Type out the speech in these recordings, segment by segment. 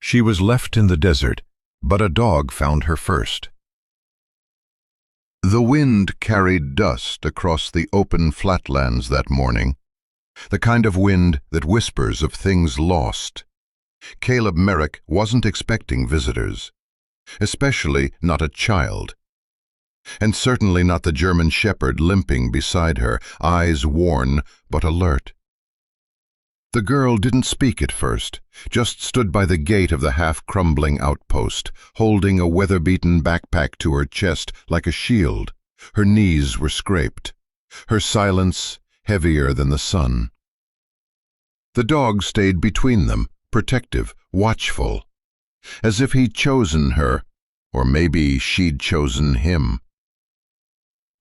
She was left in the desert, but a dog found her first. The wind carried dust across the open flatlands that morning, the kind of wind that whispers of things lost. Caleb Merrick wasn't expecting visitors, especially not a child, and certainly not the German shepherd limping beside her, eyes worn but alert. The girl didn't speak at first, just stood by the gate of the half-crumbling outpost, holding a weather-beaten backpack to her chest like a shield. Her knees were scraped, her silence heavier than the sun. The dog stayed between them, protective, watchful, as if he'd chosen her, or maybe she'd chosen him.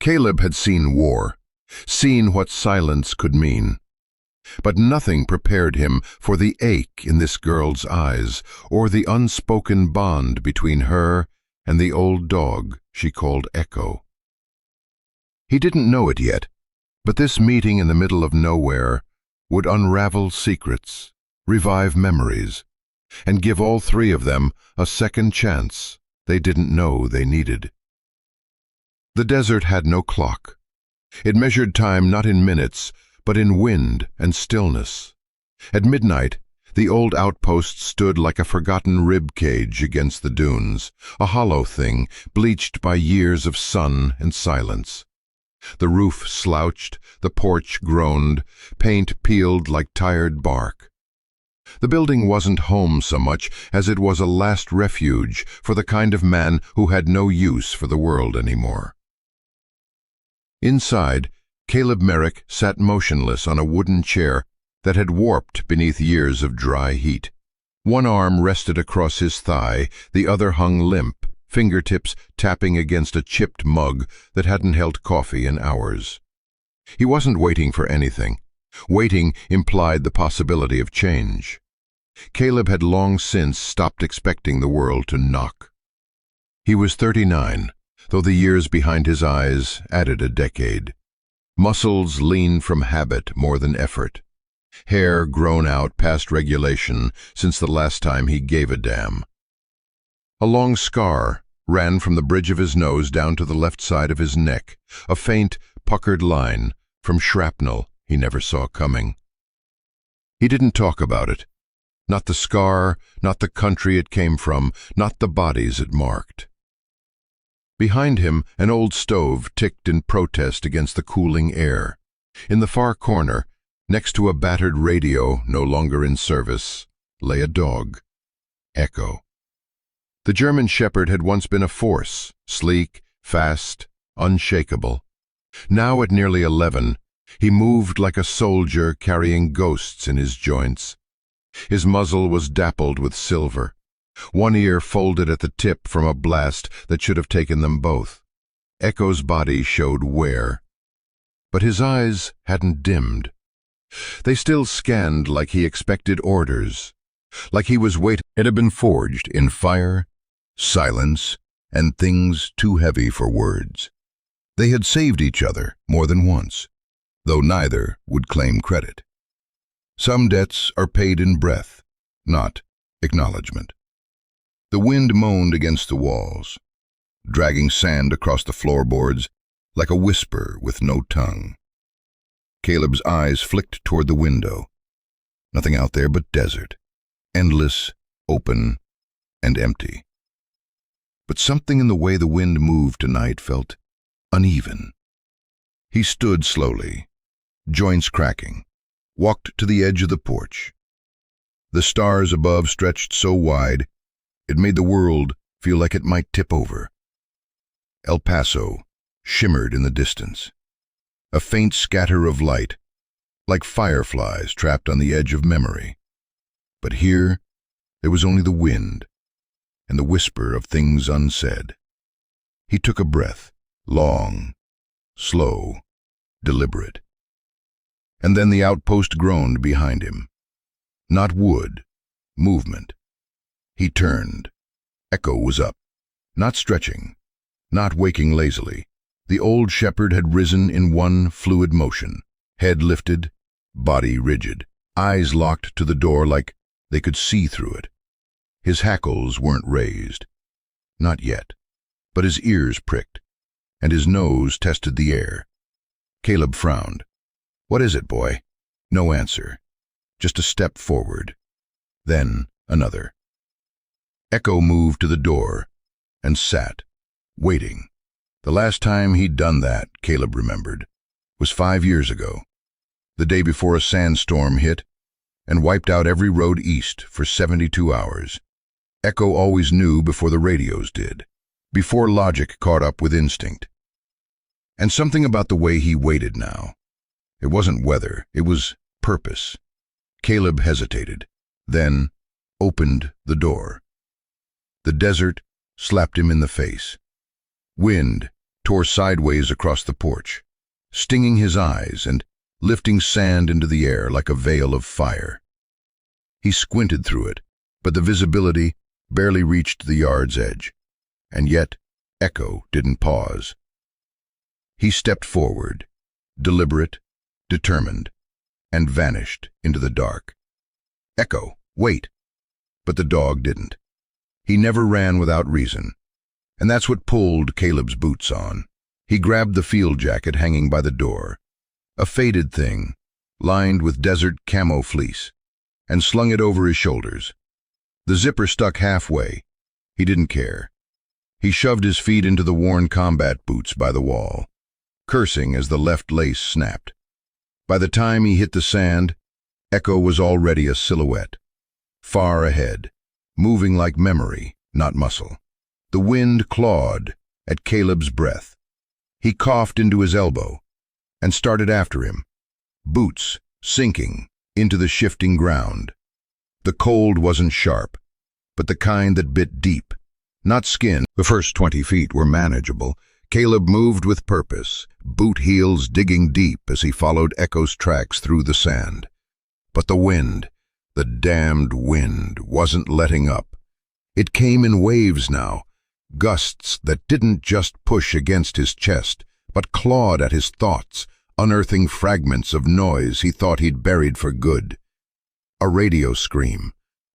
Caleb had seen war, seen what silence could mean, but nothing prepared him for the ache in this girl's eyes, or the unspoken bond between her and the old dog she called Echo. He didn't know it yet, but this meeting in the middle of nowhere would unravel secrets, revive memories, and give all three of them a second chance they didn't know they needed. The desert had no clock. It measured time not in minutes, but in wind and stillness. At midnight, the old outpost stood like a forgotten rib cage against the dunes, a hollow thing bleached by years of sun and silence. The roof slouched, the porch groaned, paint peeled like tired bark. The building wasn't home so much as it was a last refuge for the kind of man who had no use for the world anymore. Inside, Caleb Merrick sat motionless on a wooden chair that had warped beneath years of dry heat. One arm rested across his thigh, the other hung limp, fingertips tapping against a chipped mug that hadn't held coffee in hours. He wasn't waiting for anything. Waiting implied the possibility of change. Caleb had long since stopped expecting the world to knock. He was 39, though the years behind his eyes added a decade. Muscles lean from habit more than effort. Hair grown out past regulation since the last time he gave a damn. A long scar ran from the bridge of his nose down to the left side of his neck, a faint, puckered line from shrapnel he never saw coming. He didn't talk about it. Not the scar, not the country it came from, not the bodies it marked. Behind him, an old stove ticked in protest against the cooling air. In the far corner, next to a battered radio no longer in service, lay a dog, Echo. The German shepherd had once been a force, sleek, fast, unshakable. Now at nearly 11, he moved like a soldier carrying ghosts in his joints. His muzzle was dappled with silver, one ear folded at the tip from a blast that should have taken them both. Echo's body showed wear, but his eyes hadn't dimmed. They still scanned like he expected orders, like he was waiting. It had been forged in fire, silence, and things too heavy for words. They had saved each other more than once, though neither would claim credit. Some debts are paid in breath, not acknowledgement. The wind moaned against the walls, dragging sand across the floorboards like a whisper with no tongue. Caleb's eyes flicked toward the window. Nothing out there but desert, endless, open, and empty. But something in the way the wind moved tonight felt uneven. He stood slowly, joints cracking, walked to the edge of the porch. The stars above stretched so wide, it made the world feel like it might tip over. El Paso shimmered in the distance, a faint scatter of light, like fireflies trapped on the edge of memory. But here, there was only the wind and the whisper of things unsaid. He took a breath, long, slow, deliberate. And then the outpost groaned behind him. Not wood, movement. He turned. Echo was up, not stretching, not waking lazily. The old shepherd had risen in one fluid motion, head lifted, body rigid, eyes locked to the door like they could see through it. His hackles weren't raised. Not yet. But his ears pricked, and his nose tested the air. Caleb frowned. "What is it, boy?" No answer. Just a step forward. Then another. Echo moved to the door and sat, waiting. The last time he'd done that, Caleb remembered, was 5 years ago, the day before a sandstorm hit and wiped out every road east for 72 hours. Echo always knew before the radios did, before logic caught up with instinct. And something about the way he waited now. It wasn't weather, it was purpose. Caleb hesitated, then opened the door. The desert slapped him in the face. Wind tore sideways across the porch, stinging his eyes and lifting sand into the air like a veil of fire. He squinted through it, but the visibility barely reached the yard's edge. And yet, Echo didn't pause. He stepped forward, deliberate, determined, and vanished into the dark. "Echo, wait!" But the dog didn't. He never ran without reason, and that's what pulled Caleb's boots on. He grabbed the field jacket hanging by the door, a faded thing, lined with desert camo fleece, and slung it over his shoulders. The zipper stuck halfway. He didn't care. He shoved his feet into the worn combat boots by the wall, cursing as the left lace snapped. By the time he hit the sand, Echo was already a silhouette, far ahead, moving like memory, not muscle. The wind clawed at Caleb's breath. He coughed into his elbow and started after him, boots sinking into the shifting ground. The cold wasn't sharp, but the kind that bit deep, not skin. The first 20 feet were manageable. Caleb moved with purpose, boot heels digging deep as he followed Echo's tracks through the sand. But the wind, the damned wind, wasn't letting up. It came in waves now, gusts that didn't just push against his chest, but clawed at his thoughts, unearthing fragments of noise he thought he'd buried for good. A radio scream,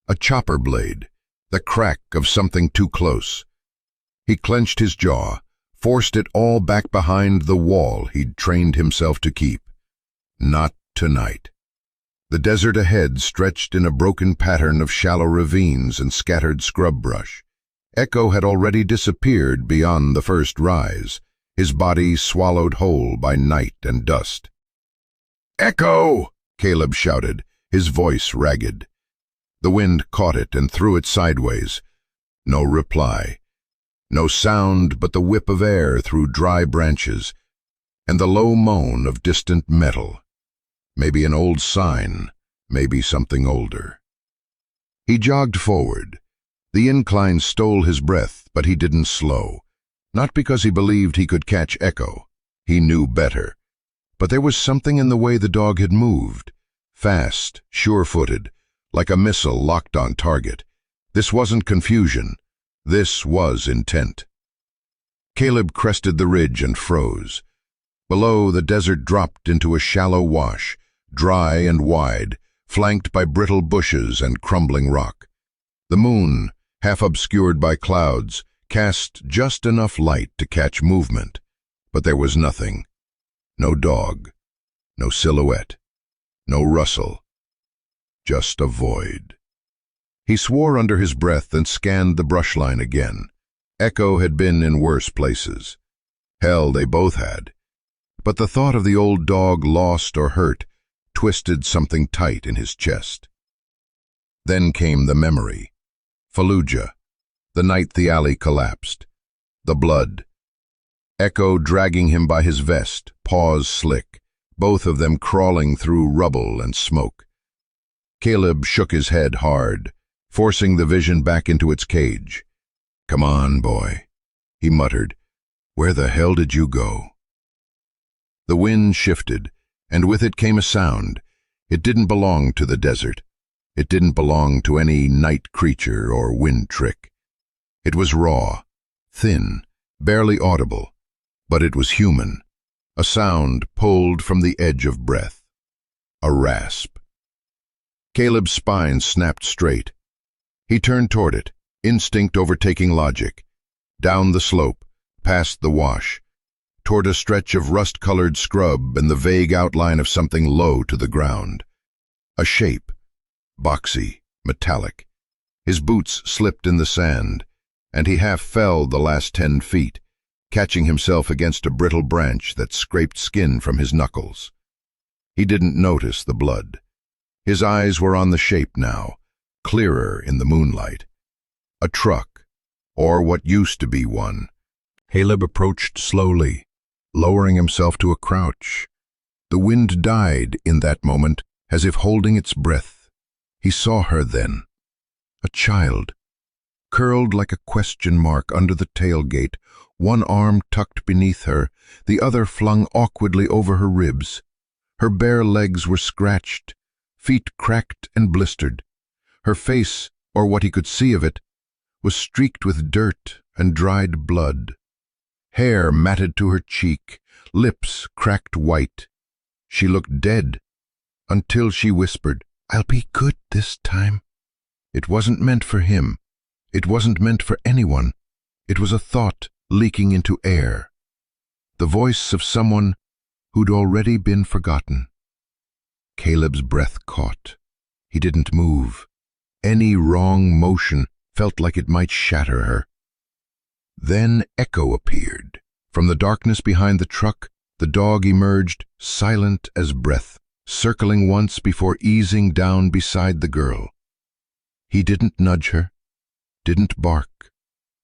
a chopper blade, the crack of something too close. He clenched his jaw, forced it all back behind the wall he'd trained himself to keep. Not tonight. The desert ahead stretched in a broken pattern of shallow ravines and scattered scrub brush. Echo had already disappeared beyond the first rise, his body swallowed whole by night and dust. "Echo!" Caleb shouted, his voice ragged. The wind caught it and threw it sideways. No reply. No sound but the whip of air through dry branches and the low moan of distant metal. Maybe an old sign, maybe something older. He jogged forward. The incline stole his breath, but he didn't slow. Not because he believed he could catch Echo. He knew better. But there was something in the way the dog had moved. Fast, sure-footed, like a missile locked on target. This wasn't confusion. This was intent. Caleb crested the ridge and froze. Below, the desert dropped into a shallow wash, dry and wide, flanked by brittle bushes and crumbling rock. The moon, half obscured by clouds, cast just enough light to catch movement, but there was nothing. No dog, no silhouette, no rustle, just a void. He swore under his breath and scanned the brush line again. Echo had been in worse places. Hell, they both had. But the thought of the old dog lost or hurt twisted something tight in his chest. Then came the memory. Fallujah, the night the alley collapsed. The blood. Echo dragging him by his vest, paws slick, both of them crawling through rubble and smoke. Caleb shook his head hard, forcing the vision back into its cage. "Come on, boy," he muttered. "Where the hell did you go?" The wind shifted, and with it came a sound. It didn't belong to the desert. It didn't belong to any night creature or wind trick. It was raw, thin, barely audible, but it was human. A sound pulled from the edge of breath. A rasp. Caleb's spine snapped straight. He turned toward it, instinct overtaking logic. Down the slope, past the wash, toward a stretch of rust-colored scrub and the vague outline of something low to the ground. A shape, boxy, metallic. His boots slipped in the sand, and he half fell the last 10 feet, catching himself against a brittle branch that scraped skin from his knuckles. He didn't notice the blood. His eyes were on the shape now, clearer in the moonlight. A truck, or what used to be one. Caleb approached slowly, lowering himself to a crouch. The wind died in that moment, as if holding its breath. He saw her then. A child, curled like a question mark under the tailgate, one arm tucked beneath her, the other flung awkwardly over her ribs. Her bare legs were scratched, feet cracked and blistered. Her face, or what he could see of it, was streaked with dirt and dried blood. Hair matted to her cheek, lips cracked white. She looked dead, until she whispered, "I'll be good this time." It wasn't meant for him. It wasn't meant for anyone. It was a thought leaking into air. The voice of someone who'd already been forgotten. Caleb's breath caught. He didn't move. Any wrong motion felt like it might shatter her. Then Echo appeared. From the darkness behind the truck, the dog emerged, silent as breath, circling once before easing down beside the girl. He didn't nudge her, didn't bark.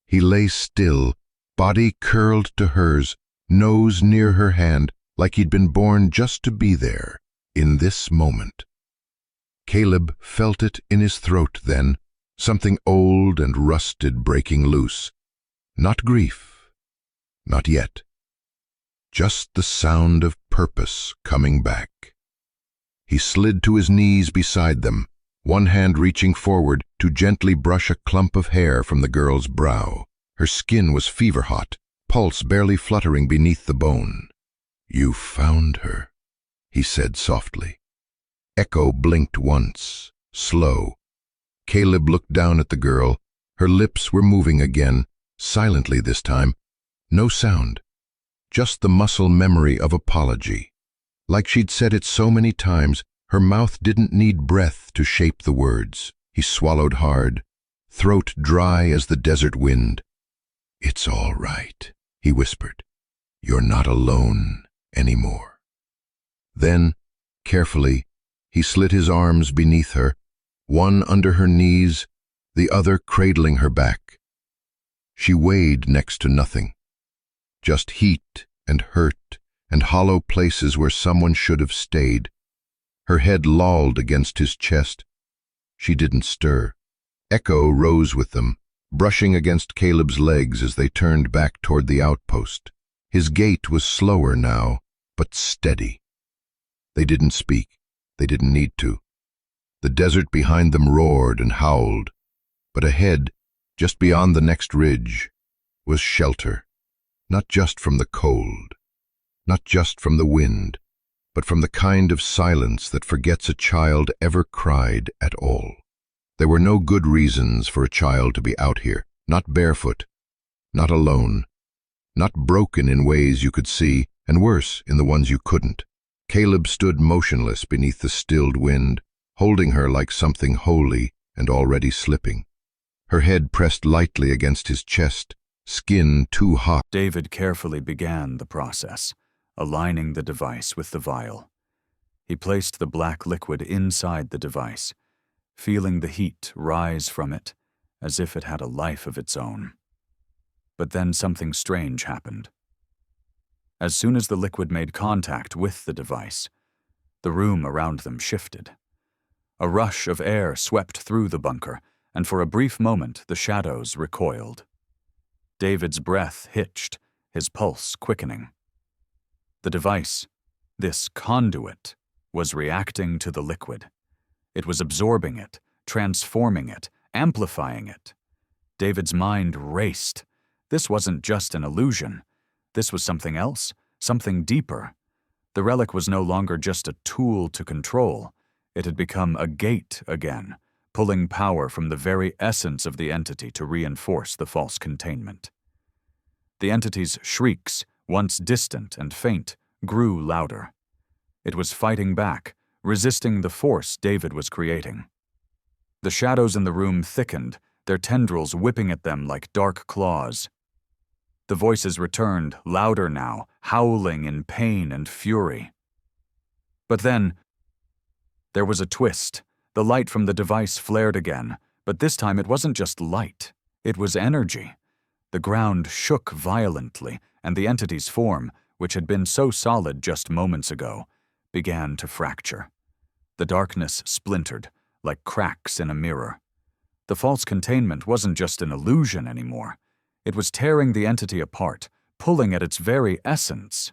He lay still, body curled to hers, nose near her hand, like he'd been born just to be there, in this moment. Caleb felt it in his throat then, something old and rusted breaking loose. Not grief, not yet. Just the sound of purpose coming back. He slid to his knees beside them, one hand reaching forward to gently brush a clump of hair from the girl's brow. Her skin was fever-hot, pulse barely fluttering beneath the bone. "You found her," he said softly. Echo blinked once, slow. Caleb looked down at the girl. Her lips were moving again, silently this time. No sound, just the muscle memory of apology. Like she'd said it so many times, her mouth didn't need breath to shape the words. He swallowed hard, throat dry as the desert wind. "It's all right," he whispered. "You're not alone anymore." Then, carefully, he slid his arms beneath her, one under her knees, the other cradling her back. She weighed next to nothing, just heat and hurt and hollow places where someone should have stayed. Her head lolled against his chest. She didn't stir. Echo rose with them, brushing against Caleb's legs as they turned back toward the outpost. His gait was slower now, but steady. They didn't speak. They didn't need to. The desert behind them roared and howled, but ahead, just beyond the next ridge, was shelter, not just from the cold, not just from the wind, but from the kind of silence that forgets a child ever cried at all. There were no good reasons for a child to be out here, not barefoot, not alone, not broken in ways you could see, and worse, in the ones you couldn't. Caleb stood motionless beneath the stilled wind, holding her like something holy and already slipping. Her head pressed lightly against his chest, skin too hot. David carefully began the process, aligning the device with the vial. He placed the black liquid inside the device, feeling the heat rise from it as if it had a life of its own. But then something strange happened. As soon as the liquid made contact with the device, the room around them shifted. A rush of air swept through the bunker, and for a brief moment the shadows recoiled. David's breath hitched, his pulse quickening. The device, this conduit, was reacting to the liquid. It was absorbing it, transforming it, amplifying it. David's mind raced. This wasn't just an illusion. This was something else, something deeper. The relic was no longer just a tool to control. It had become a gate again, pulling power from the very essence of the entity to reinforce the false containment. The entity's shrieks, once distant and faint, grew louder. It was fighting back, resisting the force David was creating. The shadows in the room thickened, their tendrils whipping at them like dark claws. The voices returned, louder now, howling in pain and fury. But then, there was a twist. The light from the device flared again, but this time it wasn't just light. It was energy. The ground shook violently, and the entity's form, which had been so solid just moments ago, began to fracture. The darkness splintered, like cracks in a mirror. The false containment wasn't just an illusion anymore. It was tearing the entity apart, pulling at its very essence.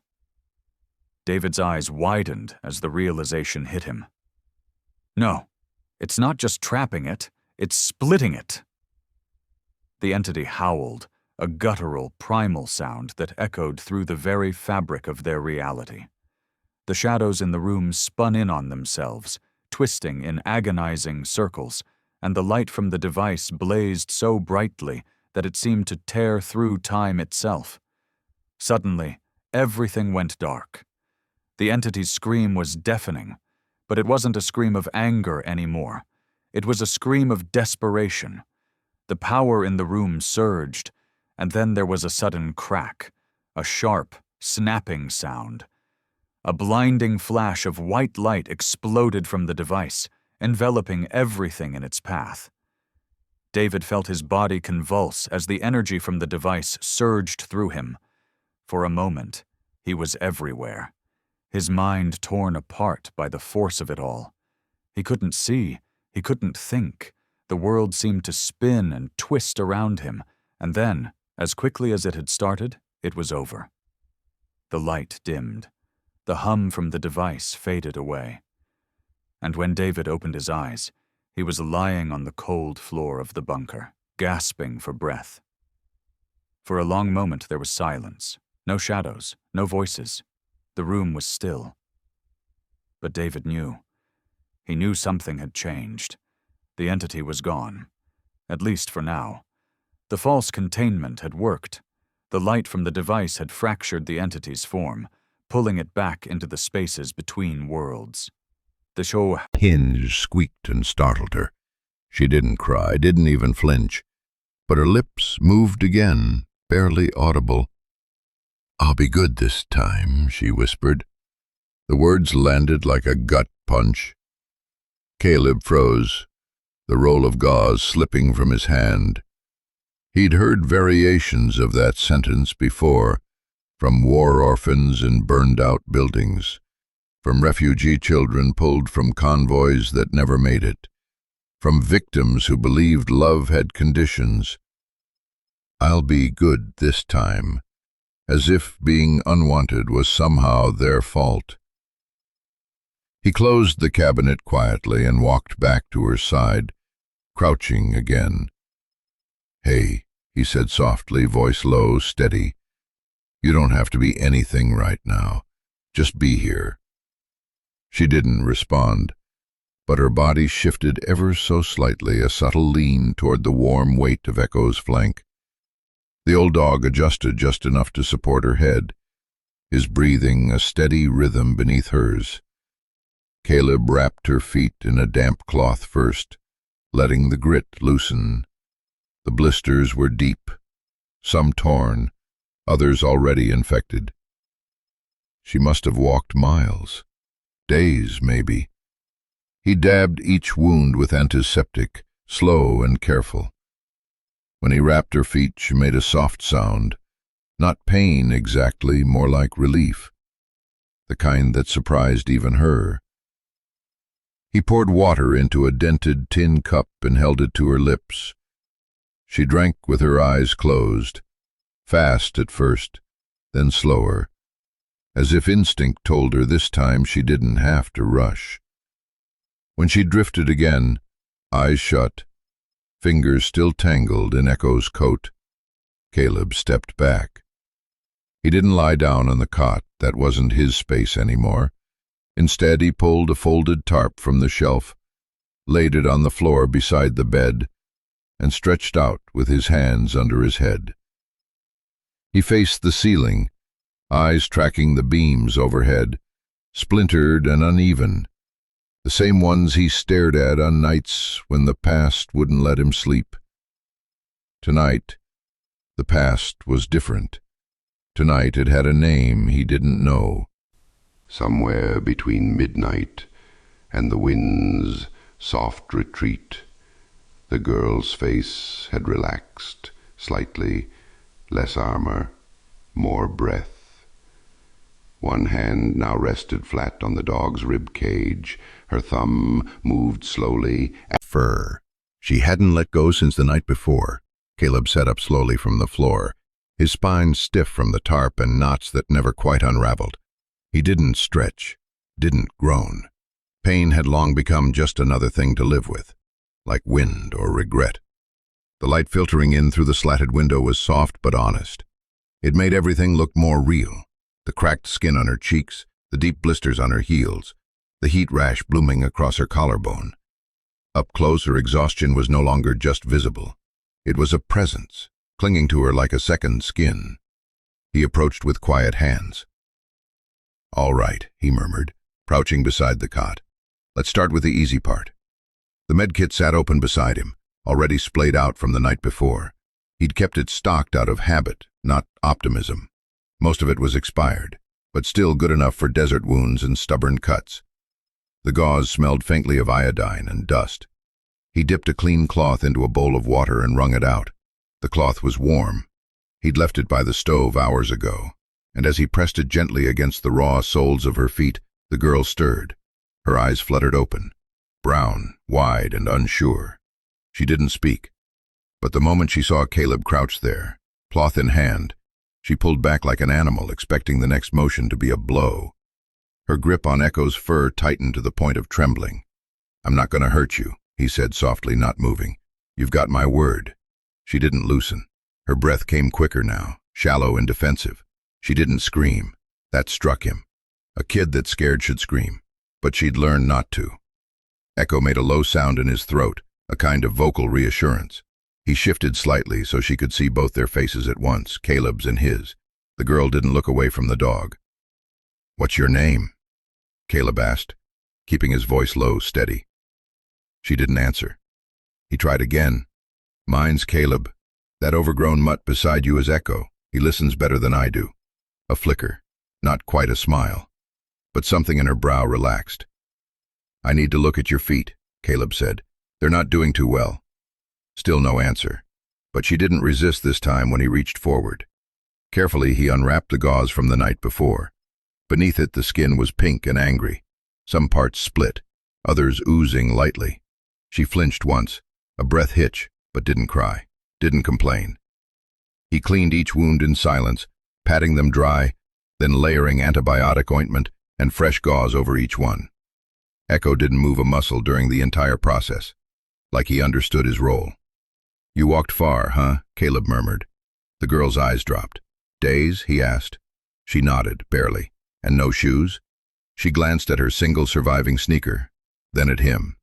David's eyes widened as the realization hit him. No, it's not just trapping it, it's splitting it. The entity howled, a guttural, primal sound that echoed through the very fabric of their reality. The shadows in the room spun in on themselves, twisting in agonizing circles, and the light from the device blazed so brightly that it seemed to tear through time itself. Suddenly, everything went dark. The entity's scream was deafening, but it wasn't a scream of anger anymore. It was a scream of desperation. The power in the room surged, and then there was a sudden crack, a sharp, snapping sound. A blinding flash of white light exploded from the device, enveloping everything in its path. David felt his body convulse as the energy from the device surged through him. For a moment, he was everywhere, his mind torn apart by the force of it all. He couldn't see, he couldn't think. The world seemed to spin and twist around him, and then, as quickly as it had started, it was over. The light dimmed. The hum from the device faded away. And when David opened his eyes, he was lying on the cold floor of the bunker, gasping for breath. For a long moment there was silence, no shadows, no voices. The room was still. But David knew. He knew something had changed. The entity was gone, at least for now. The false containment had worked. The light from the device had fractured the entity's form, pulling it back into the spaces between worlds. The show hinge squeaked and startled her. She didn't cry, didn't even flinch, but her lips moved again, barely audible. "I'll be good this time," she whispered. The words landed like a gut punch. Caleb froze, the roll of gauze slipping from his hand. He'd heard variations of that sentence before, from war orphans in burned-out buildings, from refugee children pulled from convoys that never made it, from victims who believed love had conditions. "I'll be good this time," as if being unwanted was somehow their fault. He closed the cabinet quietly and walked back to her side, crouching again. "Hey," he said softly, voice low, steady. "You don't have to be anything right now. Just be here." She didn't respond, but her body shifted ever so slightly, a subtle lean toward the warm weight of Echo's flank. The old dog adjusted just enough to support her head, his breathing a steady rhythm beneath hers. Caleb wrapped her feet in a damp cloth first, letting the grit loosen. The blisters were deep, some torn, others already infected. She must have walked miles. Days, maybe. He dabbed each wound with antiseptic, slow and careful. When he wrapped her feet, she made a soft sound. Not pain exactly, more like relief. The kind that surprised even her. He poured water into a dented tin cup and held it to her lips. She drank with her eyes closed, fast at first, then slower, as if instinct told her this time she didn't have to rush. When she drifted again, eyes shut, fingers still tangled in Echo's coat, Caleb stepped back. He didn't lie down on the cot, that wasn't his space anymore. Instead, he pulled a folded tarp from the shelf, laid it on the floor beside the bed, and stretched out with his hands under his head. He faced the ceiling, eyes tracking the beams overhead, splintered and uneven, the same ones he stared at on nights when the past wouldn't let him sleep. Tonight, the past was different. Tonight it had a name he didn't know. Somewhere between midnight and the wind's soft retreat, the girl's face had relaxed slightly, less armor, more breath. One hand now rested flat on the dog's rib cage. Her thumb moved slowly. Fur. She hadn't let go since the night before. Caleb sat up slowly from the floor, his spine stiff from the tarp and knots that never quite unraveled. He didn't stretch, didn't groan. Pain had long become just another thing to live with, like wind or regret. The light filtering in through the slatted window was soft but honest. It made everything look more real. The cracked skin on her cheeks, the deep blisters on her heels, the heat rash blooming across her collarbone. Up close, her exhaustion was no longer just visible. It was a presence, clinging to her like a second skin. He approached with quiet hands. "All right," he murmured, crouching beside the cot. "Let's start with the easy part." The medkit sat open beside him, already splayed out from the night before. He'd kept it stocked out of habit, not optimism. Most of it was expired, but still good enough for desert wounds and stubborn cuts. The gauze smelled faintly of iodine and dust. He dipped a clean cloth into a bowl of water and wrung it out. The cloth was warm. He'd left it by the stove hours ago, and as he pressed it gently against the raw soles of her feet, the girl stirred. Her eyes fluttered open, brown, wide, and unsure. She didn't speak, but the moment she saw Caleb crouched there, cloth in hand, she pulled back like an animal, expecting the next motion to be a blow. Her grip on Echo's fur tightened to the point of trembling. "I'm not going to hurt you," he said softly, not moving. "You've got my word." She didn't loosen. Her breath came quicker now, shallow and defensive. She didn't scream. That struck him. A kid that's scared should scream, but she'd learned not to. Echo made a low sound in his throat, a kind of vocal reassurance. He shifted slightly so she could see both their faces at once, Caleb's and his. The girl didn't look away from the dog. "What's your name?" Caleb asked, keeping his voice low, steady. She didn't answer. He tried again. "Mine's Caleb. That overgrown mutt beside you is Echo. He listens better than I do." A flicker, not quite a smile, but something in her brow relaxed. "I need to look at your feet," Caleb said. "They're not doing too well." Still no answer, but she didn't resist this time when he reached forward. Carefully, he unwrapped the gauze from the night before. Beneath it, the skin was pink and angry, some parts split, others oozing lightly. She flinched once, a breath hitch, but didn't cry, didn't complain. He cleaned each wound in silence, patting them dry, then layering antibiotic ointment and fresh gauze over each one. Echo didn't move a muscle during the entire process, like he understood his role. "You walked far, huh?" Caleb murmured. The girl's eyes dropped. "Days?" he asked. She nodded, barely. "And no shoes?" She glanced at her single surviving sneaker, then at him.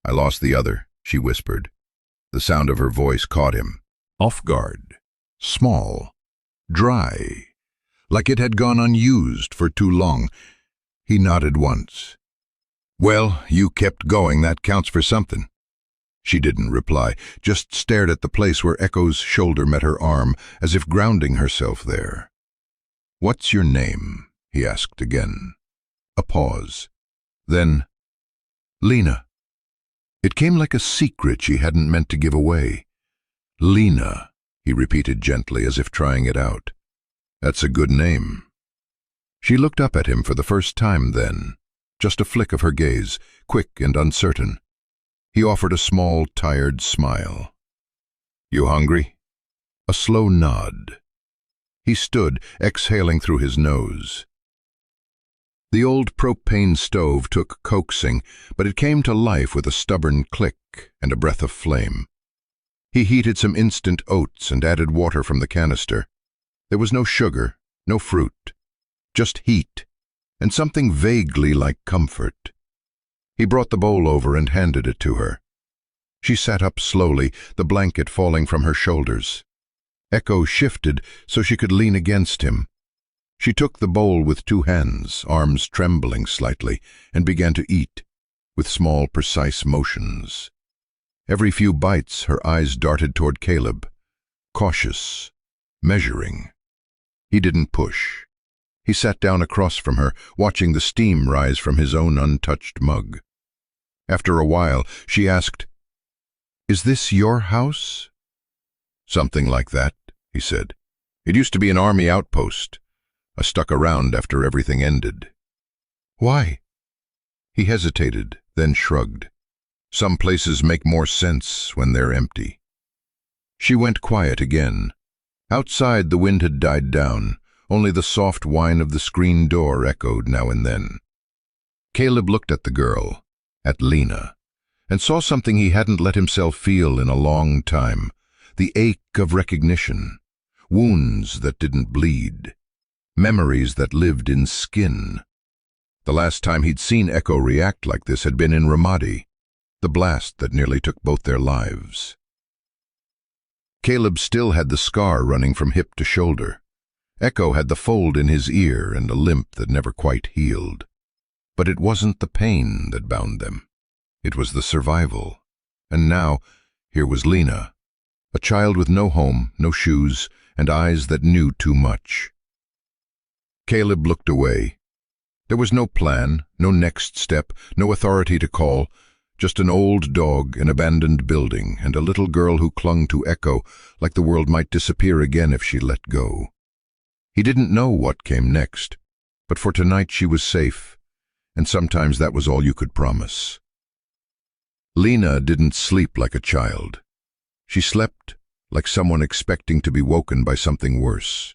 "I lost the other," she whispered. The sound of her voice caught him. Off guard. Small. Dry. Like it had gone unused for too long. He nodded once. "Well, you kept going, that counts for something." She didn't reply, just stared at the place where Echo's shoulder met her arm, as if grounding herself there. "What's your name?" he asked again. A pause. Then, "Lena." It came like a secret she hadn't meant to give away. "Lena," he repeated gently, as if trying it out. "That's a good name." She looked up at him for the first time then, just a flick of her gaze, quick and uncertain. He offered a small, tired smile. "You hungry?" A slow nod. He stood, exhaling through his nose. The old propane stove took coaxing, but it came to life with a stubborn click and a breath of flame. He heated some instant oats and added water from the canister. There was no sugar, no fruit, just heat, and something vaguely like comfort. He brought the bowl over and handed it to her. She sat up slowly, the blanket falling from her shoulders. Echo shifted so she could lean against him. She took the bowl with 2 hands, arms trembling slightly, and began to eat, with small, precise motions. Every few bites, her eyes darted toward Caleb, cautious, measuring. He didn't push. He sat down across from her, watching the steam rise from his own untouched mug. After a while, she asked, "Is this your house?" "Something like that," he said. "It used to be an army outpost. I stuck around after everything ended." "Why?" He hesitated, then shrugged. "Some places make more sense when they're empty." She went quiet again. Outside, the wind had died down. Only the soft whine of the screen door echoed now and then. Caleb looked at the girl, at Lena, and saw something he hadn't let himself feel in a long time, the ache of recognition, wounds that didn't bleed, memories that lived in skin. The last time he'd seen Echo react like this had been in Ramadi, the blast that nearly took both their lives. Caleb still had the scar running from hip to shoulder. Echo had the fold in his ear and a limp that never quite healed. But it wasn't the pain that bound them. It was the survival. And now, here was Lena, a child with no home, no shoes, and eyes that knew too much. Caleb looked away. There was no plan, no next step, no authority to call, just an old dog, an abandoned building, and a little girl who clung to Echo like the world might disappear again if she let go. He didn't know what came next, but for tonight she was safe, and sometimes that was all you could promise. Lena didn't sleep like a child. She slept like someone expecting to be woken by something worse.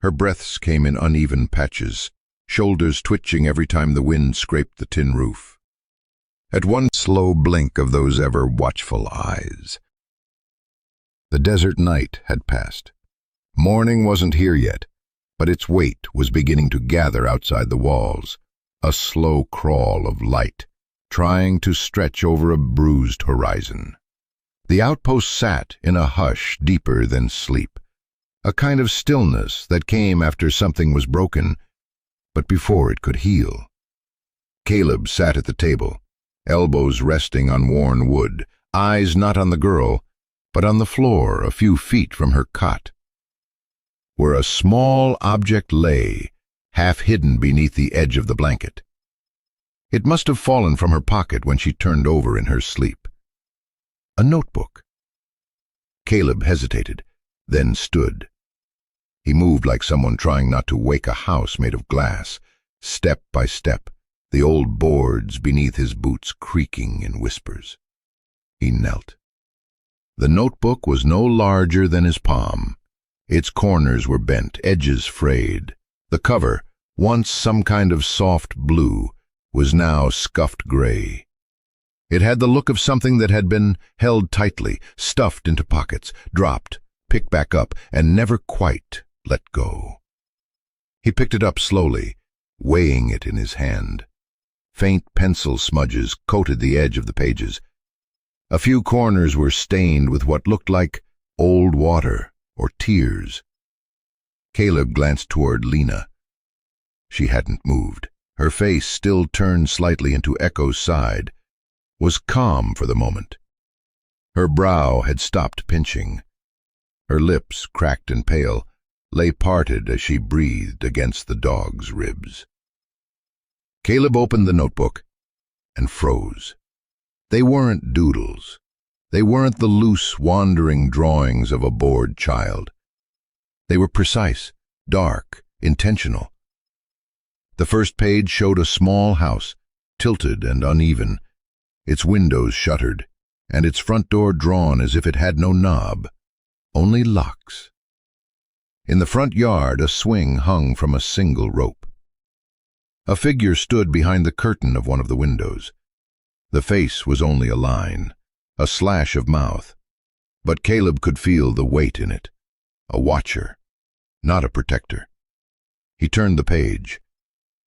Her breaths came in uneven patches, shoulders twitching every time the wind scraped the tin roof. At one slow blink of those ever-watchful eyes, the desert night had passed. Morning wasn't here yet, but its weight was beginning to gather outside the walls, a slow crawl of light, trying to stretch over a bruised horizon. The outpost sat in a hush deeper than sleep, a kind of stillness that came after something was broken, but before it could heal. Caleb sat at the table, elbows resting on worn wood, eyes not on the girl, but on the floor a few feet from her cot, where a small object lay, half hidden beneath the edge of the blanket. It must have fallen from her pocket when she turned over in her sleep. A notebook. Caleb hesitated, then stood. He moved like someone trying not to wake a house made of glass, step by step, the old boards beneath his boots creaking in whispers. He knelt. The notebook was no larger than his palm. Its corners were bent, edges frayed. The cover, once some kind of soft blue, was now scuffed gray. It had the look of something that had been held tightly, stuffed into pockets, dropped, picked back up, and never quite let go. He picked it up slowly, weighing it in his hand. Faint pencil smudges coated the edge of the pages. A few corners were stained with what looked like old water or tears. Caleb glanced toward Lena. She hadn't moved. Her face, still turned slightly into Echo's side, was calm for the moment. Her brow had stopped pinching. Her lips, cracked and pale, lay parted as she breathed against the dog's ribs. Caleb opened the notebook and froze. They weren't doodles. They weren't the loose, wandering drawings of a bored child. They were precise, dark, intentional. The first page showed a small house, tilted and uneven, its windows shuttered, and its front door drawn as if it had no knob, only locks. In the front yard, a swing hung from a single rope. A figure stood behind the curtain of one of the windows. The face was only a line, a slash of mouth, but Caleb could feel the weight in it. A watcher, not a protector. He turned the page.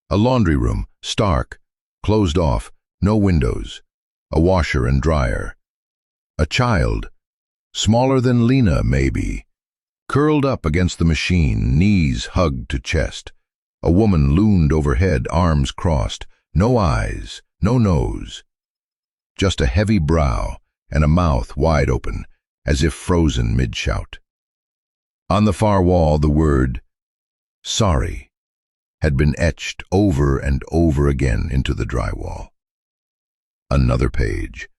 A laundry room, stark, closed off, no windows, a washer and dryer. A child, smaller than Lena maybe, curled up against the machine, knees hugged to chest. A woman loomed overhead, arms crossed, no eyes, no nose. Just a heavy brow and a mouth wide open, as if frozen mid-shout. On the far wall, the word, "Sorry," had been etched over and over again into the drywall. Another page.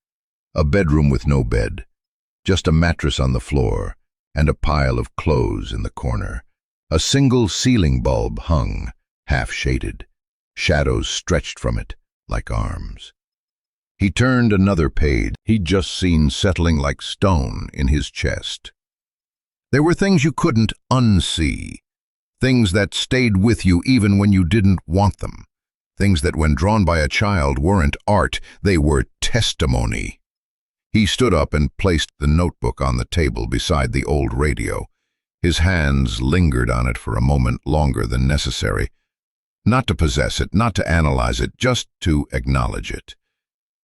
A bedroom with no bed, just a mattress on the floor and a pile of clothes in the corner. A single ceiling bulb hung, half-shaded, shadows stretched from it like arms. He turned another page he'd just seen settling like stone in his chest. There were things you couldn't unsee, things that stayed with you even when you didn't want them, things that when drawn by a child weren't art, they were testimony. He stood up and placed the notebook on the table beside the old radio. His hands lingered on it for a moment longer than necessary, not to possess it, not to analyze it, just to acknowledge it.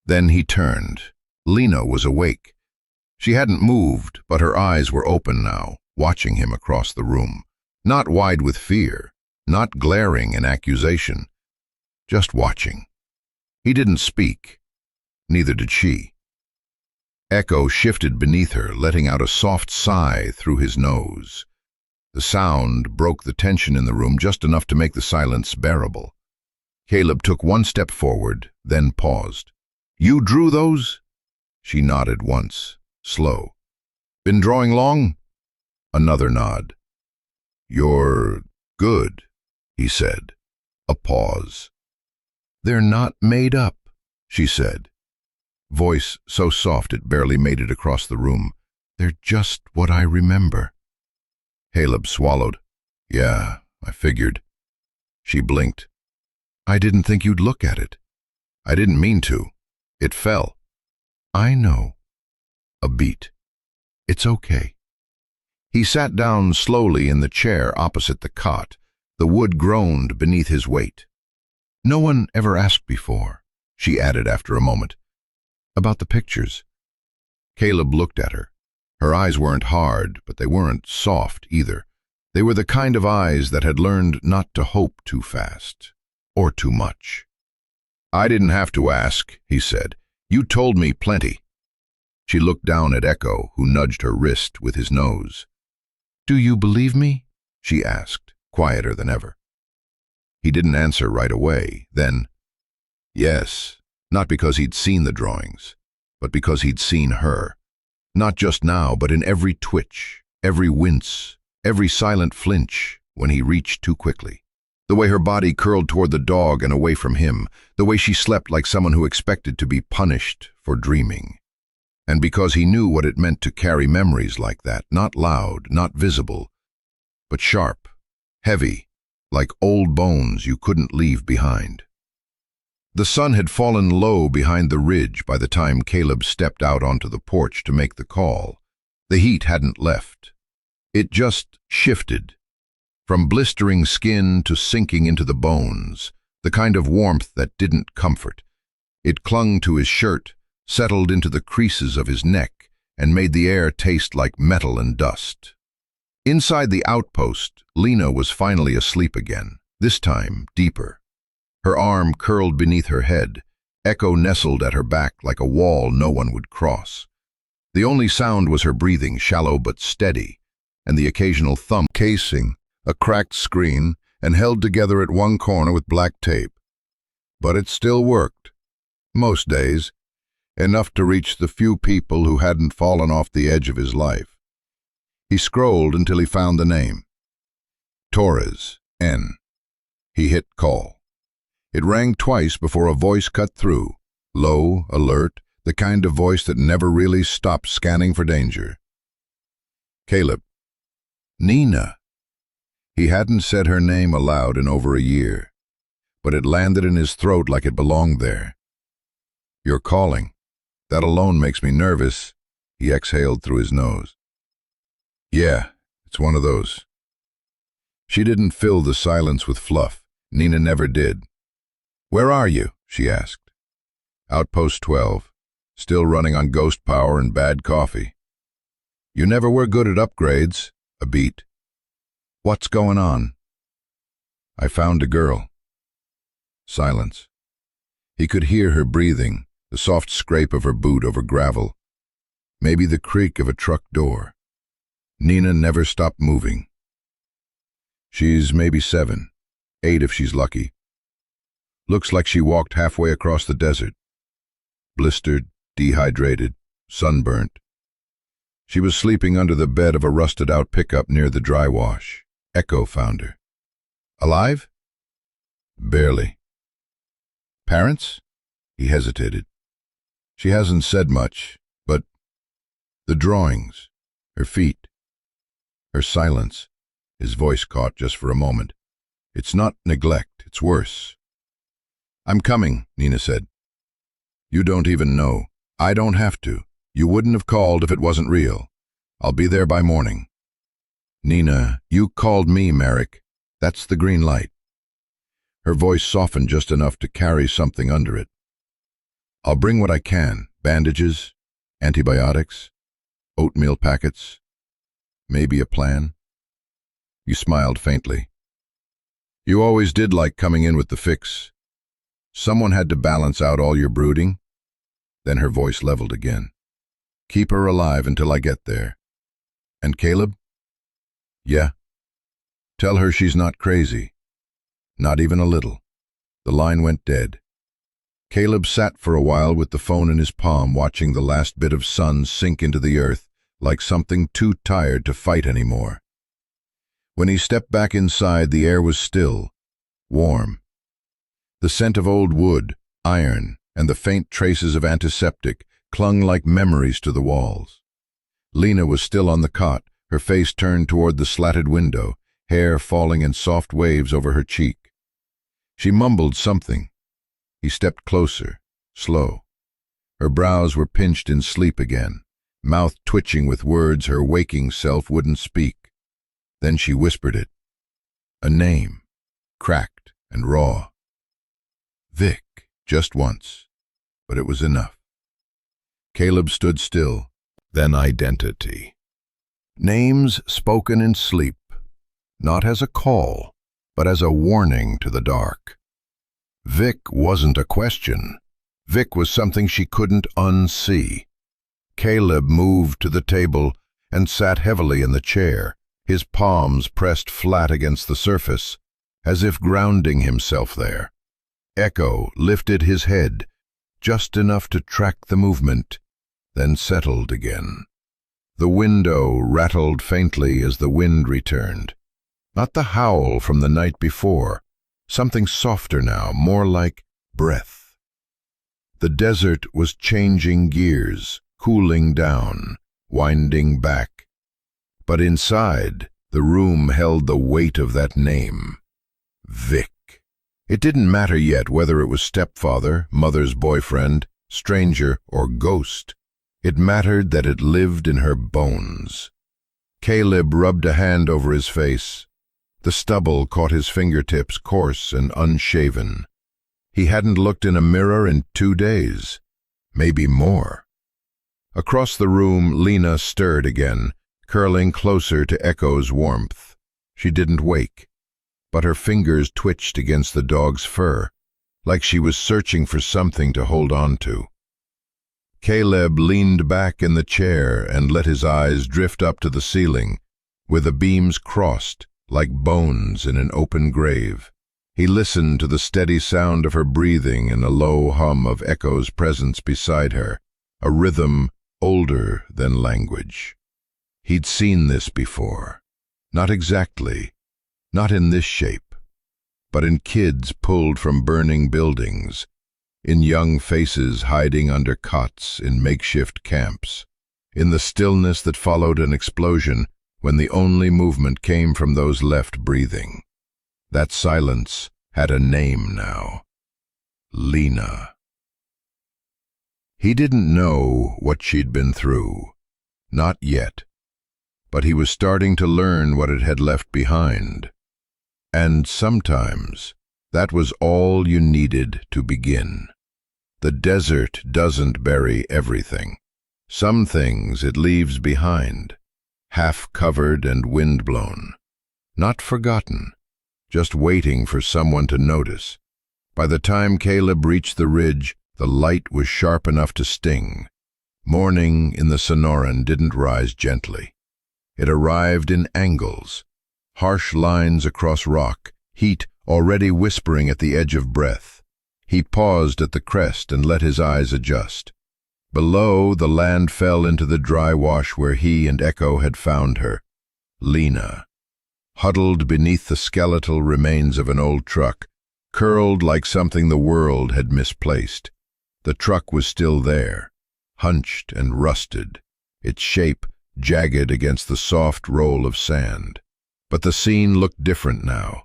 Then he turned. Lena was awake. She hadn't moved, but her eyes were open now, watching him across the room. Not wide with fear, not glaring in accusation, just watching. He didn't speak, neither did she. Echo shifted beneath her, letting out a soft sigh through his nose. The sound broke the tension in the room just enough to make the silence bearable. Caleb took one step forward, then paused. "You drew those?" She nodded once, slow. "Been drawing long?" Another nod. "You're good," he said. A pause. "They're not made up," she said. Voice so soft it barely made it across the room. "They're just what I remember." Caleb swallowed. "Yeah, I figured." She blinked. "I didn't think you'd look at it." "I didn't mean to. It fell." "I know." A beat. "It's okay." He sat down slowly in the chair opposite the cot. The wood groaned beneath his weight. "No one ever asked before," she added after a moment. "About the pictures." Caleb looked at her. Her eyes weren't hard, but they weren't soft either. They were the kind of eyes that had learned not to hope too fast, or too much. "I didn't have to ask," he said. "You told me plenty." She looked down at Echo, who nudged her wrist with his nose. "Do you believe me?" she asked, quieter than ever. He didn't answer right away. Then, yes, not because he'd seen the drawings, but because he'd seen her. Not just now, but in every twitch, every wince, every silent flinch when he reached too quickly. The way her body curled toward the dog and away from him, the way she slept like someone who expected to be punished for dreaming. And because he knew what it meant to carry memories like that, not loud, not visible, but sharp, heavy, like old bones you couldn't leave behind. The sun had fallen low behind the ridge by the time Caleb stepped out onto the porch to make the call. The heat hadn't left. It just shifted, from blistering skin to sinking into the bones, the kind of warmth that didn't comfort. It clung to his shirt, settled into the creases of his neck, and made the air taste like metal and dust. Inside the outpost, Lena was finally asleep again, this time deeper. Her arm curled beneath her head, Echo nestled at her back like a wall no one would cross. The only sound was her breathing, shallow but steady, and the occasional thump casing a cracked screen and held together at one corner with black tape. But it still worked. Most days, enough to reach the few people who hadn't fallen off the edge of his life. He scrolled until he found the name. Torres, N. He hit call. It rang twice before a voice cut through, low, alert, the kind of voice that never really stopped scanning for danger. "Caleb." "Nina." He hadn't said her name aloud in over a year, but it landed in his throat like it belonged there. "You're calling. That alone makes me nervous," he exhaled through his nose. "Yeah, it's one of those." She didn't fill the silence with fluff. Nina never did. "Where are you?" she asked. Outpost 12. Still running on ghost power and bad coffee. You never were good at upgrades. A beat. What's going on? I found a girl. Silence. He could hear her breathing, the soft scrape of her boot over gravel. Maybe the creak of a truck door. Nina never stopped moving. She's maybe 7, 8 if she's lucky. Looks like she walked halfway across the desert. Blistered, dehydrated, sunburnt. She was sleeping under the bed of a rusted-out pickup near the dry wash. Echo found her. Alive? Barely. Parents? He hesitated. She hasn't said much, but the drawings, her feet, her silence, his voice caught just for a moment. It's not neglect, it's worse. I'm coming, Nina said. You don't even know. I don't have to. You wouldn't have called if it wasn't real. I'll be there by morning. Nina, you called me, Merrick. That's the green light. Her voice softened just enough to carry something under it. I'll bring what I can. Bandages, antibiotics, oatmeal packets, maybe a plan. You smiled faintly. You always did like coming in with the fix. Someone had to balance out all your brooding. Then her voice leveled again. Keep her alive until I get there. And Caleb? Yeah. Tell her she's not crazy. Not even a little. The line went dead. Caleb sat for a while with the phone in his palm, watching the last bit of sun sink into the earth like something too tired to fight anymore. When he stepped back inside, the air was still, warm. The scent of old wood, iron, and the faint traces of antiseptic clung like memories to the walls. Lena was still on the cot, her face turned toward the slatted window, hair falling in soft waves over her cheek. She mumbled something. He stepped closer, slow. Her brows were pinched in sleep again, mouth twitching with words her waking self wouldn't speak. Then she whispered it. A name, cracked and raw. Vic, just once, but it was enough. Caleb stood still, then identity. Names spoken in sleep, not as a call, but as a warning to the dark. Vic wasn't a question. Vic was something she couldn't unsee. Caleb moved to the table and sat heavily in the chair, his palms pressed flat against the surface, as if grounding himself there. Echo lifted his head, just enough to track the movement, then settled again. The window rattled faintly as the wind returned. Not the howl from the night before, something softer now, more like breath. The desert was changing gears, cooling down, winding back. But inside, the room held the weight of that name. Vic. It didn't matter yet whether it was stepfather, mother's boyfriend, stranger, or ghost. It mattered that it lived in her bones. Caleb rubbed a hand over his face. The stubble caught his fingertips, coarse and unshaven. He hadn't looked in a mirror in 2 days, maybe more. Across the room, Lena stirred again, curling closer to Echo's warmth. She didn't wake, but her fingers twitched against the dog's fur, like she was searching for something to hold on to. Caleb leaned back in the chair and let his eyes drift up to the ceiling, where the beams crossed like bones in an open grave. He listened to the steady sound of her breathing and a low hum of Echo's presence beside her, a rhythm older than language. He'd seen this before. Not exactly, not in this shape, but in kids pulled from burning buildings, in young faces hiding under cots in makeshift camps, in the stillness that followed an explosion when the only movement came from those left breathing. That silence had a name now. Lena. He didn't know what she'd been through. Not yet. But he was starting to learn what it had left behind. And sometimes that was all you needed to begin. The desert doesn't bury everything. Some things it leaves behind, half-covered and wind-blown. Not forgotten, just waiting for someone to notice. By the time Caleb reached the ridge, the light was sharp enough to sting. Morning in the Sonoran didn't rise gently. It arrived in angles, harsh lines across rock, heat already whispering at the edge of breath. He paused at the crest and let his eyes adjust. Below, the land fell into the dry wash where he and Echo had found her, Lena, huddled beneath the skeletal remains of an old truck, curled like something the world had misplaced. The truck was still there, hunched and rusted, its shape jagged against the soft roll of sand. But the scene looked different now,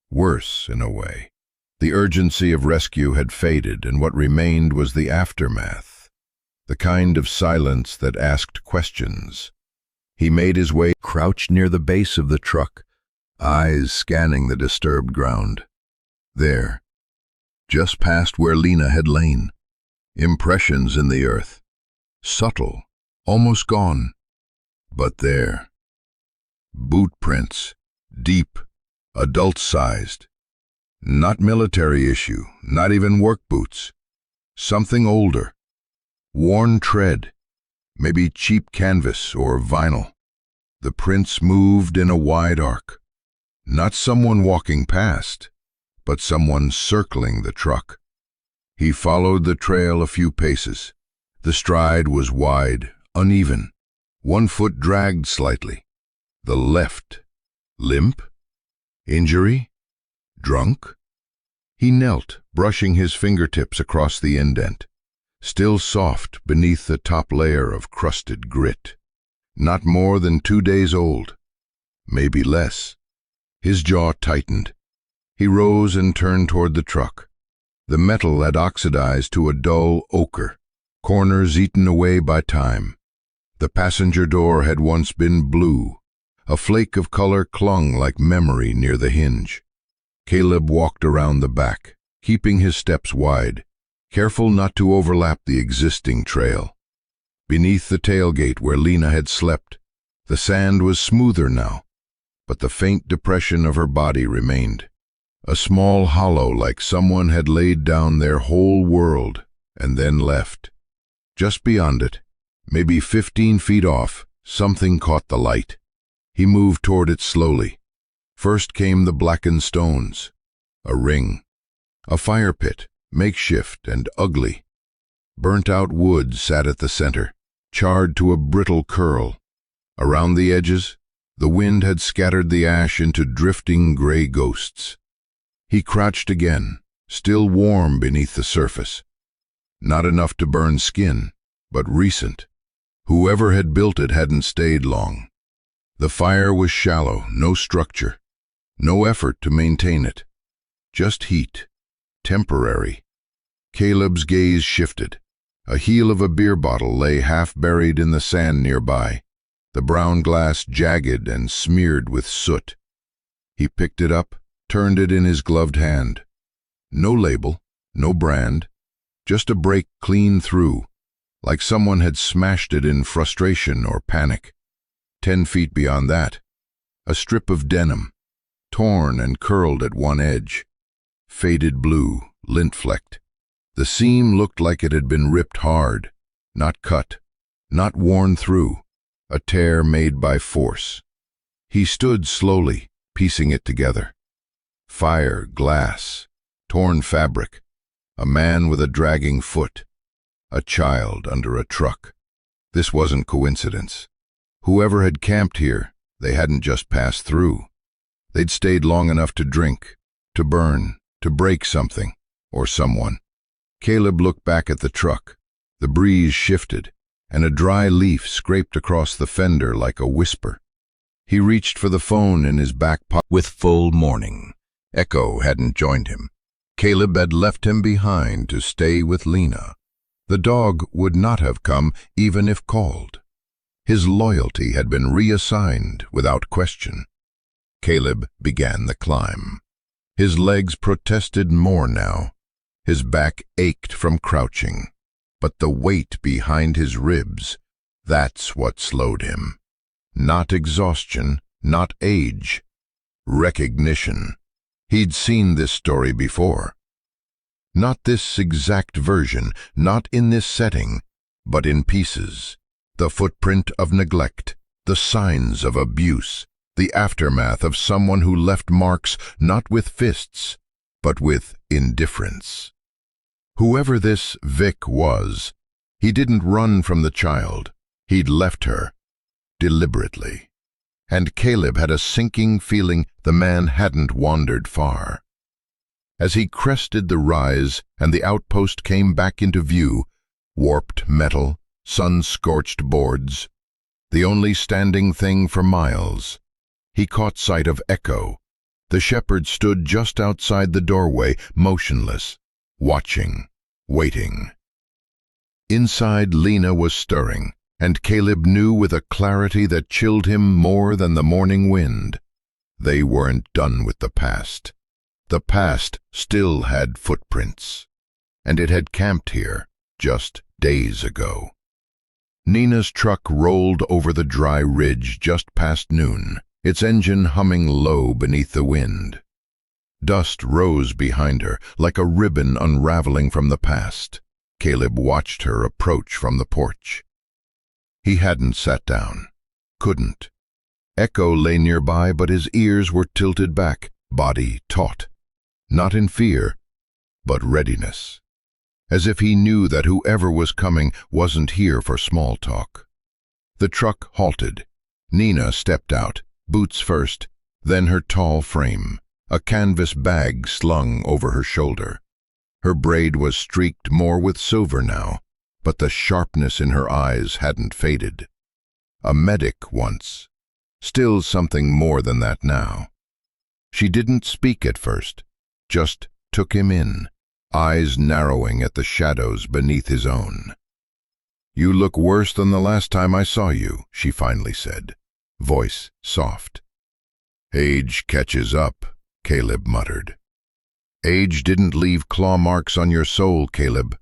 worse in a way. The urgency of rescue had faded, and what remained was the aftermath, the kind of silence that asked questions. He made his way, crouched near the base of the truck, eyes scanning the disturbed ground. There, just past where Lena had lain, impressions in the earth, subtle, almost gone, but there. Boot prints, deep, adult-sized. Not military issue, not even work boots. Something older. Worn tread, maybe cheap canvas or vinyl. The prints moved in a wide arc. Not someone walking past, but someone circling the truck. He followed the trail a few paces. The stride was wide, uneven. One foot dragged slightly. The left. Limp? Injury? Drunk? He knelt, brushing his fingertips across the indent, still soft beneath the top layer of crusted grit. Not more than 2 days old, maybe less. His jaw tightened. He rose and turned toward the truck. The metal had oxidized to a dull ochre, corners eaten away by time. The passenger door had once been blue. A flake of color clung like memory near the hinge. Caleb walked around the back, keeping his steps wide, careful not to overlap the existing trail. Beneath the tailgate where Lena had slept, the sand was smoother now, but the faint depression of her body remained. A small hollow like someone had laid down their whole world and then left. Just beyond it, maybe 15 feet off, something caught the light. He moved toward it slowly. First came the blackened stones. A ring. A fire pit, makeshift and ugly. Burnt-out wood sat at the center, charred to a brittle curl. Around the edges, the wind had scattered the ash into drifting gray ghosts. He crouched again, still warm beneath the surface. Not enough to burn skin, but recent. Whoever had built it hadn't stayed long. The fire was shallow, no structure, no effort to maintain it. Just heat, temporary. Caleb's gaze shifted. A heel of a beer bottle lay half buried in the sand nearby, the brown glass jagged and smeared with soot. He picked it up, turned it in his gloved hand. No label, no brand, just a break clean through, like someone had smashed it in frustration or panic. 10 feet beyond that, a strip of denim, torn and curled at one edge. Faded blue, lint-flecked. The seam looked like it had been ripped hard, not cut, not worn through, a tear made by force. He stood slowly, piecing it together. Fire, glass, torn fabric, a man with a dragging foot, a child under a truck. This wasn't coincidence. Whoever had camped here, they hadn't just passed through. They'd stayed long enough to drink, to burn, to break something, or someone. Caleb looked back at the truck. The breeze shifted, and a dry leaf scraped across the fender like a whisper. He reached for the phone in his back pocket. With full morning, Echo hadn't joined him. Caleb had left him behind to stay with Lena. The dog would not have come even if called. His loyalty had been reassigned without question. Caleb began the climb. His legs protested more now. His back ached from crouching, but the weight behind his ribs, that's what slowed him. Not exhaustion, not age. Recognition. He'd seen this story before. Not this exact version, not in this setting, but in pieces. The footprint of neglect, the signs of abuse, the aftermath of someone who left marks not with fists, but with indifference. Whoever this Vic was, he didn't run from the child. He'd left her, deliberately. And Caleb had a sinking feeling the man hadn't wandered far. As he crested the rise and the outpost came back into view, warped metal, sun-scorched boards, the only standing thing for miles, he caught sight of Echo. The shepherd stood just outside the doorway, motionless, watching, waiting. Inside, Lena was stirring, and Caleb knew with a clarity that chilled him more than the morning wind. They weren't done with the past. The past still had footprints, and it had camped here just days ago. Nina's truck rolled over the dry ridge just past noon, its engine humming low beneath the wind. Dust rose behind her, like a ribbon unraveling from the past. Caleb watched her approach from the porch. He hadn't sat down. Couldn't. Echo lay nearby, but his ears were tilted back, body taut. Not in fear, but readiness. As if he knew that whoever was coming wasn't here for small talk. The truck halted. Nina stepped out, boots first, then her tall frame, a canvas bag slung over her shoulder. Her braid was streaked more with silver now, but the sharpness in her eyes hadn't faded. A medic once, still something more than that now. She didn't speak at first, just took him in, eyes narrowing at the shadows beneath his own. "You look worse than the last time I saw you," she finally said, voice soft. "Age catches up," Caleb muttered. "Age didn't leave claw marks on your soul, Caleb.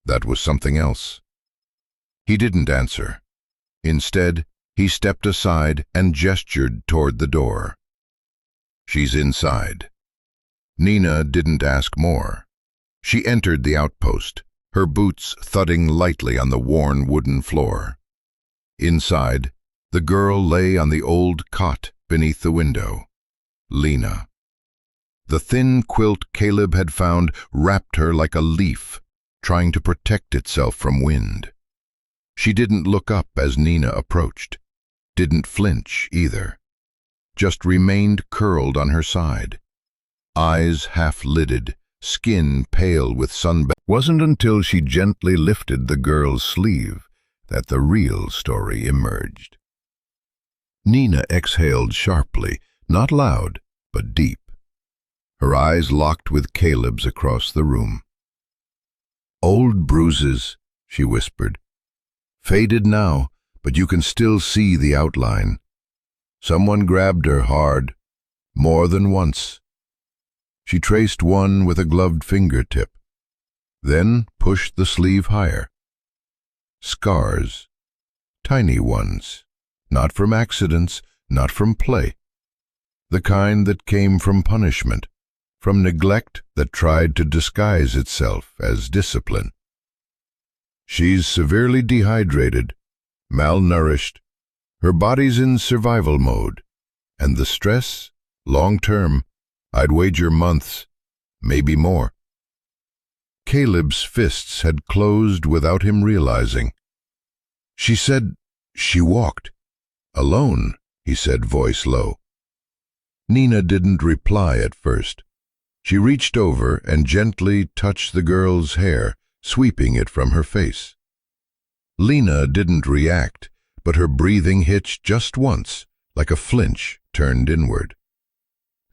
That was something else." He didn't answer. Instead, he stepped aside and gestured toward the door. "She's inside." Nina didn't ask more. She entered the outpost, her boots thudding lightly on the worn wooden floor. Inside, the girl lay on the old cot beneath the window. Lena. The thin quilt Caleb had found wrapped her like a leaf, trying to protect itself from wind. She didn't look up as Nina approached, didn't flinch either, just remained curled on her side. Eyes half-lidded, skin pale with sunbath. It wasn't until she gently lifted the girl's sleeve that the real story emerged. Nina exhaled sharply, not loud, but deep. Her eyes locked with Caleb's across the room. "Old bruises," she whispered. "Faded now, but you can still see the outline. Someone grabbed her hard, more than once." She traced one with a gloved fingertip, then pushed the sleeve higher. Scars, tiny ones, not from accidents, not from play. The kind that came from punishment, from neglect that tried to disguise itself as discipline. "She's severely dehydrated, malnourished. Her body's in survival mode, and the stress, long-term, I'd wager months, maybe more." Caleb's fists had closed without him realizing. "She said she walked. Alone," he said, voice low. Nina didn't reply at first. She reached over and gently touched the girl's hair, sweeping it from her face. Lena didn't react, but her breathing hitched just once, like a flinch turned inward.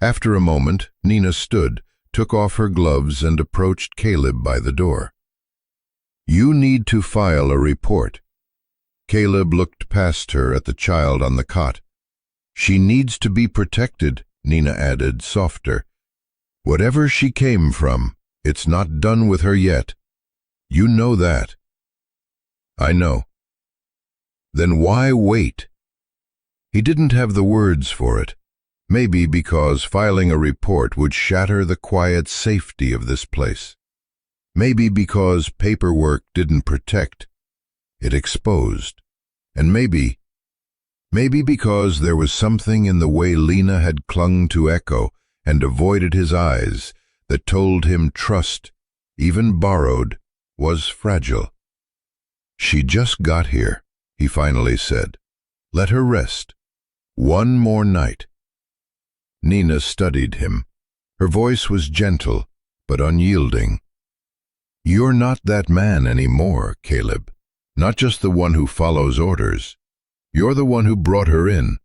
After a moment, Nina stood, took off her gloves and approached Caleb by the door. "You need to file a report." Caleb looked past her at the child on the cot. "She needs to be protected," Nina added, softer. "Whatever she came from, It's not done with her yet. You know that. I know. Then why wait? He didn't have the words for it. Maybe because filing a report would shatter the quiet safety of this place. Maybe because paperwork didn't protect, it exposed. And maybe because there was something in the way Lena had clung to Echo and avoided his eyes that told him trust, even borrowed, was fragile. She just got here, he finally said. Let her rest. One more night. Nina studied him. Her voice was gentle, but unyielding. You're not that man anymore, Caleb. Not just the one who follows orders. You're the one who brought her in.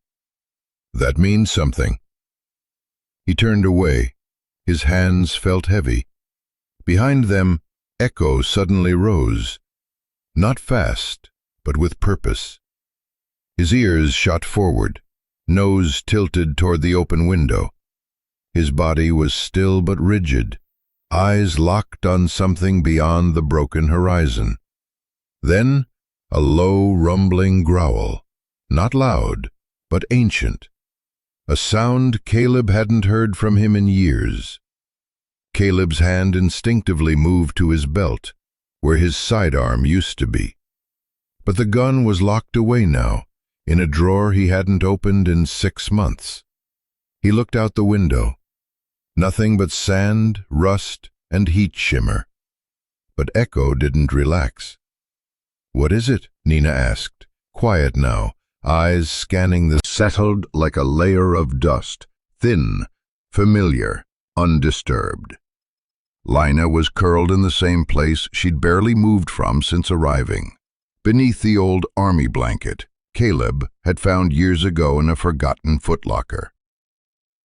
That means something. He turned away. His hands felt heavy. Behind them, Echo suddenly rose. Not fast, but with purpose. His ears shot forward, nose tilted toward the open window. His body was still but rigid, eyes locked on something beyond the broken horizon. Then, a low, rumbling growl, not loud, but ancient. A sound Caleb hadn't heard from him in years. Caleb's hand instinctively moved to his belt, where his sidearm used to be. But the gun was locked away now, in a drawer he hadn't opened in 6 months. He looked out the window. Nothing but sand, rust, and heat shimmer. But Echo didn't relax. What is it? Nina asked, quiet now, eyes scanning the settled like a layer of dust, thin, familiar, undisturbed. Lina was curled in the same place she'd barely moved from since arriving. Beneath the old army blanket Caleb had found years ago in a forgotten footlocker.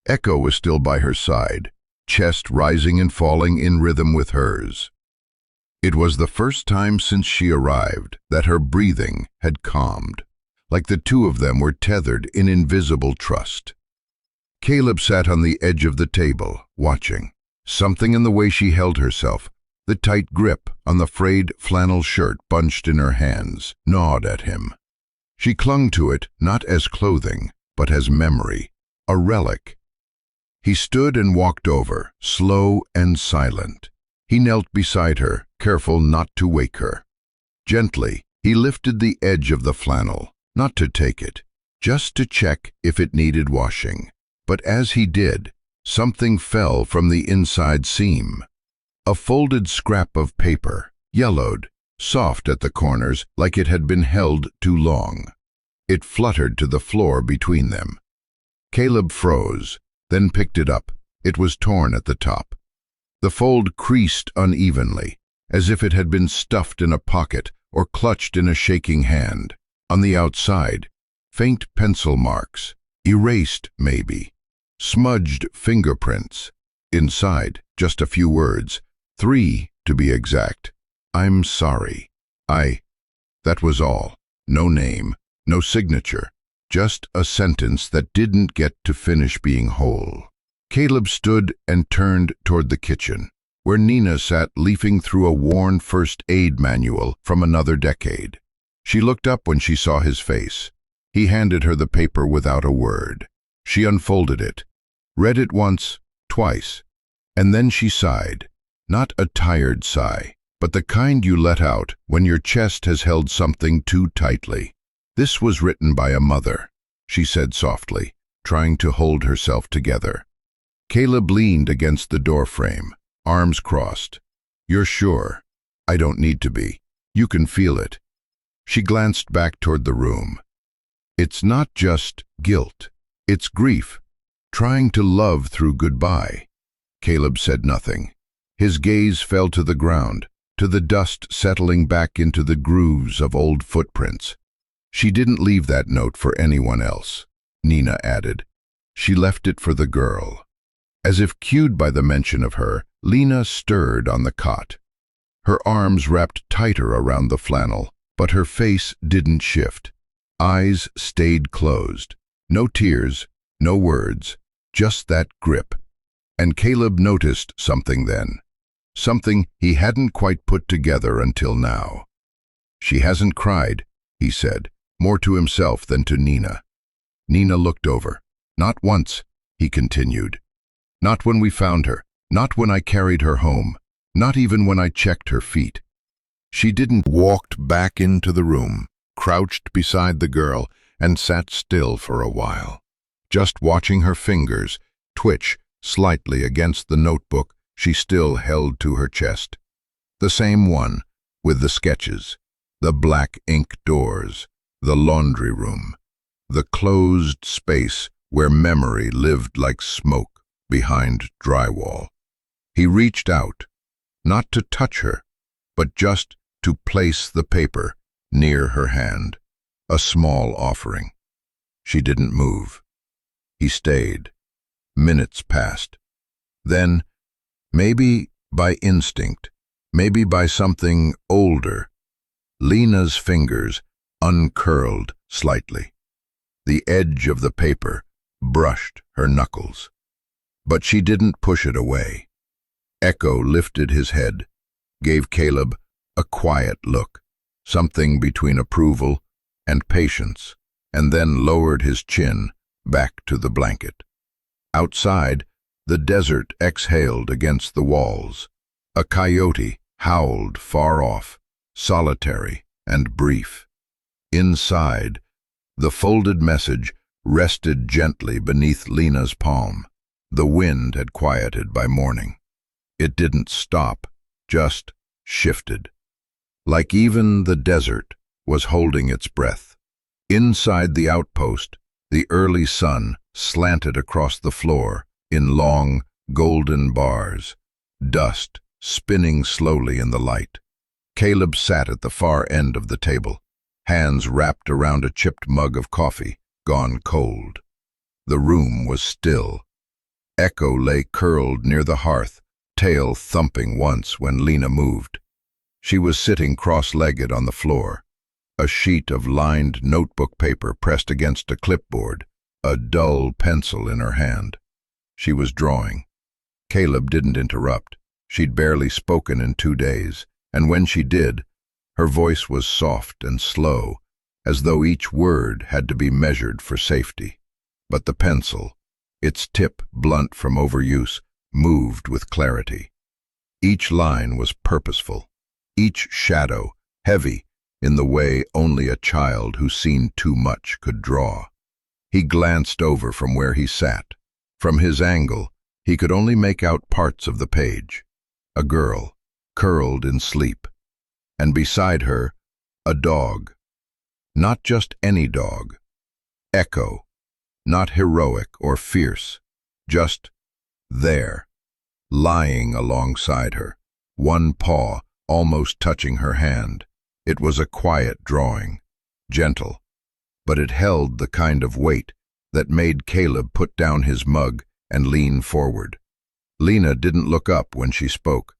Echo was still by her side, chest rising and falling in rhythm with hers. It was the first time since she arrived that her breathing had calmed, like the two of them were tethered in invisible trust. Caleb sat on the edge of the table, watching. Something in the way she held herself, the tight grip on the frayed flannel shirt bunched in her hands, gnawed at him. She clung to it not as clothing, but as memory, a relic. He stood and walked over, slow and silent. He knelt beside her, careful not to wake her. Gently, he lifted the edge of the flannel, not to take it, just to check if it needed washing. But as he did, something fell from the inside seam. A folded scrap of paper, yellowed, soft at the corners like it had been held too long. It fluttered to the floor between them. Caleb froze, then picked it up. It was torn at the top. The fold creased unevenly, as if it had been stuffed in a pocket or clutched in a shaking hand. On the outside, faint pencil marks, erased maybe, smudged fingerprints. Inside, just a few words, 3 to be exact. I'm sorry. That was all. No name, no signature, just a sentence that didn't get to finish being whole. Caleb stood and turned toward the kitchen, where Nina sat leafing through a worn first aid manual from another decade. She looked up when she saw his face. He handed her the paper without a word. She unfolded it, read it once, twice, and then she sighed. Not a tired sigh, but the kind you let out when your chest has held something too tightly. This was written by a mother, she said softly, trying to hold herself together. Caleb leaned against the doorframe, arms crossed. You're sure? I don't need to be. You can feel it. She glanced back toward the room. It's not just guilt. It's grief, trying to love through goodbye. Caleb said nothing. His gaze fell to the ground, to the dust settling back into the grooves of old footprints. She didn't leave that note for anyone else, Nina added. She left it for the girl. As if cued by the mention of her, Lena stirred on the cot. Her arms wrapped tighter around the flannel, but her face didn't shift. Eyes stayed closed. No tears, no words, just that grip. And Caleb noticed something then. something he hadn't quite put together until now. "She hasn't cried," he said, more to himself than to Nina. Nina looked over. "Not once," he continued. "Not when we found her, not when I carried her home, not even when I checked her feet. She didn't." Walked back into the room, crouched beside the girl, and sat still for a while, just watching her fingers twitch slightly against the notebook she still held to her chest. The same one, with the sketches, the black ink doors, the laundry room, the closed space where memory lived like smoke behind drywall. He reached out, not to touch her, but just to place the paper near her hand, a small offering. She didn't move. He stayed. Minutes passed. Then, maybe by instinct, maybe by something older, Lena's fingers uncurled slightly. The edge of the paper brushed her knuckles. But she didn't push it away. Echo lifted his head, gave Caleb a quiet look, something between approval and patience, and then lowered his chin back to the blanket. Outside, the desert exhaled against the walls. A coyote howled far off, solitary and brief. Inside, the folded message rested gently beneath Lena's palm. The wind had quieted by morning. It didn't stop, just shifted. Like even the desert was holding its breath. Inside the outpost, the early sun slanted across the floor in long, golden bars, dust spinning slowly in the light. Caleb sat at the far end of the table, hands wrapped around a chipped mug of coffee, gone cold. The room was still. Echo lay curled near the hearth, tail thumping once when Lena moved. She was sitting cross-legged on the floor, a sheet of lined notebook paper pressed against a clipboard, a dull pencil in her hand. She was drawing. Caleb didn't interrupt. She'd barely spoken in 2 days, and when she did, her voice was soft and slow, as though each word had to be measured for safety. But the pencil, its tip blunt from overuse, moved with clarity. Each line was purposeful, each shadow heavy in the way only a child who's seen too much could draw. He glanced over from where he sat. From his angle, he could only make out parts of the page. A girl, curled in sleep, and beside her, a dog. Not just any dog. Echo, not heroic or fierce, just there, lying alongside her, one paw almost touching her hand. It was a quiet drawing, gentle, but it held the kind of weight that made Caleb put down his mug and lean forward. Lena didn't look up when she spoke.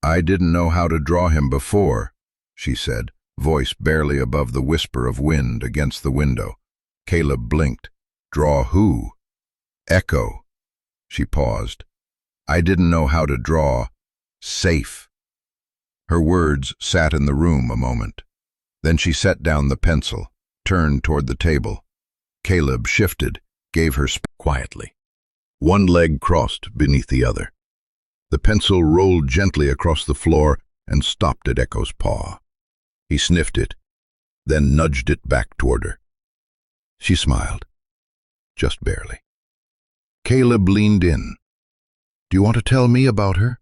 "I didn't know how to draw him before," she said, voice barely above the whisper of wind against the window. Caleb blinked. "Draw who?" "Echo." She paused. "I didn't know how to draw safe." Her words sat in the room a moment. Then she set down the pencil, turned toward the table. Caleb shifted, gave her quietly. One leg crossed beneath the other. The pencil rolled gently across the floor and stopped at Echo's paw. He sniffed it, then nudged it back toward her. She smiled, just barely. Caleb leaned in. "Do you want to tell me about her?"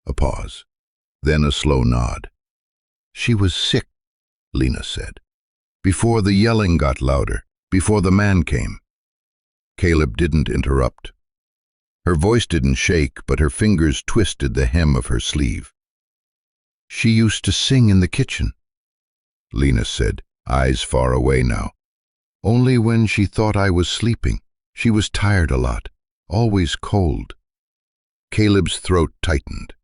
A pause, then a slow nod. "She was sick," Lena said, "before the yelling got louder, before the man came." Caleb didn't interrupt. Her voice didn't shake, but her fingers twisted the hem of her sleeve. "She used to sing in the kitchen," Lena said, eyes far away now. "Only when she thought I was sleeping. She was tired a lot, always cold." Caleb's throat tightened.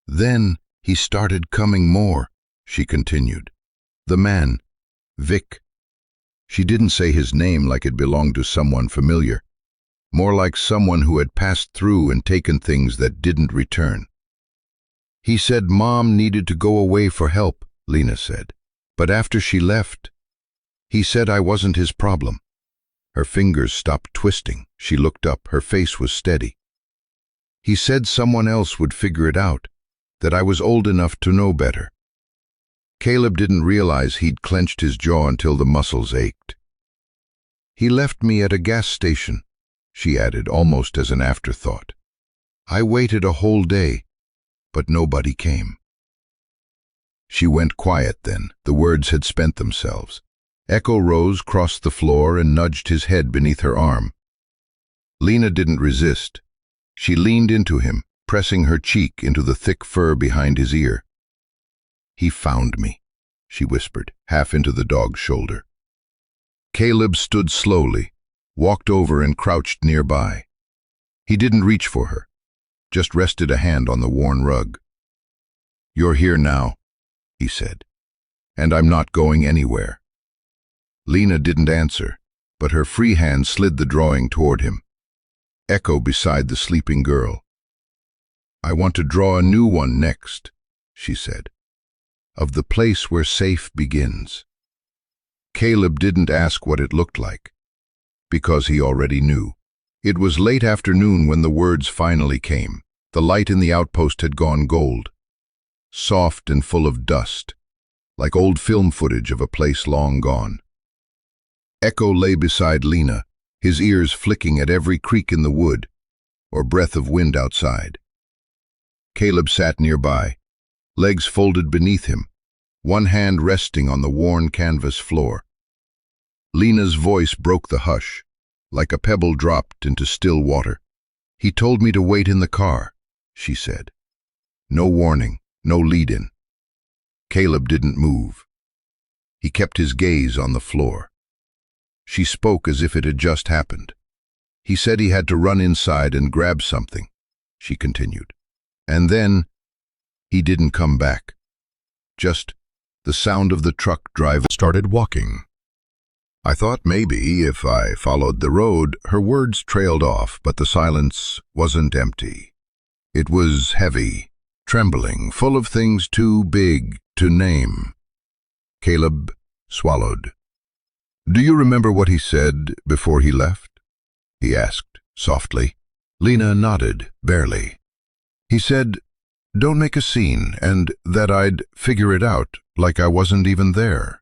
"Then he started coming more," she continued. "The man, Vic." She didn't say his name like it belonged to someone familiar, more like someone who had passed through and taken things that didn't return. He said Mom needed to go away for help, Lena said. But after she left, he said I wasn't his problem. Her fingers stopped twisting. She looked up. Her face was steady. He said someone else would figure it out, that I was old enough to know better. Caleb didn't realize he'd clenched his jaw until the muscles ached. He left me at a gas station, she added, almost as an afterthought. I waited a whole day, but nobody came. She went quiet then. The words had spent themselves. Echo rose, crossed the floor, and nudged his head beneath her arm. Lena didn't resist. She leaned into him, pressing her cheek into the thick fur behind his ear. He found me, she whispered, half into the dog's shoulder. Caleb stood slowly, walked over and crouched nearby. He didn't reach for her, just rested a hand on the worn rug. You're here now, he said, and I'm not going anywhere. Lena didn't answer, but her free hand slid the drawing toward him. Echo beside the sleeping girl. I want to draw a new one next, she said, of the place where safe begins. Caleb didn't ask what it looked like, because he already knew. It was late afternoon when the words finally came. The light in the outpost had gone gold, soft and full of dust, like old film footage of a place long gone. Echo lay beside Lena, his ears flicking at every creak in the wood or breath of wind outside. Caleb sat nearby, legs folded beneath him, one hand resting on the worn canvas floor. Lena's voice broke the hush, like a pebble dropped into still water. He told me to wait in the car, she said. No warning, no lead-in. Caleb didn't move. He kept his gaze on the floor. She spoke as if it had just happened. He said he had to run inside and grab something, she continued. And then he didn't come back. Just the sound of the truck driver started walking. I thought maybe if I followed the road. Her words trailed off, but the silence wasn't empty. It was heavy, trembling, full of things too big to name. Caleb swallowed. Do you remember what he said before he left? He asked softly. Lena nodded, barely. He said, don't make a scene, and that I'd figure it out, like I wasn't even there.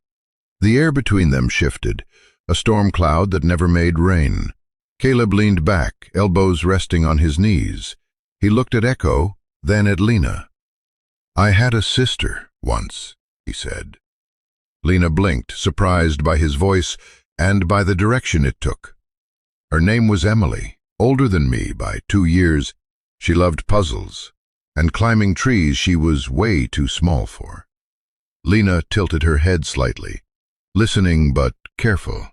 The air between them shifted, a storm cloud that never made rain. Caleb leaned back, elbows resting on his knees. He looked at Echo, then at Lena. I had a sister once, he said. Lena blinked, surprised by his voice and by the direction it took. Her name was Emily, older than me by 2 years. She loved puzzles, and climbing trees she was way too small for. Lena tilted her head slightly, listening but careful.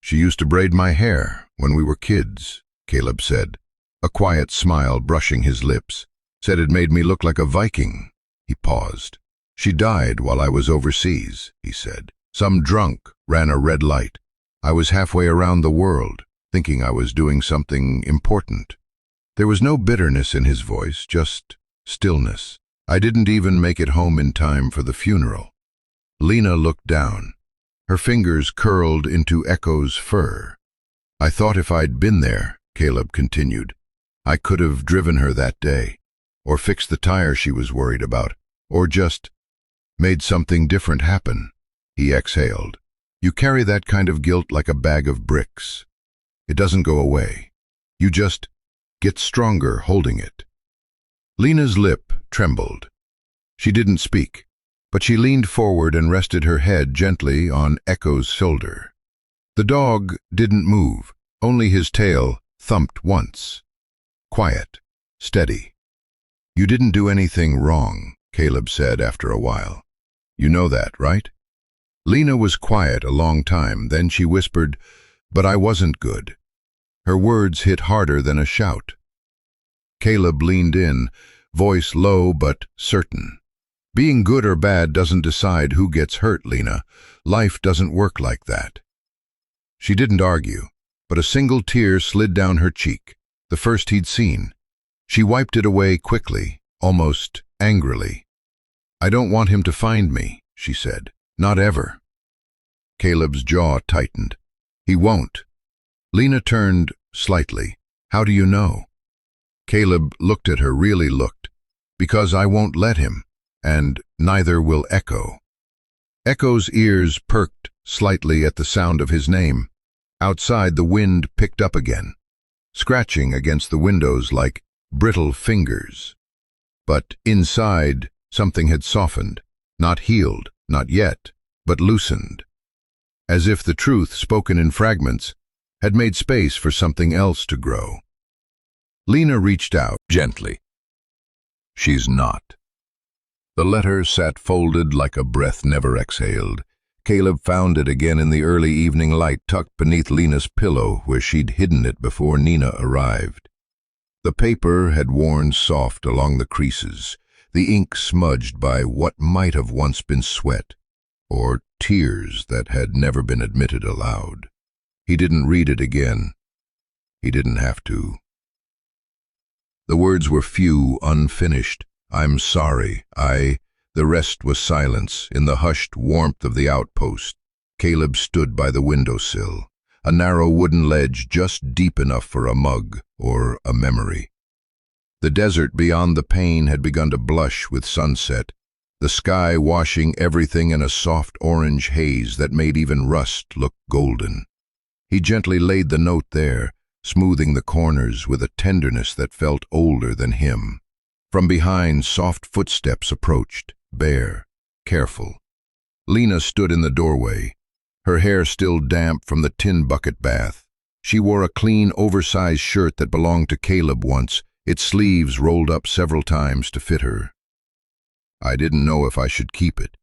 She used to braid my hair when we were kids, Caleb said, a quiet smile brushing his lips. Said it made me look like a Viking. He paused. She died while I was overseas, he said. Some drunk ran a red light. I was halfway around the world, thinking I was doing something important. There was no bitterness in his voice, just stillness. I didn't even make it home in time for the funeral. Lena looked down. Her fingers curled into Echo's fur. I thought if I'd been there, Caleb continued, I could have driven her that day, or fixed the tire she was worried about, or just made something different happen. He exhaled. You carry that kind of guilt like a bag of bricks. It doesn't go away. You just get stronger holding it. Lena's lip trembled. She didn't speak, but she leaned forward and rested her head gently on Echo's shoulder. The dog didn't move, only his tail thumped once. Quiet, steady. You didn't do anything wrong, Caleb said after a while. You know that, right? Lena was quiet a long time, then she whispered, but I wasn't good. Her words hit harder than a shout. Caleb leaned in, voice low but certain. Being good or bad doesn't decide who gets hurt, Lena. Life doesn't work like that. She didn't argue, but a single tear slid down her cheek, the first he'd seen. She wiped it away quickly, almost angrily. "I don't want him to find me," she said. "Not ever." Caleb's jaw tightened. "He won't." Lena turned slightly. "How do you know?" Caleb looked at her, really looked. "Because I won't let him, and neither will Echo." Echo's ears perked slightly at the sound of his name. Outside, the wind picked up again, scratching against the windows like brittle fingers. But inside, something had softened, not healed, not yet, but loosened. As if the truth, spoken in fragments, had made space for something else to grow. Lena reached out gently. "She's not." The letter sat folded like a breath never exhaled. Caleb found it again in the early evening light, tucked beneath Lena's pillow where she'd hidden it before Nina arrived. The paper had worn soft along the creases, the ink smudged by what might have once been sweat, or tears that had never been admitted aloud. He didn't read it again. He didn't have to. The words were few, unfinished. "I'm sorry, The rest was silence. In the hushed warmth of the outpost, Caleb stood by the windowsill, a narrow wooden ledge just deep enough for a mug or a memory. The desert beyond the pane had begun to blush with sunset, the sky washing everything in a soft orange haze that made even rust look golden. He gently laid the note there, smoothing the corners with a tenderness that felt older than him. From behind, soft footsteps approached, bare, careful. Lena stood in the doorway, her hair still damp from the tin bucket bath. She wore a clean, oversized shirt that belonged to Caleb once, its sleeves rolled up several times to fit her. "I didn't know if I should keep it,"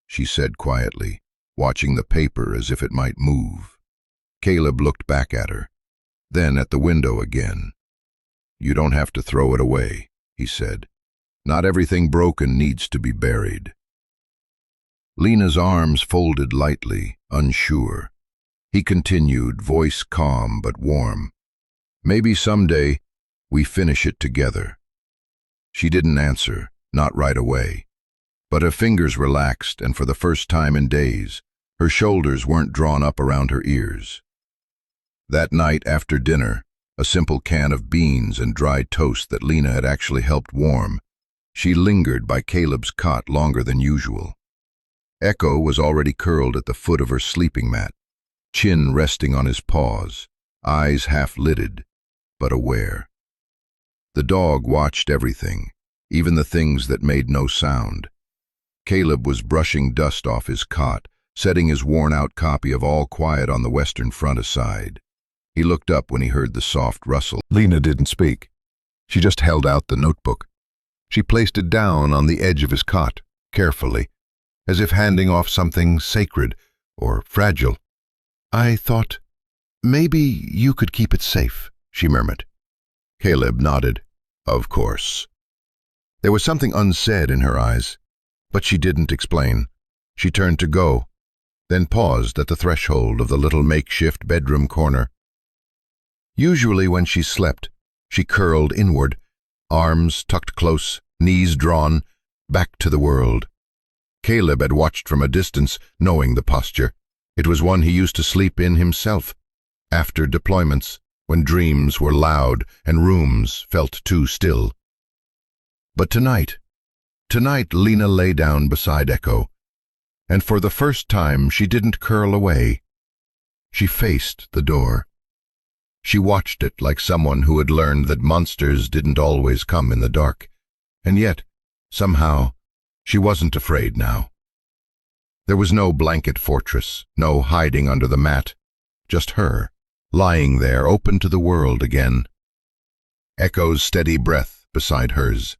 she said quietly, watching the paper as if it might move. Caleb looked back at her, then at the window again. "You don't have to throw it away," he said. "Not everything broken needs to be buried." Lena's arms folded lightly, unsure. He continued, voice calm but warm. "Maybe someday we finish it together." She didn't answer, not right away. But her fingers relaxed, and for the first time in days, her shoulders weren't drawn up around her ears. That night after dinner, a simple can of beans and dried toast that Lena had actually helped warm, she lingered by Caleb's cot longer than usual. Echo was already curled at the foot of her sleeping mat, chin resting on his paws, eyes half-lidded, but aware. The dog watched everything, even the things that made no sound. Caleb was brushing dust off his cot, setting his worn-out copy of All Quiet on the Western Front aside. He looked up when he heard the soft rustle. Lena didn't speak. She just held out the notebook. She placed it down on the edge of his cot, carefully, as if handing off something sacred or fragile. "I thought maybe you could keep it safe," she murmured. Caleb nodded. "Of course." There was something unsaid in her eyes, but she didn't explain. She turned to go, then paused at the threshold of the little makeshift bedroom corner. Usually when she slept, she curled inward, arms tucked close, knees drawn, back to the world. Caleb had watched from a distance, knowing the posture. It was one he used to sleep in himself, after deployments, when dreams were loud and rooms felt too still. But tonight Lena lay down beside Echo, and for the first time she didn't curl away. She faced the door. She watched it like someone who had learned that monsters didn't always come in the dark, and yet, somehow, she wasn't afraid now. There was no blanket fortress, no hiding under the mat, just her, lying there, open to the world again. Echo's steady breath beside hers.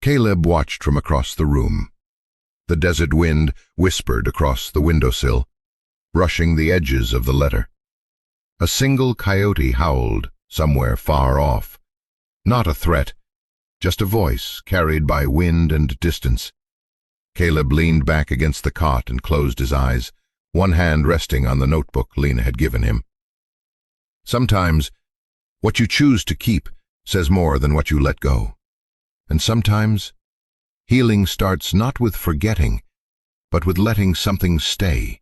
Caleb watched from across the room. The desert wind whispered across the windowsill, brushing the edges of the letter. A single coyote howled somewhere far off. Not a threat, just a voice carried by wind and distance. Caleb leaned back against the cot and closed his eyes, one hand resting on the notebook Lena had given him. Sometimes, what you choose to keep says more than what you let go. And sometimes, healing starts not with forgetting, but with letting something stay,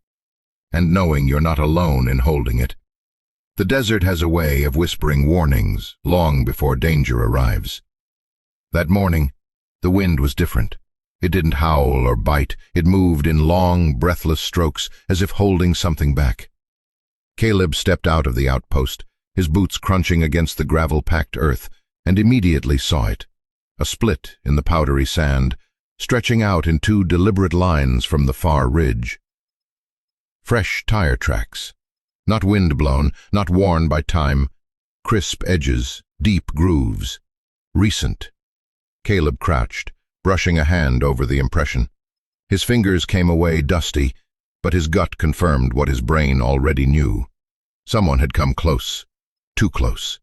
and knowing you're not alone in holding it. The desert has a way of whispering warnings long before danger arrives. That morning, the wind was different. It didn't howl or bite. It moved in long, breathless strokes, as if holding something back. Caleb stepped out of the outpost, his boots crunching against the gravel-packed earth, and immediately saw it. A split in the powdery sand, stretching out in two deliberate lines from the far ridge. Fresh tire tracks, not wind-blown, not worn by time, crisp edges, deep grooves, recent. Caleb crouched, brushing a hand over the impression. His fingers came away dusty, but his gut confirmed what his brain already knew. Someone had come close, too close.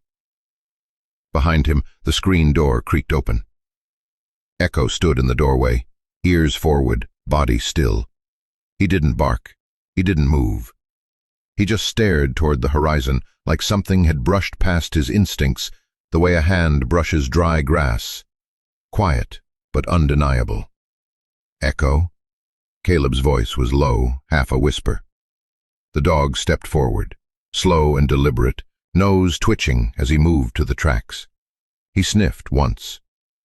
Behind him, the screen door creaked open. Echo stood in the doorway, ears forward, body still. He didn't bark. He didn't move. He just stared toward the horizon, like something had brushed past his instincts, the way a hand brushes dry grass. Quiet, but undeniable. Echo? Caleb's voice was low, half a whisper. The dog stepped forward, slow and deliberate, nose twitching as he moved to the tracks. He sniffed once,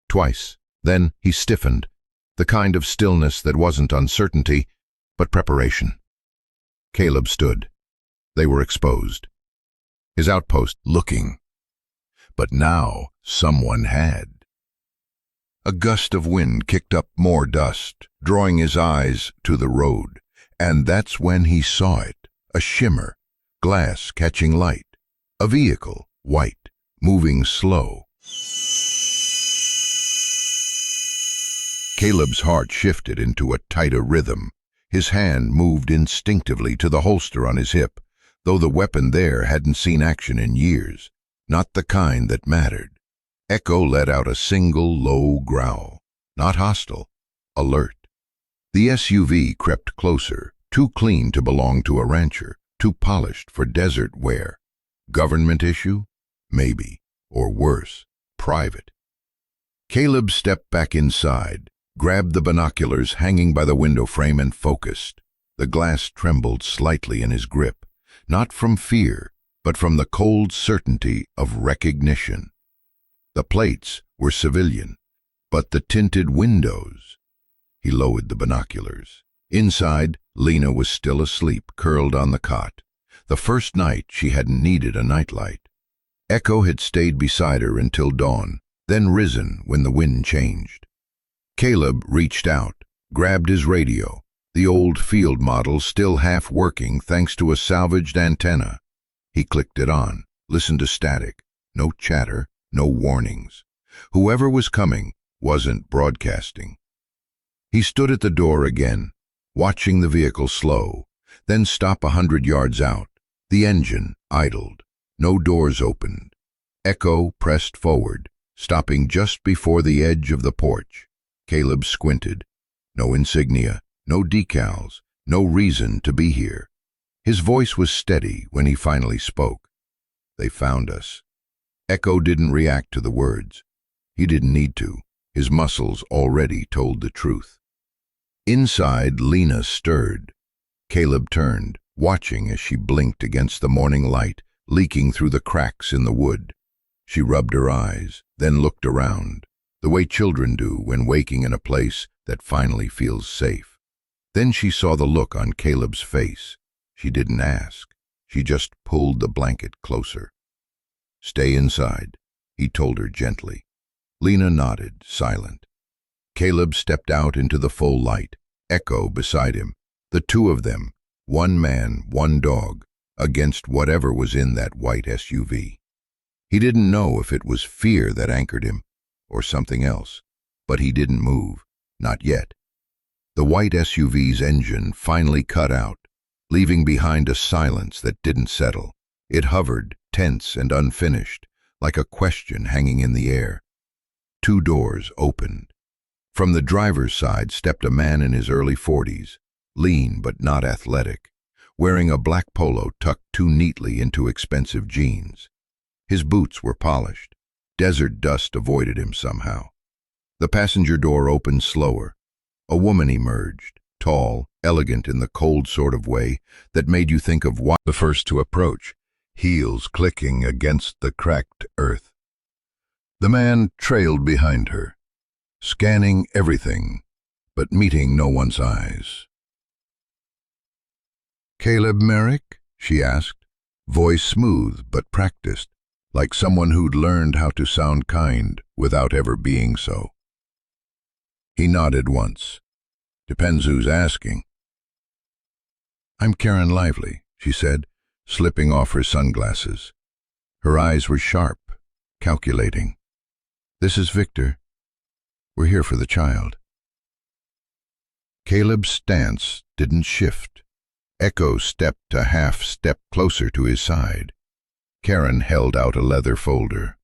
twice, then he stiffened, the kind of stillness that wasn't uncertainty, but preparation. Caleb stood. They were exposed. His outpost looking. But now someone had. A gust of wind kicked up more dust, drawing his eyes to the road, and that's when he saw it, a shimmer, glass catching light, a vehicle, white, moving slow. Caleb's heart shifted into a tighter rhythm. His hand moved instinctively to the holster on his hip, though the weapon there hadn't seen action in years, not the kind that mattered. Echo let out a single low growl, not hostile, alert. The SUV crept closer, too clean to belong to a rancher, too polished for desert wear. Government issue? Maybe. Or worse, private. Caleb stepped back inside, grabbed the binoculars hanging by the window frame and focused. The glass trembled slightly in his grip, not from fear, but from the cold certainty of recognition. The plates were civilian, but the tinted windows. He lowered the binoculars. Inside, Lena was still asleep, curled on the cot. The first night she hadn't needed a nightlight. Echo had stayed beside her until dawn, then risen when the wind changed. Caleb reached out, grabbed his radio, the old field model still half working thanks to a salvaged antenna. He clicked it on, listened to static, no chatter, no warnings. Whoever was coming wasn't broadcasting. He stood at the door again, watching the vehicle slow, then stop 100 yards out. The engine idled. No doors opened. Echo pressed forward, stopping just before the edge of the porch. Caleb squinted. No insignia, no decals, no reason to be here. His voice was steady when he finally spoke. They found us. Echo didn't react to the words. He didn't need to. His muscles already told the truth. Inside, Lena stirred. Caleb turned, watching as she blinked against the morning light, leaking through the cracks in the wood. She rubbed her eyes, then looked around, the way children do when waking in a place that finally feels safe. Then she saw the look on Caleb's face. She didn't ask. She just pulled the blanket closer. "Stay inside," he told her gently. Lena nodded, silent. Caleb stepped out into the full light, Echo beside him. The two of them, one man, one dog, against whatever was in that white SUV. He didn't know if it was fear that anchored him, or something else, but he didn't move, not yet. The white SUV's engine finally cut out, leaving behind a silence that didn't settle. It hovered, tense and unfinished, like a question hanging in the air. Two doors opened. From the driver's side stepped a man in his early 40s, lean but not athletic, wearing a black polo tucked too neatly into expensive jeans. His boots were polished. Desert dust avoided him somehow. The passenger door opened slower. A woman emerged, tall, elegant in the cold sort of way that made you think of what the first to approach, heels clicking against the cracked earth. The man trailed behind her, scanning everything, but meeting no one's eyes. "Caleb Merrick?" she asked, voice smooth but practiced, like someone who'd learned how to sound kind without ever being so. He nodded once. "Depends who's asking." "I'm Karen Lively," she said, slipping off her sunglasses. Her eyes were sharp, calculating. "This is Victor. We're here for the child." Caleb's stance didn't shift. Echo stepped a half-step closer to his side. Karen held out a leather folder.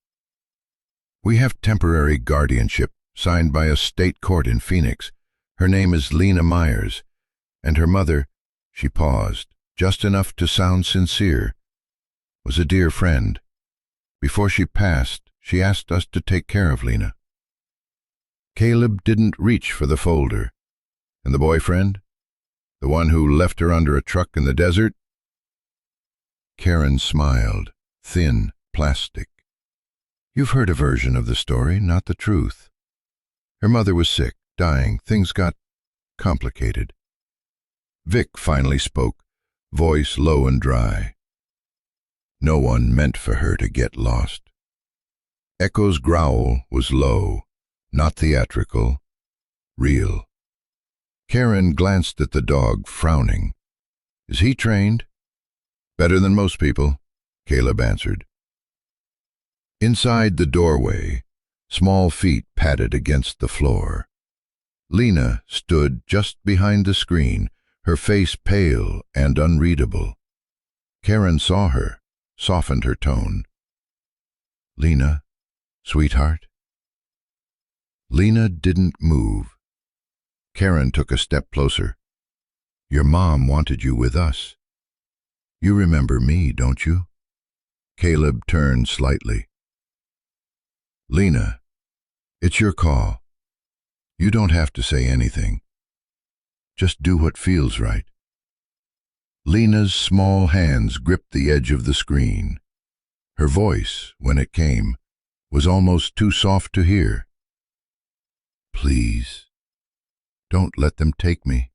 "We have temporary guardianship signed by a state court in Phoenix. Her name is Lena Myers, and her mother," she paused, just enough to sound sincere, "was a dear friend. Before she passed, she asked us to take care of Lena." Caleb didn't reach for the folder. "And the boyfriend? The one who left her under a truck in the desert?" Karen smiled, thin, plastic. "You've heard a version of the story, not the truth. Her mother was sick, dying. Things got complicated." Vic finally spoke, voice low and dry. "No one meant for her to get lost." Echo's growl was low, not theatrical, real. Karen glanced at the dog, frowning. "Is he trained?" "Better than most people," Caleb answered. Inside the doorway, small feet padded against the floor. Lena stood just behind the screen, her face pale and unreadable. Karen saw her, softened her tone. "Lena, sweetheart?" Lena didn't move. Karen took a step closer. "Your mom wanted you with us. You remember me, don't you?" Caleb turned slightly. "Lena, it's your call. You don't have to say anything. Just do what feels right." Lena's small hands gripped the edge of the screen. Her voice, when it came, was almost too soft to hear. "Please, don't let them take me."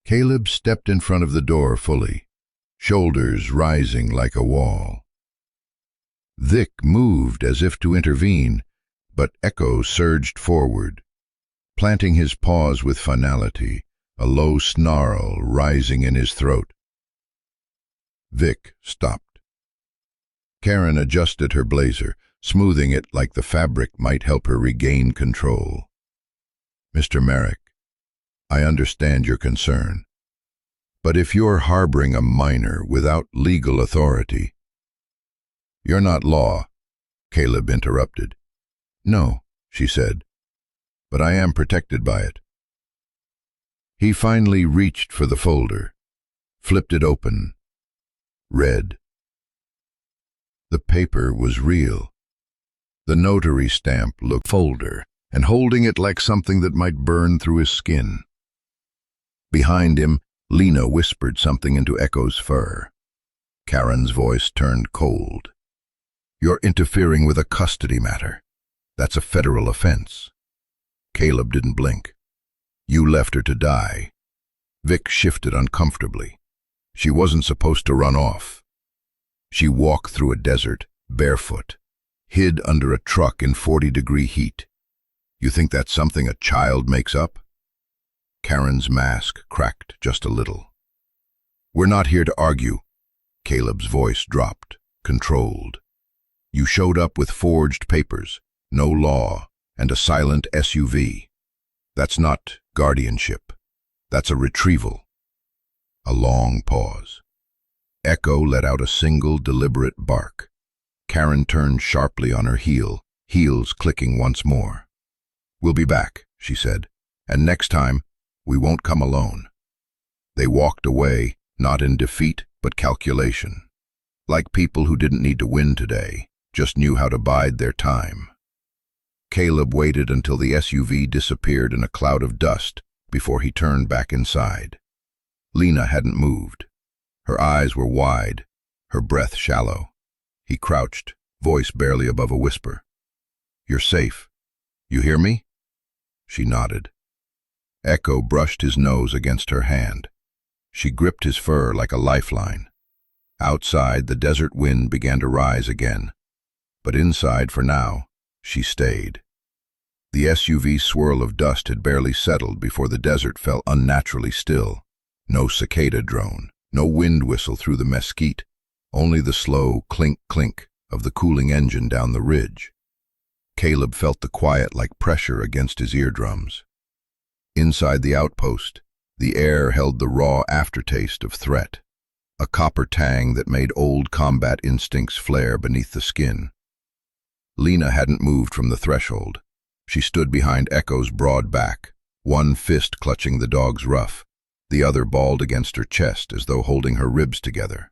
Caleb stepped in front of the door fully, shoulders rising like a wall. Vic moved as if to intervene, but Echo surged forward, planting his paws with finality, a low snarl rising in his throat. Vic stopped. Karen adjusted her blazer, smoothing it like the fabric might help her regain control. "Mr. Merrick, I understand your concern, but if you're harboring a minor without legal authority—" "You're not law," Caleb interrupted. "No," she said, "but I am protected by it." He finally reached for the folder, flipped it open, read. The paper was real. The notary stamp looked folder, and holding it like something that might burn through his skin. Behind him, Lena whispered something into Echo's fur. Karen's voice turned cold. "You're interfering with a custody matter. That's a federal offense." Caleb didn't blink. "You left her to die." Vic shifted uncomfortably. "She wasn't supposed to run off. She walked through a desert, barefoot, hid under a truck in 40-degree heat. You think that's something a child makes up?" Karen's mask cracked just a little. "We're not here to argue." Caleb's voice dropped, controlled. "You showed up with forged papers, no law, and a silent SUV. That's not guardianship. That's a retrieval." A long pause. Echo let out a single deliberate bark. Karen turned sharply on her heel, heels clicking once more. "We'll be back," she said, "and next time, we won't come alone." They walked away, not in defeat, but calculation. Like people who didn't need to win today, just knew how to bide their time. Caleb waited until the SUV disappeared in a cloud of dust before he turned back inside. Lena hadn't moved. Her eyes were wide, her breath shallow. He crouched, voice barely above a whisper. "You're safe. You hear me?" She nodded. Echo brushed his nose against her hand. She gripped his fur like a lifeline. Outside, the desert wind began to rise again. But inside, for now, she stayed. The SUV's swirl of dust had barely settled before the desert fell unnaturally still. No cicada drone, no wind whistle through the mesquite, only the slow clink-clink of the cooling engine down the ridge. Caleb felt the quiet like pressure against his eardrums. Inside the outpost, the air held the raw aftertaste of threat, a copper tang that made old combat instincts flare beneath the skin. Lena hadn't moved from the threshold. She stood behind Echo's broad back, one fist clutching the dog's ruff, the other balled against her chest as though holding her ribs together.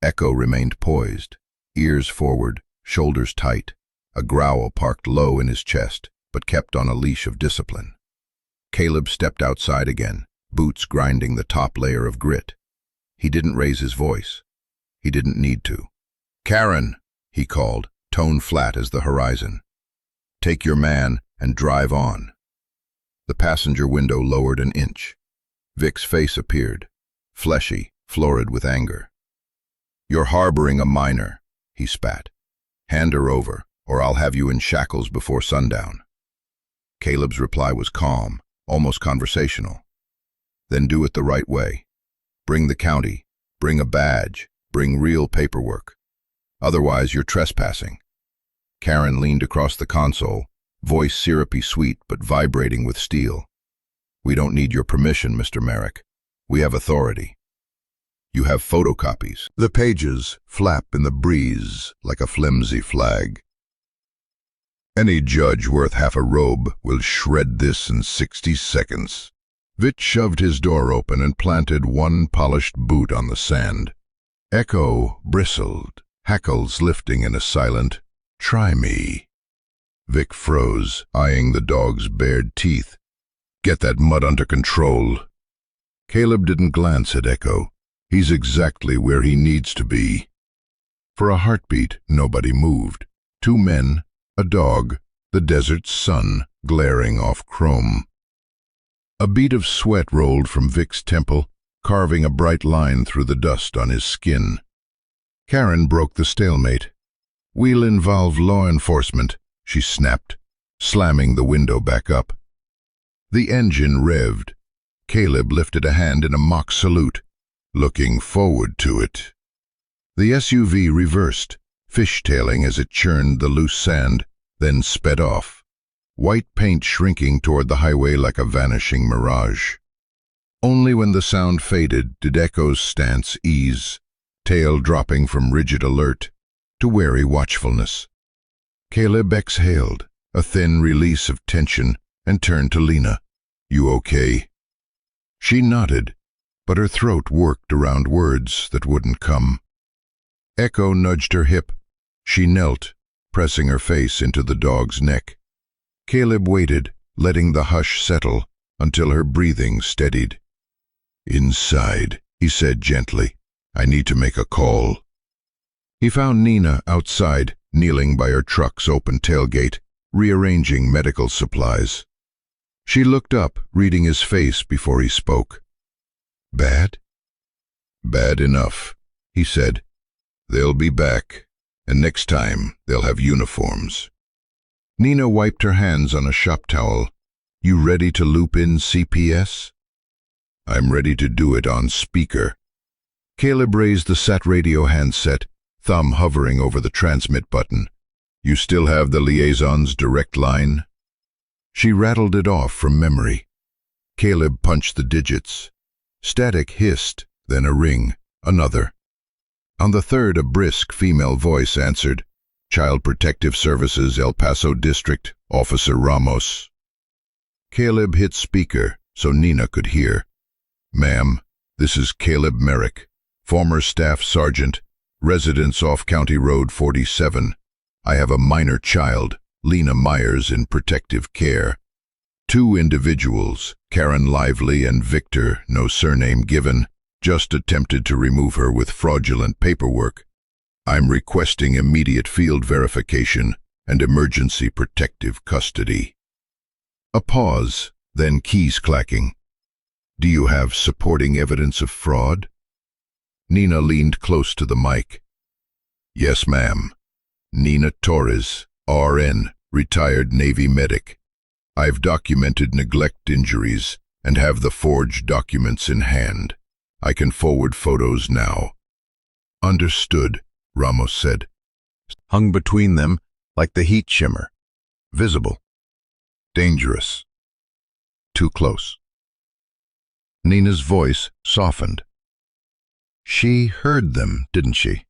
Echo remained poised, ears forward, shoulders tight, a growl parked low in his chest, but kept on a leash of discipline. Caleb stepped outside again, boots grinding the top layer of grit. He didn't raise his voice. He didn't need to. "Karen," he called, tone flat as the horizon. "Take your man and drive on." The passenger window lowered an inch. Vic's face appeared, fleshy, florid with anger. "You're harboring a minor," he spat. "Hand her over, or I'll have you in shackles before sundown." Caleb's reply was calm, almost conversational. "Then do it the right way. Bring the county, bring a badge, bring real paperwork. Otherwise, you're trespassing." Karen leaned across the console, voice syrupy sweet but vibrating with steel. "We don't need your permission, Mr. Merrick. We have authority." "You have photocopies." The pages flap in the breeze like a flimsy flag. "Any judge worth half a robe will shred this in 60 seconds. Vic shoved his door open and planted one polished boot on the sand. Echo bristled, hackles lifting in a silent, "Try me." Vic froze, eyeing the dog's bared teeth. "Get that mud under control." Caleb didn't glance at Echo. He's exactly where he needs to be. For a heartbeat, nobody moved. 2 men, a dog, the desert's sun glaring off chrome. A bead of sweat rolled from Vic's temple, carving a bright line through the dust on his skin. Karen broke the stalemate. "We'll involve law enforcement," she snapped, slamming the window back up. The engine revved. Caleb lifted a hand in a mock salute, looking forward to it. The SUV reversed, fishtailing as it churned the loose sand, then sped off, white paint shrinking toward the highway like a vanishing mirage. Only when the sound faded did Echo's stance ease, tail dropping from rigid alert to wary watchfulness. Caleb exhaled, a thin release of tension, and turned to Lena. "You okay?" She nodded, but her throat worked around words that wouldn't come. Echo nudged her hip. She knelt, pressing her face into the dog's neck. Caleb waited, letting the hush settle until her breathing steadied. "Inside," he said gently. "I need to make a call." He found Nina outside, kneeling by her truck's open tailgate, rearranging medical supplies. She looked up, reading his face before he spoke. "Bad?" "Bad enough," he said. "They'll be back, and next time they'll have uniforms." Nina wiped her hands on a shop towel. "You ready to loop in CPS?" "I'm ready to do it on speaker." Caleb raised the sat radio handset, thumb hovering over the transmit button. "You still have the liaison's direct line?" She rattled it off from memory. Caleb punched the digits. Static hissed, then a ring, another. On the third, a brisk female voice answered, "Child Protective Services, El Paso District, Officer Ramos." Caleb hit speaker so Nina could hear. "Ma'am, this is Caleb Merrick, former staff sergeant, residence off County Road 47. I have a minor child, Lena Myers in protective care. Two individuals, Karen Lively and Victor, no surname given, just attempted to remove her with fraudulent paperwork. I'm requesting immediate field verification and emergency protective custody. A pause, then keys clacking. Do you have supporting evidence of fraud? Nina leaned close to the mic. Yes, ma'am. Nina Torres, RN, retired Navy medic. I've documented neglect injuries and have the forged documents in hand. I can forward photos now. Understood, Ramos said. Hung between them like the heat shimmer. Visible. Dangerous. Too close. Nina's voice softened. She heard them, didn't she?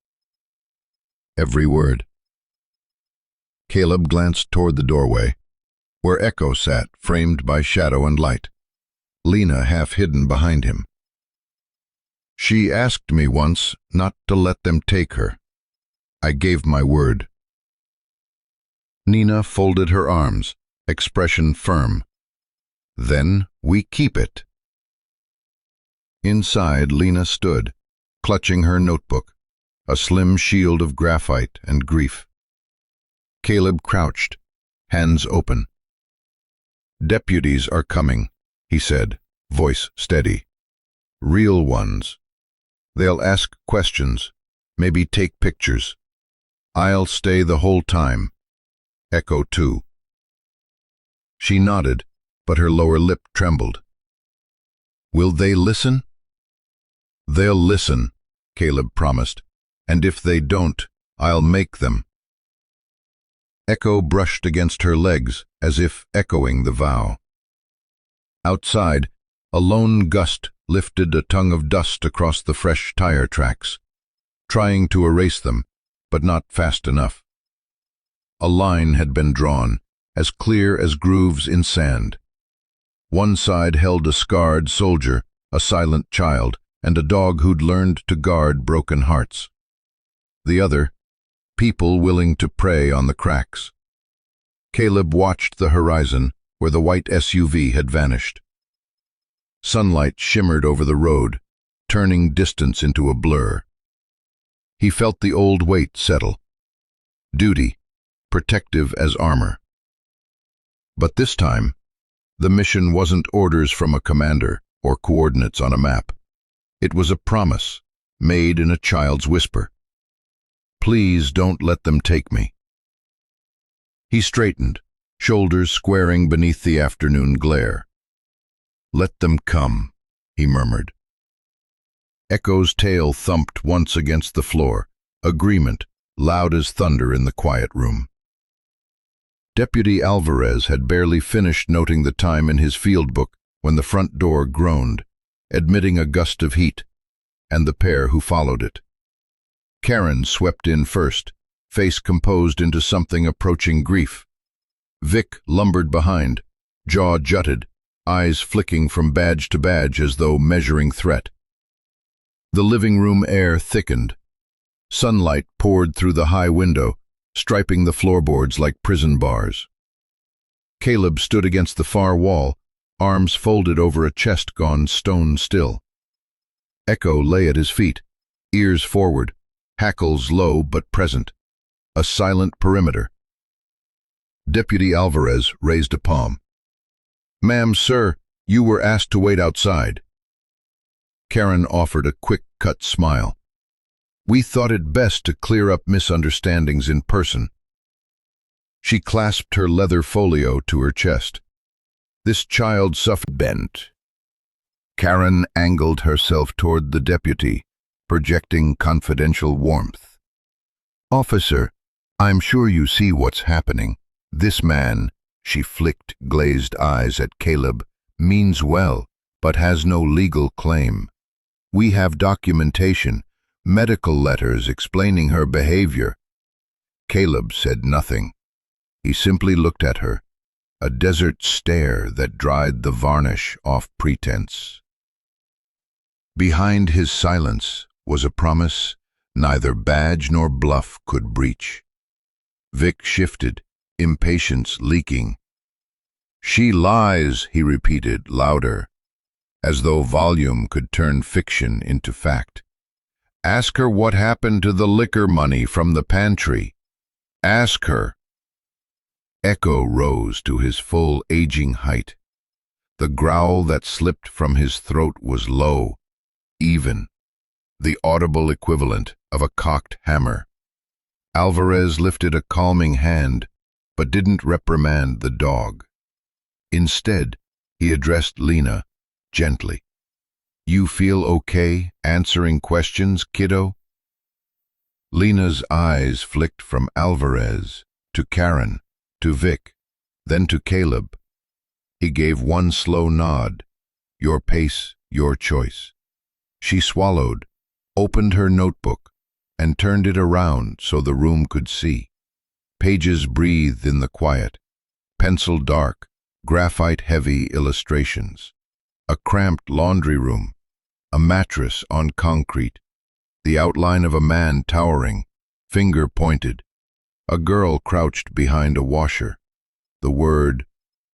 Every word. Caleb glanced toward the doorway, where Echo sat, framed by shadow and light, Lena half hidden behind him. She asked me once not to let them take her. I gave my word. Nina folded her arms, expression firm. Then we keep it. Inside, Lena stood, clutching her notebook, a slim shield of graphite and grief. Caleb crouched, hands open. Deputies are coming, he said, voice steady. Real ones. They'll ask questions, maybe take pictures. I'll stay the whole time. Echo too. She nodded, but her lower lip trembled. Will they listen? They'll listen, Caleb promised, and if they don't, I'll make them. Echo brushed against her legs, as if echoing the vow. Outside, a lone gust lifted a tongue of dust across the fresh tire tracks, trying to erase them, but not fast enough. A line had been drawn, as clear as grooves in sand. One side held a scarred soldier, a silent child, and a dog who'd learned to guard broken hearts. The other, people willing to prey on the cracks. Caleb watched the horizon, where the white SUV had vanished. Sunlight shimmered over the road, turning distance into a blur. He felt the old weight settle. Duty, protective as armor. But this time, the mission wasn't orders from a commander or coordinates on a map. It was a promise, made in a child's whisper. Please don't let them take me. He straightened, shoulders squaring beneath the afternoon glare. Let them come, he murmured. Echo's tail thumped once against the floor, agreement, loud as thunder in the quiet room. Deputy Alvarez had barely finished noting the time in his field book when the front door groaned, admitting a gust of heat, and the pair who followed it. Karen swept in first, face composed into something approaching grief. Vic lumbered behind, jaw jutted, eyes flicking from badge to badge as though measuring threat. The living room air thickened. Sunlight poured through the high window, striping the floorboards like prison bars. Caleb stood against the far wall, arms folded over a chest gone stone still. Echo lay at his feet, ears forward, hackles low but present. A silent perimeter. Deputy Alvarez raised a palm. Ma'am, sir, you were asked to wait outside. Karen offered a quick-cut smile. We thought it best to clear up misunderstandings in person. She clasped her leather folio to her chest. This child suffered bent. Karen angled herself toward the deputy, projecting confidential warmth. Officer, I'm sure you see what's happening. This man, she flicked glazed eyes at Caleb, means well, but has no legal claim. We have documentation, medical letters explaining her behavior. Caleb said nothing. He simply looked at her, a desert stare that dried the varnish off pretense. Behind his silence was a promise neither badge nor bluff could breach. Vic shifted, impatience leaking. "She lies," he repeated, louder, as though volume could turn fiction into fact. "Ask her what happened to the liquor money from the pantry. Ask her." Echo rose to his full aging height. The growl that slipped from his throat was low, even, the audible equivalent of a cocked hammer. Alvarez lifted a calming hand, but didn't reprimand the dog. Instead, he addressed Lena gently. "You feel okay answering questions, kiddo?" Lena's eyes flicked from Alvarez to Karen, to Vic, then to Caleb. He gave one slow nod. "Your pace, your choice." She swallowed, opened her notebook, and turned it around so the room could see. Pages breathed in the quiet, pencil dark, graphite-heavy illustrations. A cramped laundry room, a mattress on concrete, the outline of a man towering, finger pointed, a girl crouched behind a washer, the word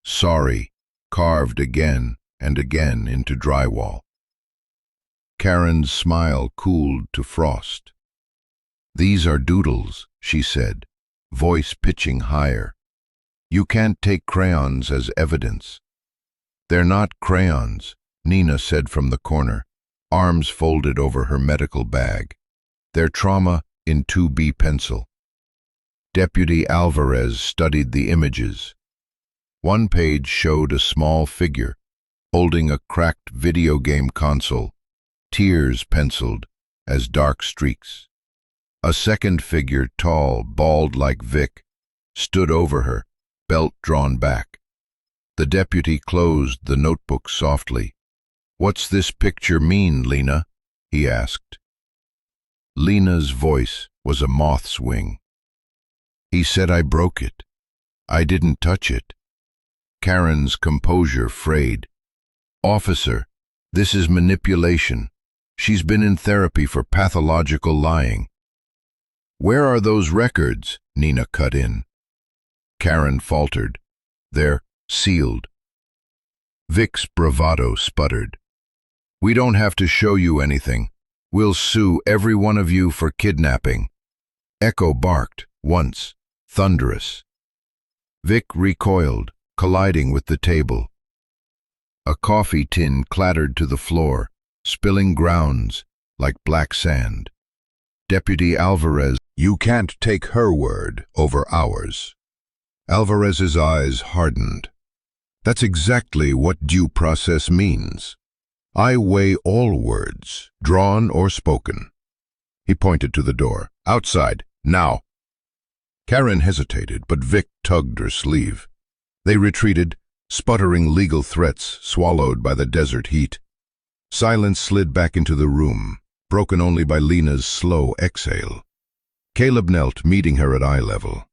"sorry" carved again and again into drywall. Karen's smile cooled to frost. "These are doodles," she said, voice pitching higher. "You can't take crayons as evidence." "They're not crayons," Nina said from the corner, arms folded over her medical bag. "They're trauma in 2B pencil." Deputy Alvarez studied the images. One page showed a small figure, holding a cracked video game console, tears penciled as dark streaks. A second figure, tall, bald like Vic, stood over her, belt drawn back. The deputy closed the notebook softly. "What's this picture mean, Lena?" he asked. Lena's voice was a moth's wing. "He said I broke it. I didn't touch it." Karen's composure frayed. "Officer, this is manipulation. She's been in therapy for pathological lying." "Where are those records?" Nina cut in. Karen faltered. "They're sealed." Vic's bravado sputtered. "We don't have to show you anything. We'll sue every one of you for kidnapping." Echo barked, once, thunderous. Vic recoiled, colliding with the table. A coffee tin clattered to the floor, spilling grounds like black sand. Deputy Alvarez, "You can't take her word over ours." Alvarez's eyes hardened. "That's exactly what due process means. I weigh all words, drawn or spoken." He pointed to the door. "Outside, now." Karen hesitated, but Vic tugged her sleeve. They retreated, sputtering legal threats swallowed by the desert heat. Silence slid back into the room, broken only by Lena's slow exhale. Caleb knelt, meeting her at eye level.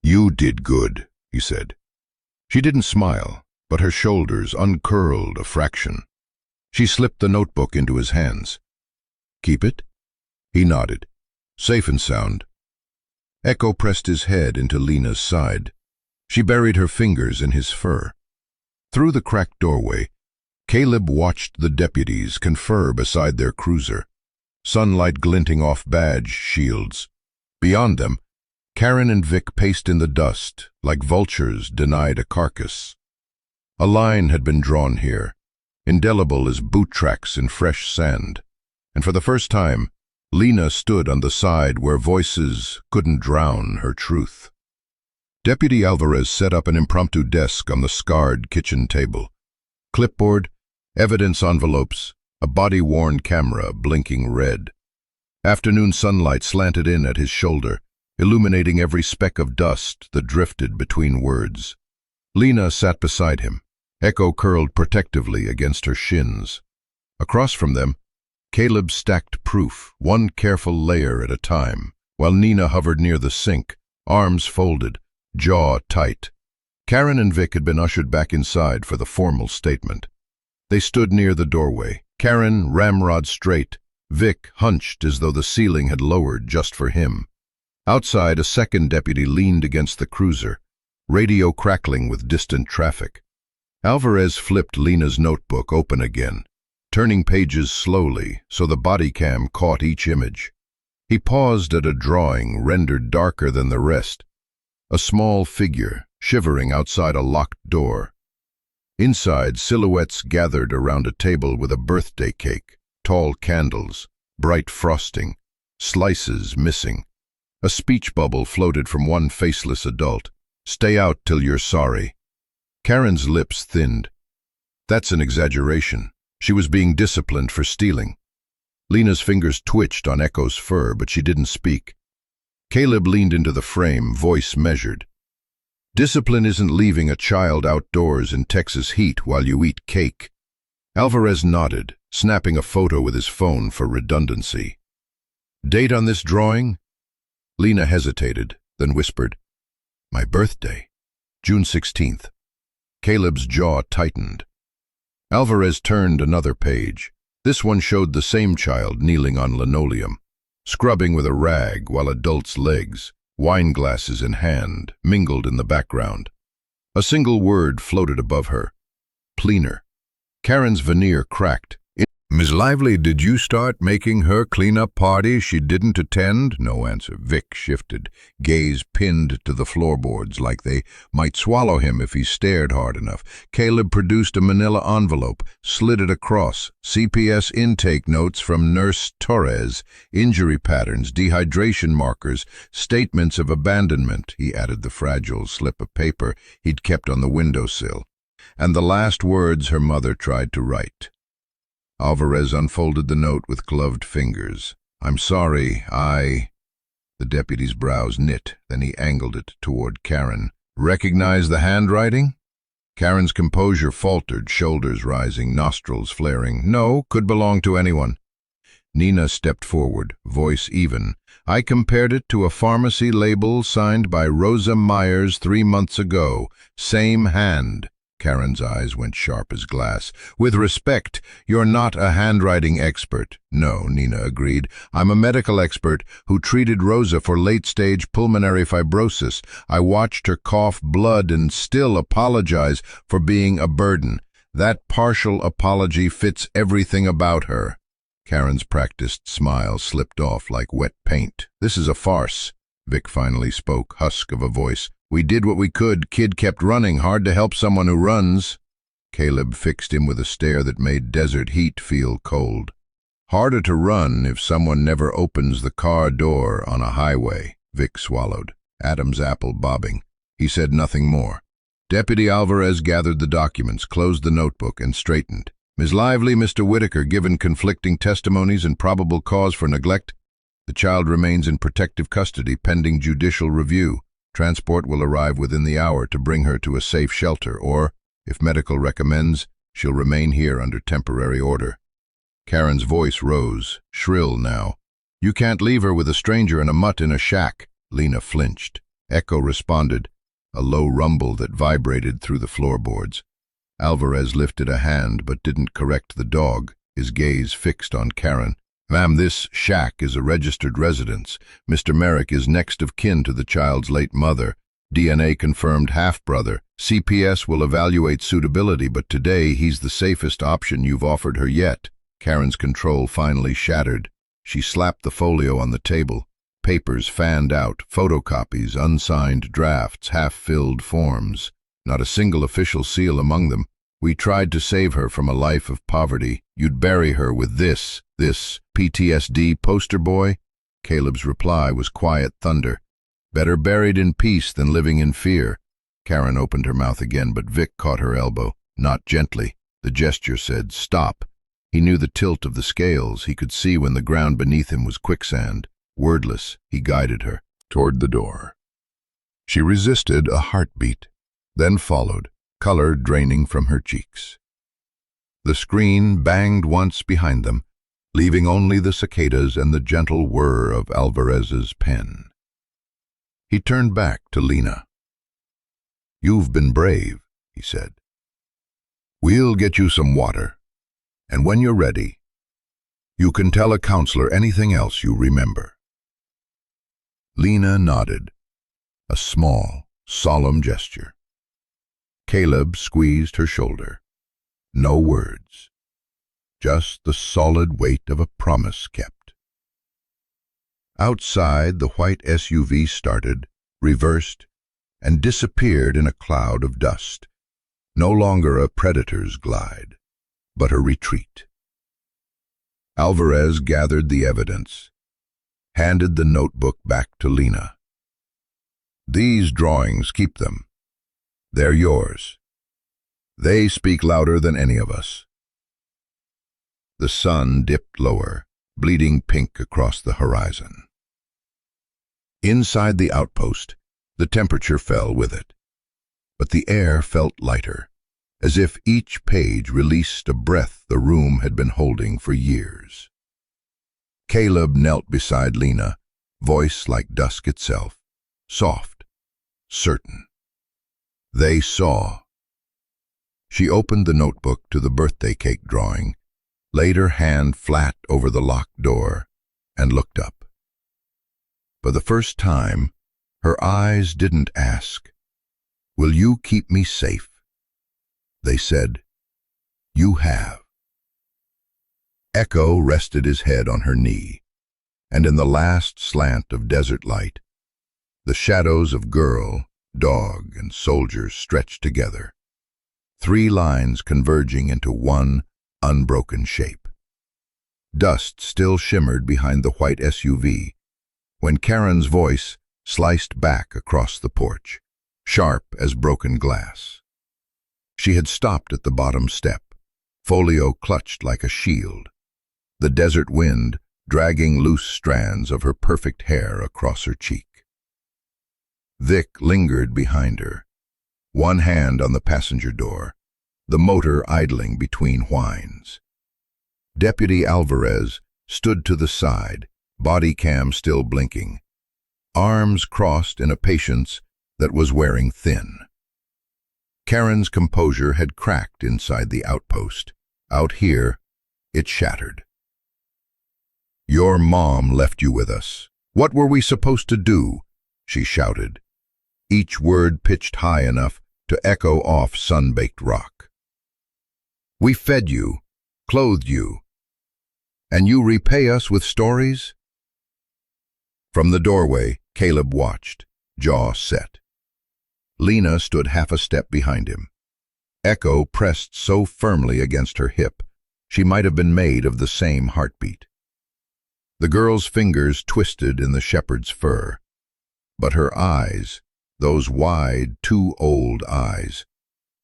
"You did good," he said. She didn't smile, but her shoulders uncurled a fraction. She slipped the notebook into his hands. "Keep it?" He nodded. "Safe and sound." Echo pressed his head into Lena's side. She buried her fingers in his fur. Through the cracked doorway, Caleb watched the deputies confer beside their cruiser, sunlight glinting off badge shields. Beyond them, Karen and Vic paced in the dust like vultures denied a carcass. A line had been drawn here, indelible as boot tracks in fresh sand, and for the first time, Lena stood on the side where voices couldn't drown her truth. Deputy Alvarez set up an impromptu desk on the scarred kitchen table. Clipboard, evidence envelopes, a body-worn camera blinking red. Afternoon sunlight slanted in at his shoulder, illuminating every speck of dust that drifted between words. Lena sat beside him, Echo curled protectively against her shins. Across from them, Caleb stacked proof, one careful layer at a time, while Nina hovered near the sink, arms folded, jaw tight. Karen and Vic had been ushered back inside for the formal statement. They stood near the doorway, Karen ramrod straight, Vic hunched as though the ceiling had lowered just for him. Outside, a second deputy leaned against the cruiser, radio crackling with distant traffic. Alvarez flipped Lena's notebook open again, turning pages slowly so the body cam caught each image. He paused at a drawing rendered darker than the rest, a small figure shivering outside a locked door. Inside, silhouettes gathered around a table with a birthday cake, tall candles, bright frosting, slices missing. A speech bubble floated from one faceless adult. "Stay out till you're sorry." Karen's lips thinned. That's an exaggeration. She was being disciplined for stealing. Lena's fingers twitched on Echo's fur, but she didn't speak. Caleb leaned into the frame, voice measured. Discipline isn't leaving a child outdoors in Texas heat while you eat cake. Alvarez nodded, snapping a photo with his phone for redundancy. "Date on this drawing?" Lena hesitated, then whispered, "My birthday, June 16th. Caleb's jaw tightened. Alvarez turned another page. This one showed the same child kneeling on linoleum, scrubbing with a rag while adults' legs, wine glasses in hand, mingled in the background. A single word floated above her: "Cleaner." Karen's veneer cracked. "Miss Lively, did you start making her clean-up party she didn't attend?" No answer. Vic shifted, gaze pinned to the floorboards like they might swallow him if he stared hard enough. Caleb produced a manila envelope, slid it across. CPS intake notes from Nurse Torres, injury patterns, dehydration markers, statements of abandonment. He added the fragile slip of paper he'd kept on the windowsill, and the last words her mother tried to write. Alvarez unfolded the note with gloved fingers. "I'm sorry, The deputy's brows knit, then he angled it toward Karen. "Recognize the handwriting?" Karen's composure faltered, shoulders rising, nostrils flaring. "No, could belong to anyone." Nina stepped forward, voice even. "I compared it to a pharmacy label signed by Rosa Myers 3 months ago. Same hand." Karen's eyes went sharp as glass. "With respect, you're not a handwriting expert." "No," Nina agreed. "I'm a medical expert who treated Rosa for late-stage pulmonary fibrosis. I watched her cough blood and still apologize for being a burden. That partial apology fits everything about her." Karen's practiced smile slipped off like wet paint. "This is a farce." Vic finally spoke, husk of a voice. "We did what we could. Kid kept running. Hard to help someone who runs." Caleb fixed him with a stare that made desert heat feel cold. "Harder to run if someone never opens the car door on a highway." Vic swallowed, Adam's apple bobbing. He said nothing more. Deputy Alvarez gathered the documents, closed the notebook, and straightened. "Ms. Lively, Mr. Whitaker, given conflicting testimonies and probable cause for neglect, the child remains in protective custody pending judicial review. Transport will arrive within the hour to bring her to a safe shelter, or, if medical recommends, she'll remain here under temporary order." Karen's voice rose, shrill now. "You can't leave her with a stranger and a mutt in a shack." Lena flinched. Echo responded, a low rumble that vibrated through the floorboards. Alvarez lifted a hand but didn't correct the dog, his gaze fixed on Karen. "Ma'am, this shack is a registered residence. Mr. Merrick is next of kin to the child's late mother. DNA confirmed half-brother. CPS will evaluate suitability, but today he's the safest option you've offered her yet." Karen's control finally shattered. She slapped the folio on the table. Papers fanned out, photocopies, unsigned drafts, half-filled forms. Not a single official seal among them. "We tried to save her from a life of poverty. You'd bury her with this PTSD poster boy?" Caleb's reply was quiet thunder. "Better buried in peace than living in fear." Karen opened her mouth again, but Vic caught her elbow, not gently. The gesture said, "Stop." He knew the tilt of the scales. He could see when the ground beneath him was quicksand. Wordless, he guided her toward the door. She resisted a heartbeat, then followed, color draining from her cheeks. The screen banged once behind them, leaving only the cicadas and the gentle whir of Alvarez's pen. He turned back to Lena. "You've been brave," he said. "We'll get you some water, and when you're ready, you can tell a counselor anything else you remember." Lena nodded, a small, solemn gesture. Caleb squeezed her shoulder. No words, just the solid weight of a promise kept. Outside, the white SUV started, reversed, and disappeared in a cloud of dust. No longer a predator's glide, but a retreat. Alvarez gathered the evidence, handed the notebook back to Lena. These drawings, keep them. They're yours. They speak louder than any of us. The sun dipped lower, bleeding pink across the horizon. Inside the outpost, the temperature fell with it. But the air felt lighter, as if each page released a breath the room had been holding for years. Caleb knelt beside Lena, voice like dusk itself, soft, certain. They saw. She opened the notebook to the birthday cake drawing, laid her hand flat over the locked door, and looked up. For the first time, her eyes didn't ask, "Will you keep me safe?" They said, "You have." Echo rested his head on her knee, and in the last slant of desert light, the shadows of girl, dog, and soldiers stretched together, 3 lines converging into one unbroken shape. Dust still shimmered behind the white SUV when Karen's voice sliced back across the porch, sharp as broken glass. She had stopped at the bottom step, folio clutched like a shield, the desert wind dragging loose strands of her perfect hair across her cheek. Vic lingered behind her, one hand on the passenger door, the motor idling between whines. Deputy Alvarez stood to the side, body cam still blinking, arms crossed in a patience that was wearing thin. Karen's composure had cracked inside the outpost. Out here, it shattered. "Your mom left you with us. What were we supposed to do?" she shouted, each word pitched high enough to echo off sun-baked rock. "We fed you, clothed you, and you repay us with stories?" From the doorway, Caleb watched, jaw set. Lena stood half a step behind him. Echo pressed so firmly against her hip, she might have been made of the same heartbeat. The girl's fingers twisted in the shepherd's fur, but her eyes, those wide, too old eyes,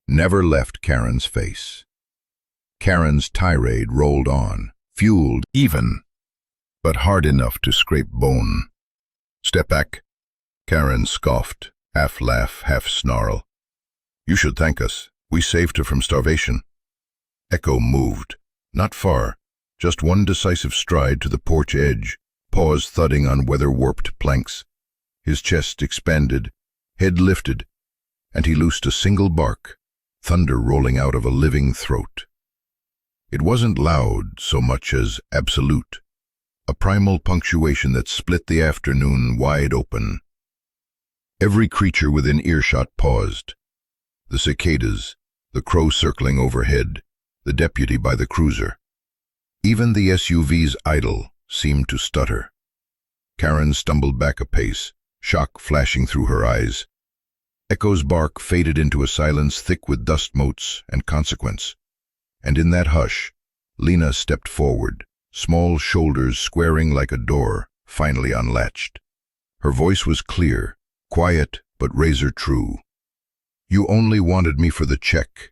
never left Karen's face. Karen's tirade rolled on, fueled even, but hard enough to scrape bone. "Step back," Karen scoffed, half laugh, half snarl. "You should thank us. We saved her from starvation." Echo moved, not far, just one decisive stride to the porch edge, paws thudding on weather-warped planks. His chest expanded, head lifted, and he loosed a single bark, thunder rolling out of a living throat. It wasn't loud so much as absolute, a primal punctuation that split the afternoon wide open. Every creature within earshot paused. The cicadas, the crow circling overhead, the deputy by the cruiser. Even the SUV's idle seemed to stutter. Karen stumbled back a pace, shock flashing through her eyes. Echo's bark faded into a silence thick with dust motes and consequence. And in that hush, Lena stepped forward, small shoulders squaring like a door, finally unlatched. Her voice was clear, quiet but razor true. "You only wanted me for the check."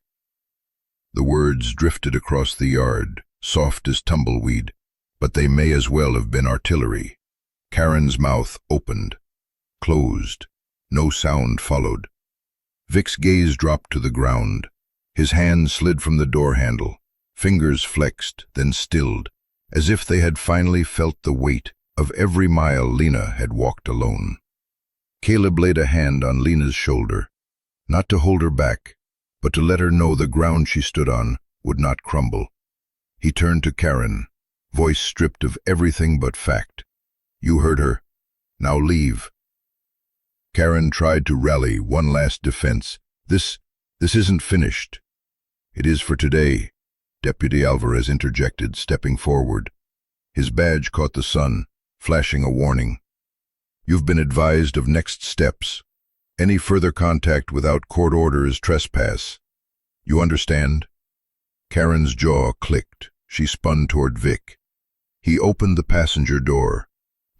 The words drifted across the yard, soft as tumbleweed, but they may as well have been artillery. Karen's mouth opened, closed, no sound followed. Vic's gaze dropped to the ground. His hand slid from the door handle, fingers flexed, then stilled, as if they had finally felt the weight of every mile Lena had walked alone. Caleb laid a hand on Lena's shoulder, not to hold her back, but to let her know the ground she stood on would not crumble. He turned to Karen, voice stripped of everything but fact. "You heard her. Now leave." Karen tried to rally one last defense. This isn't finished. It is for today, Deputy Alvarez interjected, stepping forward. His badge caught the sun, flashing a warning. You've been advised of next steps. Any further contact without court order is trespass. You understand? Karen's jaw clicked. She spun toward Vic. He opened the passenger door,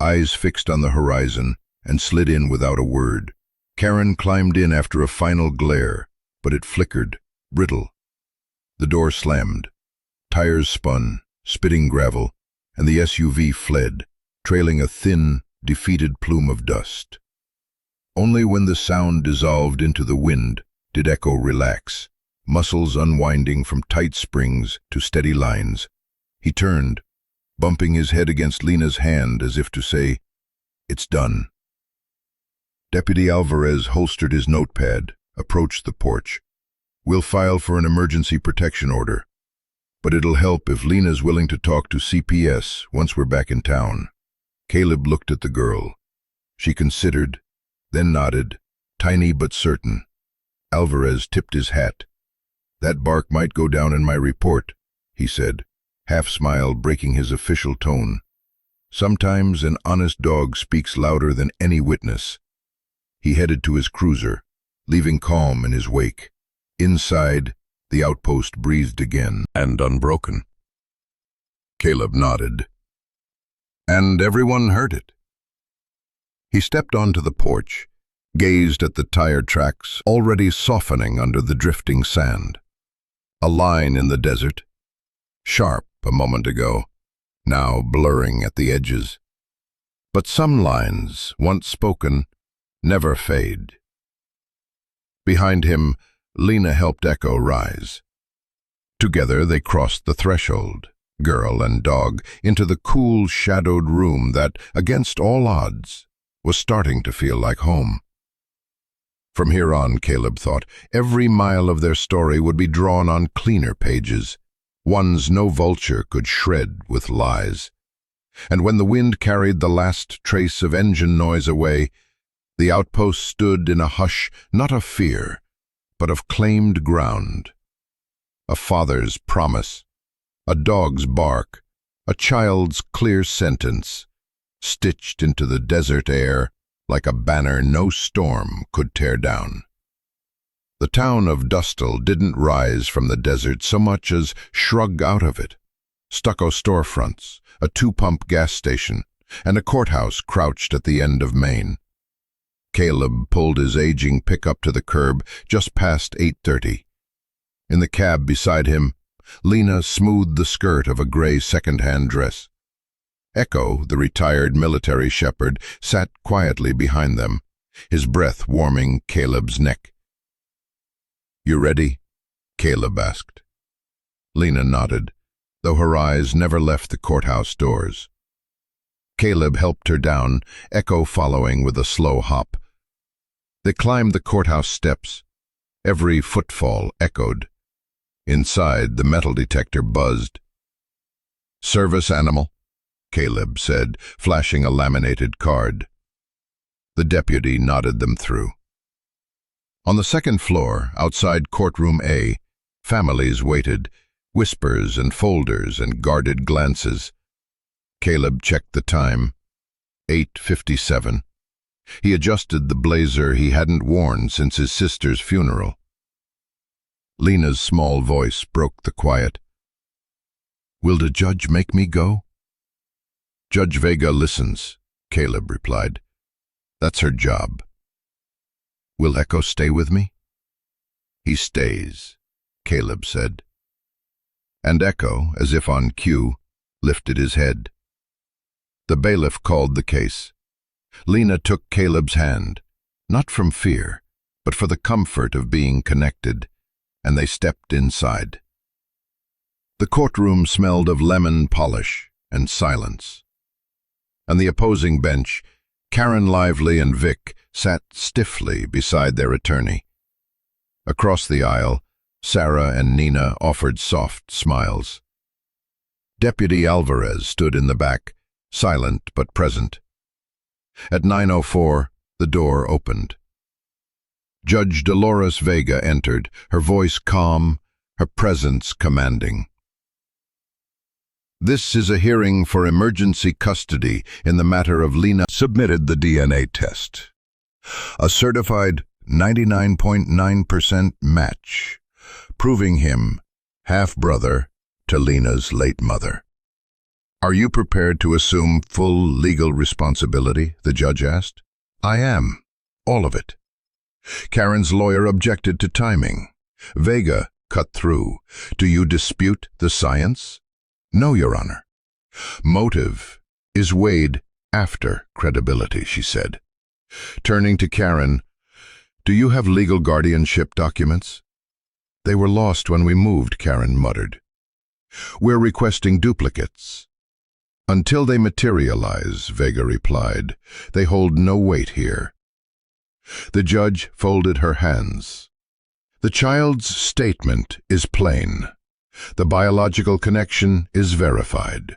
eyes fixed on the horizon, and slid in without a word. Karen climbed in after a final glare, but it flickered, brittle. The door slammed. Tires spun, spitting gravel, and the SUV fled, trailing a thin, defeated plume of dust. Only when the sound dissolved into the wind did Echo relax, muscles unwinding from tight springs to steady lines. He turned, bumping his head against Lena's hand as if to say, "It's done." Deputy Alvarez holstered his notepad, approached the porch. "We'll file for an emergency protection order, but it'll help if Lena's willing to talk to CPS once we're back in town." Caleb looked at the girl. She considered, then nodded, tiny but certain. Alvarez tipped his hat. "That bark might go down in my report," he said, half-smile breaking his official tone. "Sometimes an honest dog speaks louder than any witness." He headed to his cruiser, leaving calm in his wake. Inside, the outpost breathed again, and unbroken. Caleb nodded. And everyone heard it. He stepped onto the porch, gazed at the tire tracks already softening under the drifting sand. A line in the desert, sharp a moment ago, now blurring at the edges. But some lines, once spoken, never fade. Behind him, Lena helped Echo rise. Together they crossed the threshold, girl and dog, into the cool, shadowed room that, against all odds, was starting to feel like home. From here on, Caleb thought, every mile of their story would be drawn on cleaner pages, ones no vulture could shred with lies. And when the wind carried the last trace of engine noise away, the outpost stood in a hush not of fear, but of claimed ground. A father's promise, a dog's bark, a child's clear sentence, stitched into the desert air like a banner no storm could tear down. The town of Dustal didn't rise from the desert so much as shrug out of it. Stucco storefronts, a two-pump gas station, and a courthouse crouched at the end of Main. Caleb pulled his aging pickup to the curb just past 8:30. In the cab beside him, Lena smoothed the skirt of a gray second-hand dress. Echo, the retired military shepherd, sat quietly behind them, his breath warming Caleb's neck. "You ready?" Caleb asked. Lena nodded, though her eyes never left the courthouse doors. Caleb helped her down, Echo following with a slow hop. They climbed the courthouse steps. Every footfall echoed. Inside, the metal detector buzzed. "Service animal," Caleb said, flashing a laminated card. The deputy nodded them through. On the second floor, outside courtroom A, families waited, whispers and folders and guarded glances. Caleb checked the time. 8:57. He adjusted the blazer he hadn't worn since his sister's funeral. Lena's small voice broke the quiet. "Will the judge make me go?" "Judge Vega listens," Caleb replied. "That's her job." "Will Echo stay with me?" "He stays," Caleb said. And Echo, as if on cue, lifted his head. The bailiff called the case. Lena took Caleb's hand, not from fear, but for the comfort of being connected, and they stepped inside. The courtroom smelled of lemon polish and silence. On the opposing bench, Karen Lively and Vic sat stiffly beside their attorney. Across the aisle, Sarah and Nina offered soft smiles. Deputy Alvarez stood in the back, silent but present. At 9:04, The door opened. Judge Dolores Vega entered, her voice calm, her presence commanding. "This is a hearing for emergency custody in the matter of Lena." Submitted the DNA test. A certified 99.9% match, proving him half-brother to Lena's late mother. "Are you prepared to assume full legal responsibility?" the judge asked. "I am. All of it." Karen's lawyer objected to timing. Vega cut through. "Do you dispute the science?" "No, Your Honor." "Motive is weighed after credibility," she said. Turning to Karen, "Do you have legal guardianship documents?" "They were lost when we moved," Karen muttered. "We're requesting duplicates." "Until they materialize," Vega replied. "They hold no weight here." The judge folded her hands. "The child's statement is plain. The biological connection is verified.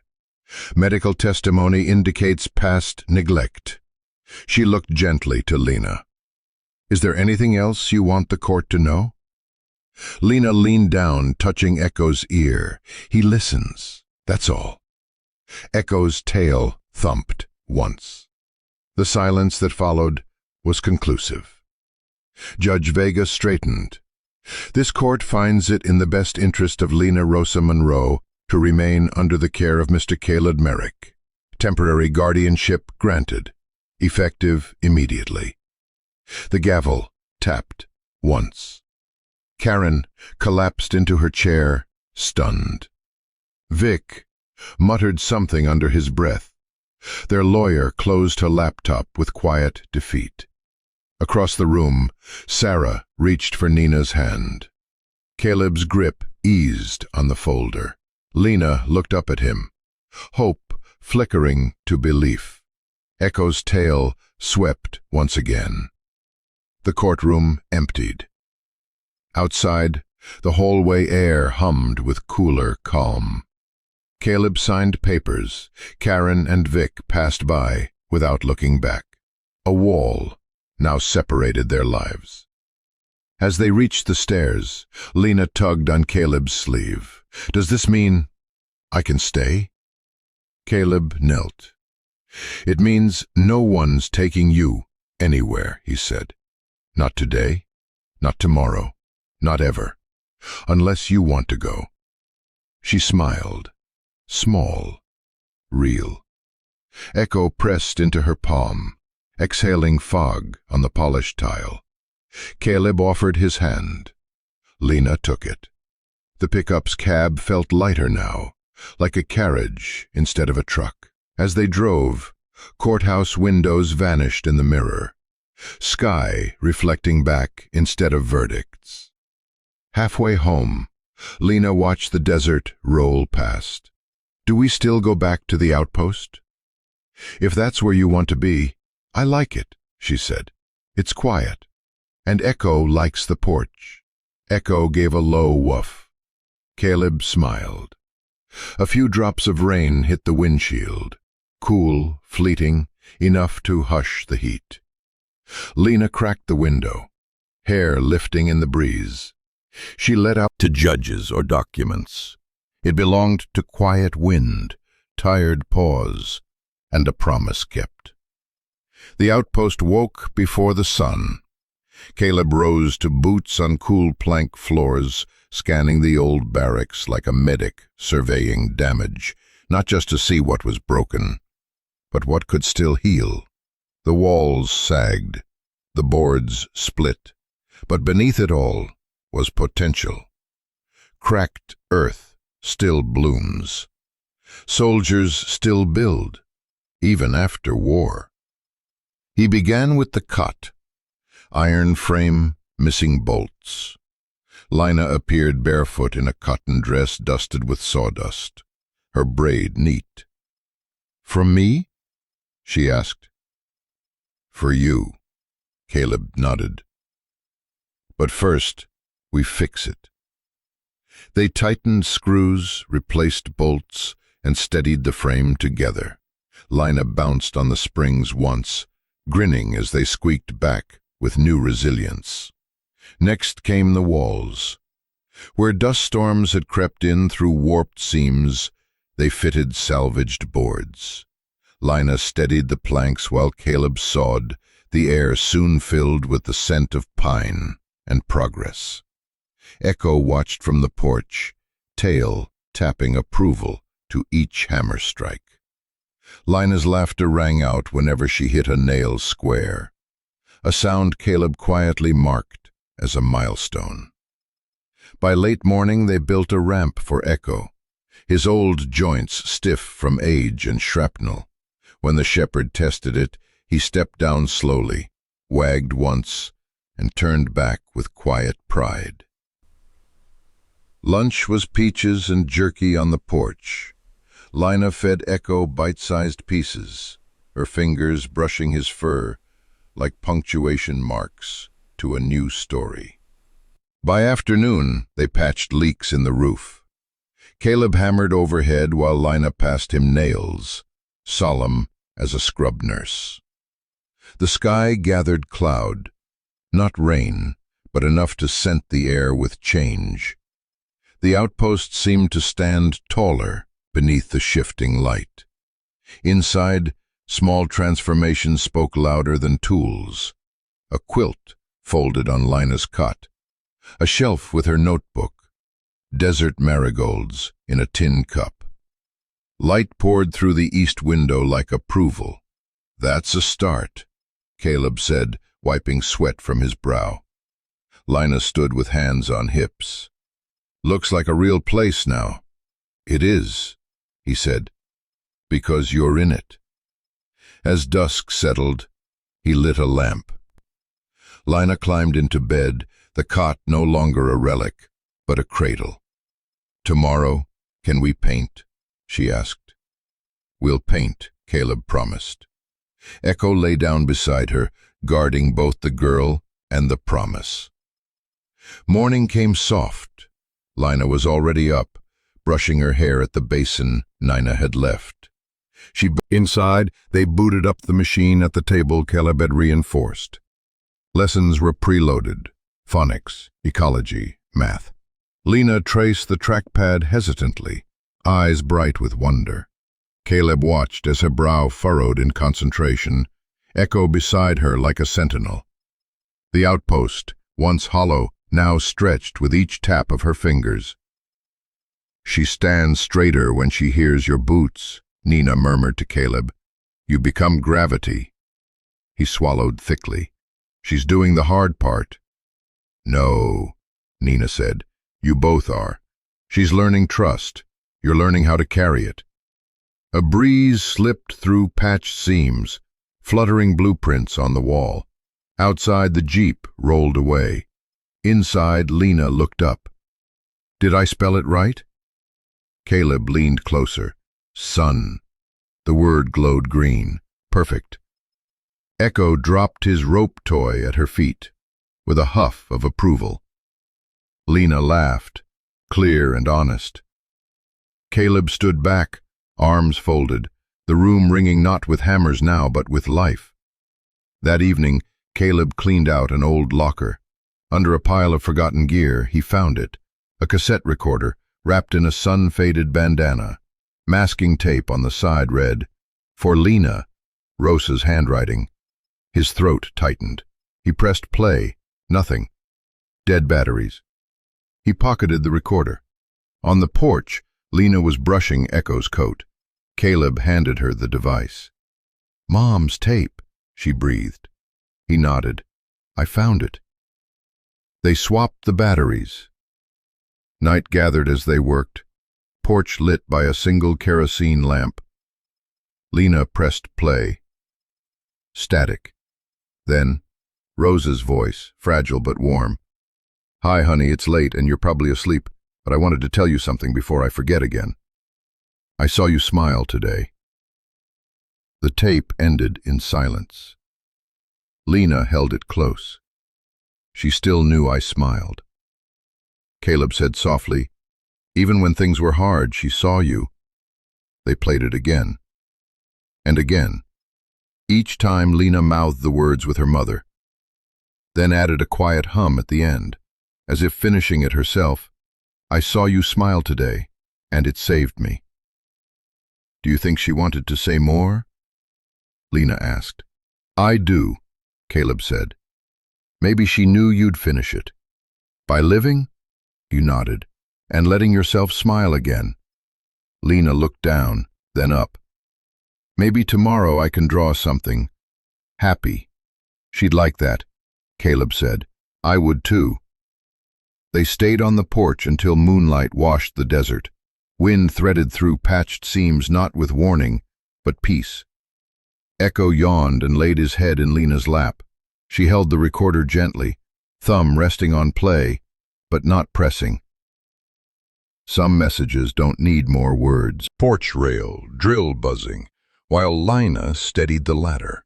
Medical testimony indicates past neglect." She looked gently to Lena. "Is there anything else you want the court to know?" Lena leaned down, touching Echo's ear. "He listens, that's all." Echo's tail thumped once. The silence that followed was conclusive. Judge Vega straightened. "This court finds it in the best interest of Lena Rosa Monroe to remain under the care of Mr. Caleb Merrick. Temporary guardianship granted, effective immediately." The gavel tapped once. Karen collapsed into her chair, stunned. Vic muttered something under his breath. Their lawyer closed her laptop with quiet defeat. Across the room, Sarah reached for Nina's hand. Caleb's grip eased on the folder. Lena looked up at him, hope flickering to belief. Echo's tail swept once again. The courtroom emptied. Outside, the hallway air hummed with cooler calm. Caleb signed papers. Karen and Vic passed by without looking back. A wall now separated their lives. As they reached the stairs, Lena tugged on Caleb's sleeve. "Does this mean I can stay?" Caleb knelt. "It means no one's taking you anywhere," he said. "Not today, not tomorrow, not ever, unless you want to go." She smiled. Small, real. Echo pressed into her palm, exhaling fog on the polished tile. Caleb offered his hand. Lena took it. The pickup's cab felt lighter now, like a carriage instead of a truck. As they drove, courthouse windows vanished in the mirror, sky reflecting back instead of verdicts. Halfway home, Lena watched the desert roll past. "Do we still go back to the outpost?" "If that's where you want to be, I like it," she said. "It's quiet. And Echo likes the porch." Echo gave a low woof. Caleb smiled. A few drops of rain hit the windshield, cool, fleeting, enough to hush the heat. Lena cracked the window, hair lifting in the breeze. She let out to judges or documents. It belonged to quiet wind, tired pause, and a promise kept. The outpost woke before the sun. Caleb rose to boots on cool plank floors, scanning the old barracks like a medic surveying damage, not just to see what was broken, but what could still heal. The walls sagged, the boards split, but beneath it all was potential. Cracked earth still blooms. Soldiers still build, even after war. He began with the cot. Iron frame, missing bolts. Lina appeared barefoot in a cotton dress dusted with sawdust, her braid neat. "From me?" she asked. "For you," Caleb nodded. "But first, we fix it." They tightened screws, replaced bolts, and steadied the frame together. Lina bounced on the springs once, grinning as they squeaked back with new resilience. Next came the walls. Where dust storms had crept in through warped seams, they fitted salvaged boards. Lina steadied the planks while Caleb sawed, the air soon filled with the scent of pine and progress. Echo watched from the porch, tail tapping approval to each hammer strike. Lina's laughter rang out whenever she hit a nail square, a sound Caleb quietly marked as a milestone. By late morning they built a ramp for Echo, his old joints stiff from age and shrapnel. When the shepherd tested it, he stepped down slowly, wagged once, and turned back with quiet pride. Lunch was peaches and jerky on the porch. Lina fed Echo bite-sized pieces, her fingers brushing his fur like punctuation marks to a new story. By afternoon, they patched leaks in the roof. Caleb hammered overhead while Lina passed him nails, solemn as a scrub nurse. The sky gathered cloud, not rain, but enough to scent the air with change. The outpost seemed to stand taller beneath the shifting light. Inside, small transformations spoke louder than tools. A quilt folded on Lina's cot, a shelf with her notebook, desert marigolds in a tin cup. Light poured through the east window like approval. "That's a start," Caleb said, wiping sweat from his brow. Lina stood with hands on hips. "Looks like a real place now." "It is," he said, "because you're in it." As dusk settled, he lit a lamp. Lina climbed into bed, the cot no longer a relic, but a cradle. "Tomorrow, can we paint?" she asked. "We'll paint," Caleb promised. Echo lay down beside her, guarding both the girl and the promise. Morning came soft. Lina was already up, brushing her hair at the basin Nina had left. Inside, they booted up the machine at the table Caleb had reinforced. Lessons were preloaded: phonics, ecology, math. Lina traced the trackpad hesitantly, eyes bright with wonder. Caleb watched as her brow furrowed in concentration, Echo beside her like a sentinel. The outpost, once hollow, now stretched with each tap of her fingers. "She stands straighter when she hears your boots," Nina murmured to Caleb. "You become gravity." He swallowed thickly. "She's doing the hard part." "No," Nina said. "You both are. She's learning trust. You're learning how to carry it." A breeze slipped through patched seams, fluttering blueprints on the wall. Outside, the jeep rolled away. Inside, Lina looked up. "Did I spell it right?" Caleb leaned closer. "Sun." The word glowed green. "Perfect." Echo dropped his rope toy at her feet, with a huff of approval. Lina laughed, clear and honest. Caleb stood back, arms folded, the room ringing not with hammers now, but with life. That evening, Caleb cleaned out an old locker. Under a pile of forgotten gear, he found it, a cassette recorder wrapped in a sun-faded bandana. Masking tape on the side read, "For Lina," Rosa's handwriting. His throat tightened. He pressed play. Nothing. Dead batteries. He pocketed the recorder. On the porch, Lina was brushing Echo's coat. Caleb handed her the device. "Mom's tape," she breathed. He nodded. "I found it." They swapped the batteries. Night gathered as they worked, porch lit by a single kerosene lamp. Lina pressed play. Static. Then, Rosa's voice, fragile but warm. "Hi, honey, it's late and you're probably asleep, but I wanted to tell you something before I forget again. I saw you smile today." The tape ended in silence. Lina held it close. She still knew I smiled. Caleb said softly, "Even when things were hard, she saw you." They played it again. And again. Each time Lena mouthed the words with her mother, then added a quiet hum at the end, as if finishing it herself. I saw you smile today, and it saved me. Do you think she wanted to say more? Lena asked. I do, Caleb said. Maybe she knew you'd finish it. By living? You nodded, and letting yourself smile again. Lena looked down, then up. Maybe tomorrow I can draw something. Happy. She'd like that, Caleb said. I would too. They stayed on the porch until moonlight washed the desert. Wind threaded through patched seams not with warning, but peace. Echo yawned and laid his head in Lena's lap. She held the recorder gently, thumb resting on play, but not pressing. Some messages don't need more words. Porch rail, drill buzzing, while Lina steadied the ladder.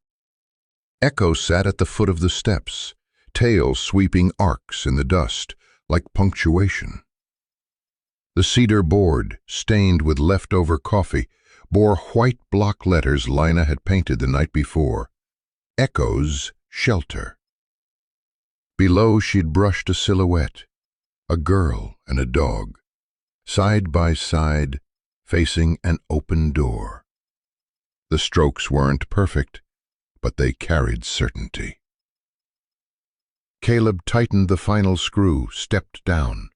Echo sat at the foot of the steps, tail sweeping arcs in the dust, like punctuation. The cedar board, stained with leftover coffee, bore white block letters Lina had painted the night before. Echo's shelter. Below she'd brushed a silhouette, a girl and a dog, side by side, facing an open door. The strokes weren't perfect, but they carried certainty. Caleb tightened the final screw, stepped down.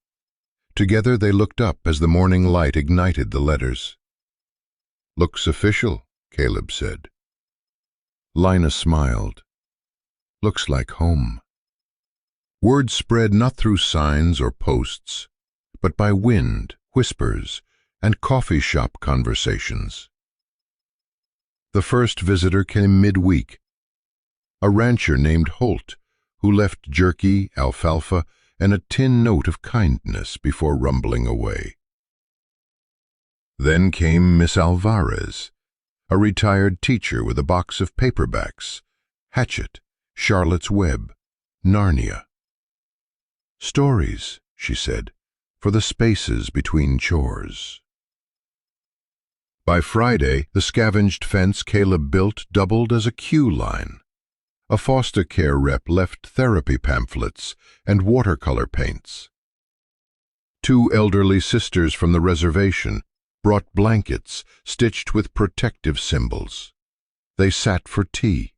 Together they looked up as the morning light ignited the letters. Looks official, Caleb said. Lina smiled. Looks like home. Word spread not through signs or posts, but by wind, whispers, and coffee shop conversations. The first visitor came midweek, a rancher named Holt, who left jerky, alfalfa, and a tin note of kindness before rumbling away. Then came Miss Alvarez, a retired teacher with a box of paperbacks, Hatchet, Charlotte's Web, Narnia. Stories, she said, for the spaces between chores. By Friday, the scavenged fence Caleb built doubled as a queue line. A foster care rep left therapy pamphlets and watercolor paints. 2 elderly sisters from the reservation brought blankets stitched with protective symbols. They sat for tea,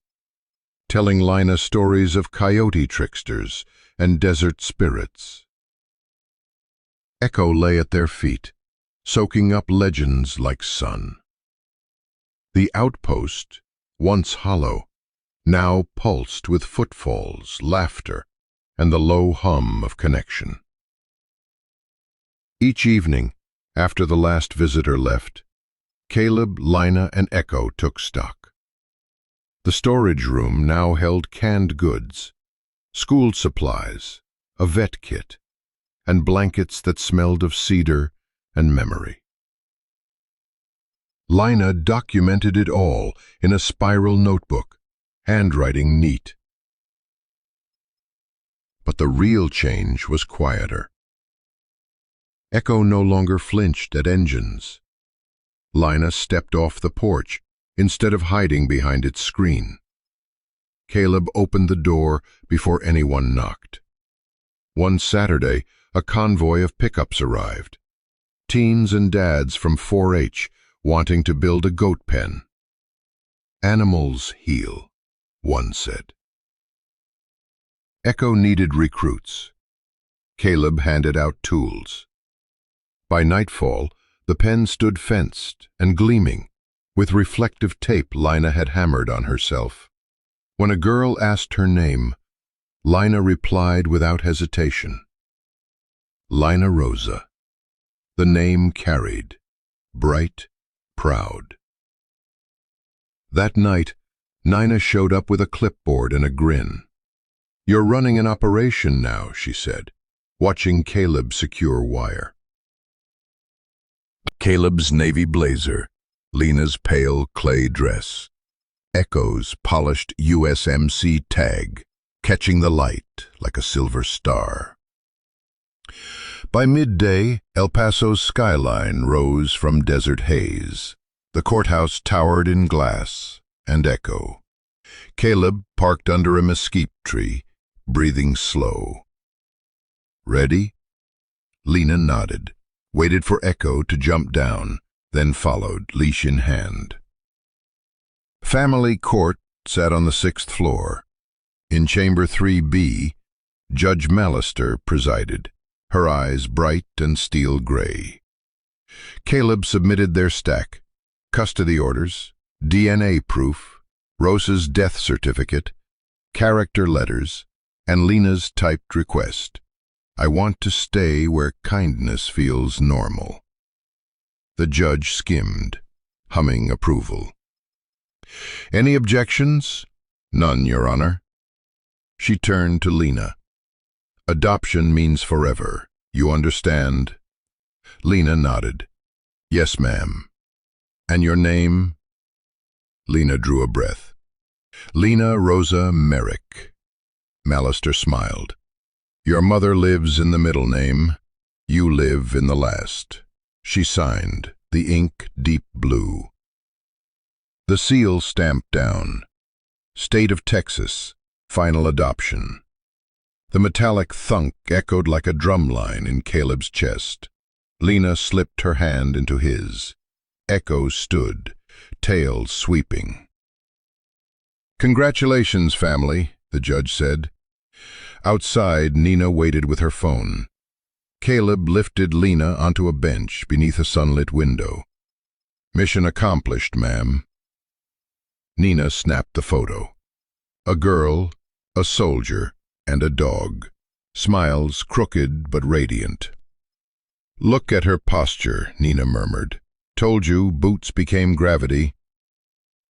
telling Lina stories of coyote tricksters and desert spirits. Echo lay at their feet, soaking up legends like sun. The outpost, once hollow, now pulsed with footfalls, laughter, and the low hum of connection. Each evening, after the last visitor left, Caleb, Lina, and Echo took stock. The storage room now held canned goods, school supplies, a vet kit, and blankets that smelled of cedar and memory. Lina documented it all in a spiral notebook, handwriting neat. But the real change was quieter. Echo no longer flinched at engines. Lina stepped off the porch instead of hiding behind its screen. Caleb opened the door before anyone knocked. One Saturday, a convoy of pickups arrived. Teens and dads from 4-H wanting to build a goat pen. Animals heal, one said. Echo needed recruits. Caleb handed out tools. By nightfall, the pen stood fenced and gleaming, with reflective tape Lina had hammered on herself. When a girl asked her name, Lina replied without hesitation. Lina Rosa. The name carried, bright, proud. That night, Nina showed up with a clipboard and a grin. "You're running an operation now," she said, watching Caleb secure wire. Caleb's navy blazer, Lena's pale clay dress, Echo's polished USMC tag, catching the light like a silver star. By midday, El Paso's skyline rose from desert haze. The courthouse towered in glass, and Echo, Caleb parked under a mesquite tree, breathing slow. Ready? Lena nodded, waited for Echo to jump down, then followed, leash in hand. Family court sat on the 6th floor. In Chamber 3B, Judge Mallister presided, her eyes bright and steel gray. Caleb submitted their stack: custody orders, DNA proof, Rosa's death certificate, character letters, and Lena's typed request. I want to stay where kindness feels normal. The judge skimmed, humming approval. Any objections? None, Your Honor. She turned to Lena. Adoption means forever. You understand? Lena nodded. Yes, ma'am. And your name? Lena drew a breath. Lena Rosa Merrick. Mallister smiled. Your mother lives in the middle name. You live in the last. She signed, the ink deep blue. The seal stamped down. State of Texas, final adoption. The metallic thunk echoed like a drumline in Caleb's chest. Lena slipped her hand into his. Echo stood, tail sweeping. Congratulations, family, the judge said. Outside, Nina waited with her phone. Caleb lifted Lena onto a bench beneath a sunlit window. Mission accomplished, ma'am. Nina snapped the photo. A girl, a soldier, and a dog. Smiles crooked but radiant. Look at her posture, Nina murmured. Told you boots became gravity.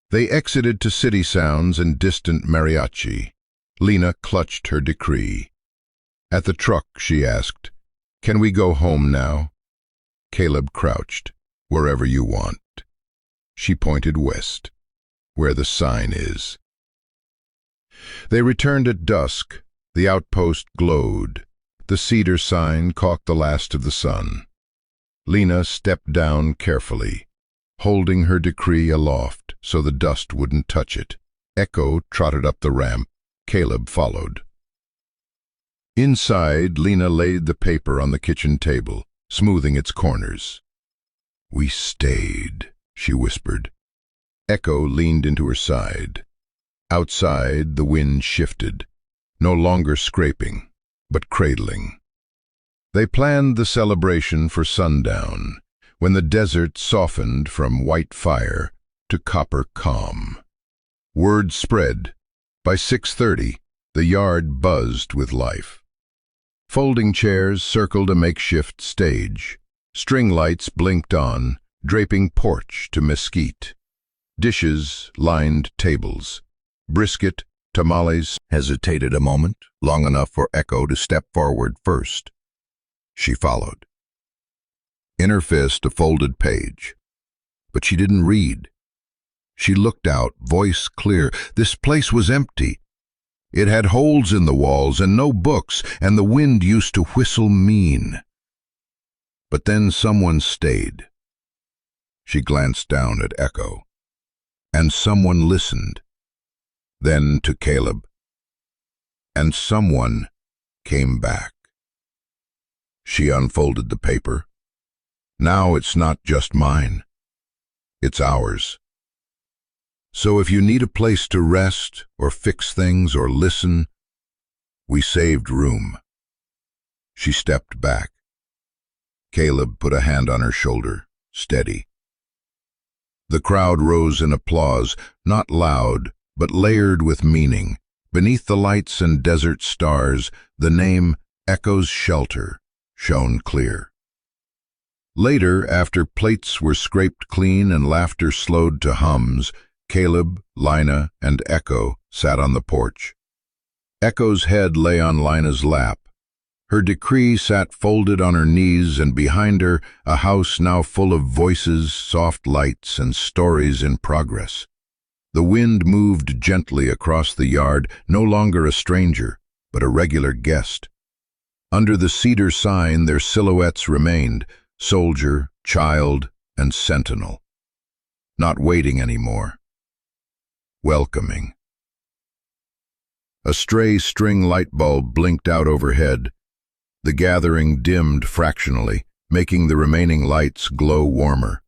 They exited to city sounds and distant mariachi. Lena clutched her decree. At the truck, she asked, Can we go home now? Caleb crouched. Wherever you want. She pointed west, where the sign is. They returned at dusk. The outpost glowed. The cedar sign caught the last of the sun. Lena stepped down carefully, holding her decree aloft so the dust wouldn't touch it. Echo trotted up the ramp. Caleb followed. Inside, Lena laid the paper on the kitchen table, smoothing its corners. We stayed, she whispered. Echo leaned into her side. Outside, the wind shifted, no longer scraping, but cradling. They planned the celebration for sundown, when the desert softened from white fire to copper calm. Word spread. By 6:30, the yard buzzed with life. Folding chairs circled a makeshift stage. String lights blinked on, draping porch to mesquite. Dishes lined tables. Brisket, tamales hesitated a moment, long enough for Echo to step forward first. She followed. In her fist, a folded page. But she didn't read. She looked out, voice clear. This place was empty. It had holes in the walls and no books, and the wind used to whistle mean. But then someone stayed. She glanced down at Echo. And someone listened. Then to Caleb. And someone came back. She unfolded the paper. Now it's not just mine. It's ours. So if you need a place to rest or fix things or listen, we saved room. She stepped back. Caleb put a hand on her shoulder, steady. The crowd rose in applause, not loud, but layered with meaning. Beneath the lights and desert stars, the name Echo's Shelter shone clear. Later, after plates were scraped clean and laughter slowed to hums, Caleb, Lina, and Echo sat on the porch. Echo's head lay on Lina's lap. Her decree sat folded on her knees, and behind her a house now full of voices, soft lights, and stories in progress. The wind moved gently across the yard, no longer a stranger, but a regular guest. Under the cedar sign their silhouettes remained, soldier, child, and sentinel. Not waiting anymore. Welcoming. A stray string light bulb blinked out overhead. The gathering dimmed fractionally, making the remaining lights glow warmer.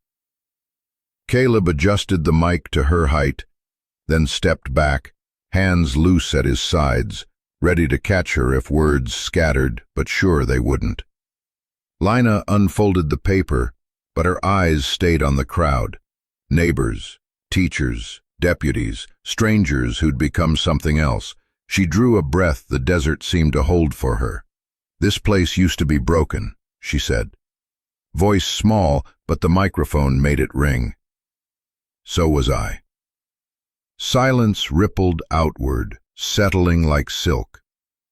Caleb adjusted the mic to her height, then stepped back, hands loose at his sides, ready to catch her if words scattered, but sure they wouldn't. Lina unfolded the paper, but her eyes stayed on the crowd. Neighbors, teachers, deputies, strangers who'd become something else. She drew a breath the desert seemed to hold for her. "This place used to be broken," she said. Voice small, but the microphone made it ring. "So was I." Silence rippled outward, settling like silk.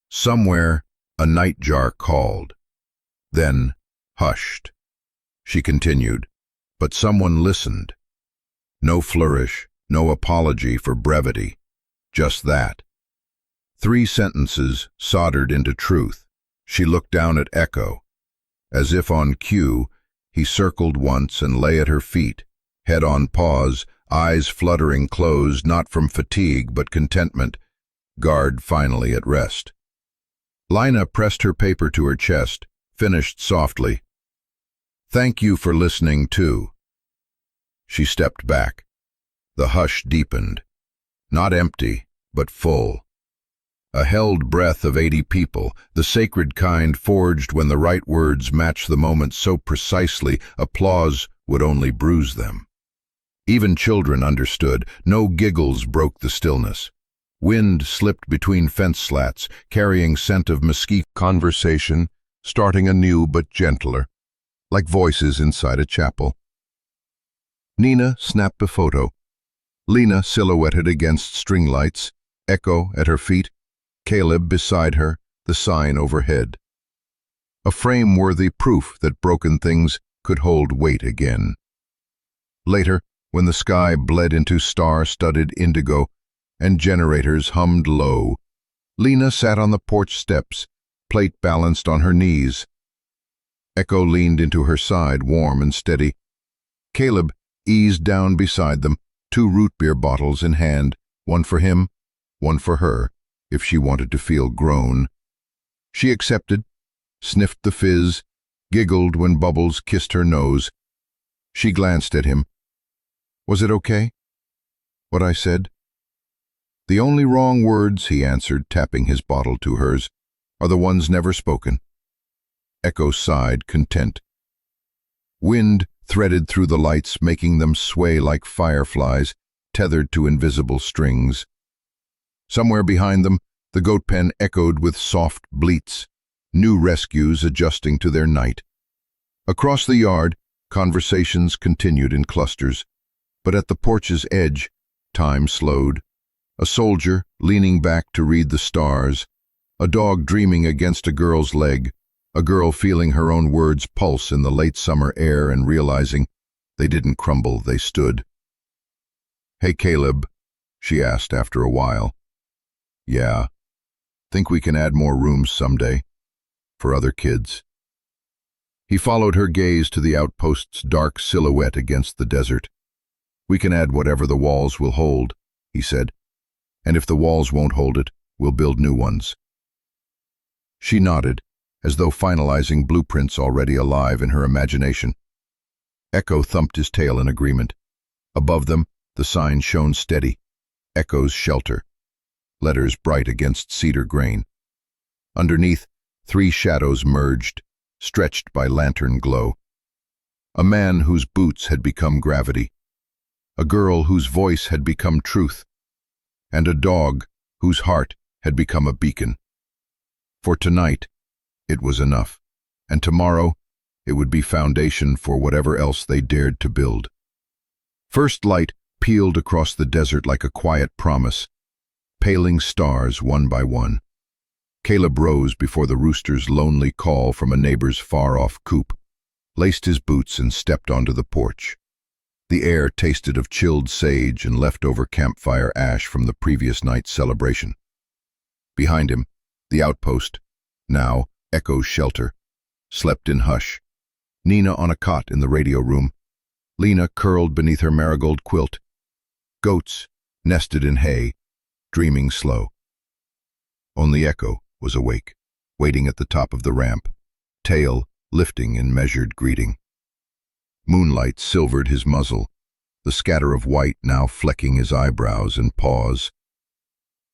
Somewhere, a nightjar called. Then, hushed. She continued, but someone listened. No flourish, no apology for brevity. Just that. 3 sentences soldered into truth. She looked down at Echo. As if on cue, he circled once and lay at her feet, head on pause, eyes fluttering closed, not from fatigue but contentment, guard finally at rest. Lina pressed her paper to her chest, finished softly. "Thank you for listening, too." She stepped back. The hush deepened. Not empty, but full. A held breath of 80 people, the sacred kind forged when the right words match the moment so precisely applause would only bruise them. Even children understood. No giggles broke the stillness. Wind slipped between fence slats, carrying scent of mesquite. Conversation, starting anew but gentler, like voices inside a chapel. Nina snapped a photo. Lina silhouetted against string lights, Echo at her feet, Caleb beside her, the sign overhead. A frame-worthy proof that broken things could hold weight again. Later, when the sky bled into star-studded indigo and generators hummed low, Lina sat on the porch steps, plate balanced on her knees. Echo leaned into her side, warm and steady. Caleb eased down beside them, 2 root beer bottles in hand, one for him, one for her, if she wanted to feel grown. She accepted, sniffed the fizz, giggled when bubbles kissed her nose. She glanced at him. "Was it okay? What I said?" "The only wrong words," he answered, tapping his bottle to hers, "are the ones never spoken." Echo sighed, content. Wind threaded through the lights, making them sway like fireflies, tethered to invisible strings. Somewhere behind them, the goat pen echoed with soft bleats, new rescues adjusting to their night. Across the yard, conversations continued in clusters, but at the porch's edge, time slowed. A soldier leaning back to read the stars, a dog dreaming against a girl's leg, a girl feeling her own words pulse in the late summer air and realizing they didn't crumble, they stood. "Hey, Caleb," she asked after a while. "Yeah. Think we can add more rooms someday? For other kids?" He followed her gaze to the outpost's dark silhouette against the desert. "We can add whatever the walls will hold," he said. "And if the walls won't hold it, we'll build new ones." She nodded, as though finalizing blueprints already alive in her imagination. Echo thumped his tail in agreement. Above them, the sign shone steady. Echo's Shelter. Letters bright against cedar grain. Underneath, 3 shadows merged, stretched by lantern glow. A man whose boots had become gravity. A girl whose voice had become truth. And a dog whose heart had become a beacon. For tonight, it was enough, and tomorrow it would be foundation for whatever else they dared to build. First light peeled across the desert like a quiet promise, paling stars one by one. Caleb rose before the rooster's lonely call from a neighbor's far-off coop, laced his boots and stepped onto the porch. The air tasted of chilled sage and leftover campfire ash from the previous night's celebration. Behind him, the outpost, now Echo's Shelter, slept in hush. Nina on a cot in the radio room, Lina curled beneath her marigold quilt. Goats nested in hay, dreaming slow. Only Echo was awake, waiting at the top of the ramp, tail lifting in measured greeting. Moonlight silvered his muzzle, the scatter of white now flecking his eyebrows and paws.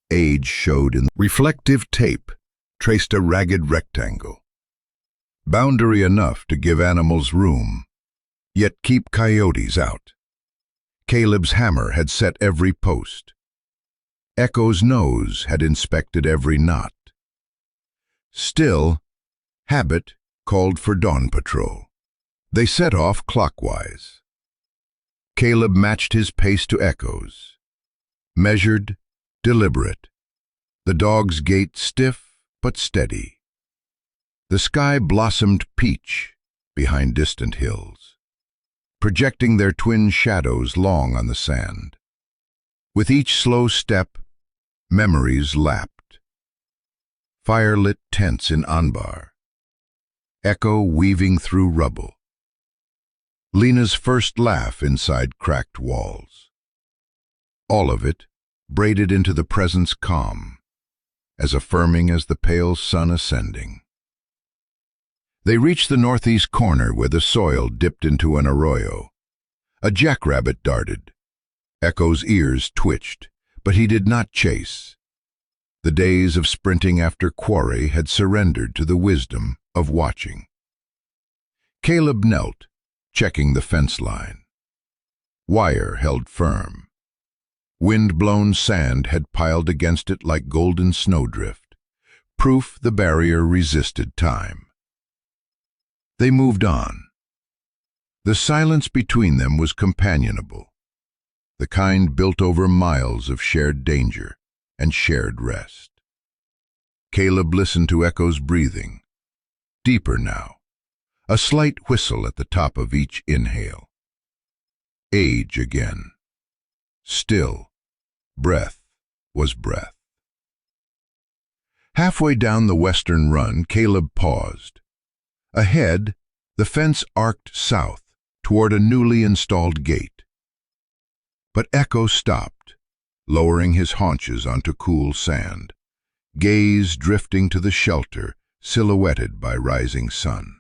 Age showed in reflective tape, traced a ragged rectangle. Boundary enough to give animals room, yet keep coyotes out. Caleb's hammer had set every post. Echo's nose had inspected every knot. Still, habit called for dawn patrol. They set off clockwise. Caleb matched his pace to Echo's. Measured, deliberate. The dog's gait stiff but steady. The sky blossomed peach behind distant hills, projecting their twin shadows long on the sand. With each slow step, memories lapped. Fire-lit tents in Anbar. Echo weaving through rubble. Lena's first laugh inside cracked walls. All of it braided into the present's calm, as affirming as the pale sun ascending. They reached the northeast corner where the soil dipped into an arroyo. A jackrabbit darted. Echo's ears twitched, but he did not chase. The days of sprinting after quarry had surrendered to the wisdom of watching. Caleb knelt, checking the fence line. Wire held firm. Wind-blown sand had piled against it like golden snowdrift, proof the barrier resisted time. They moved on. The silence between them was companionable, the kind built over miles of shared danger and shared rest. Caleb listened to Echo's breathing, deeper now, a slight whistle at the top of each inhale. Age again. Still, breath was breath. Halfway down the western run, Caleb paused. Ahead, the fence arced south toward a newly installed gate. But Echo stopped, lowering his haunches onto cool sand, gaze drifting to the shelter silhouetted by rising sun.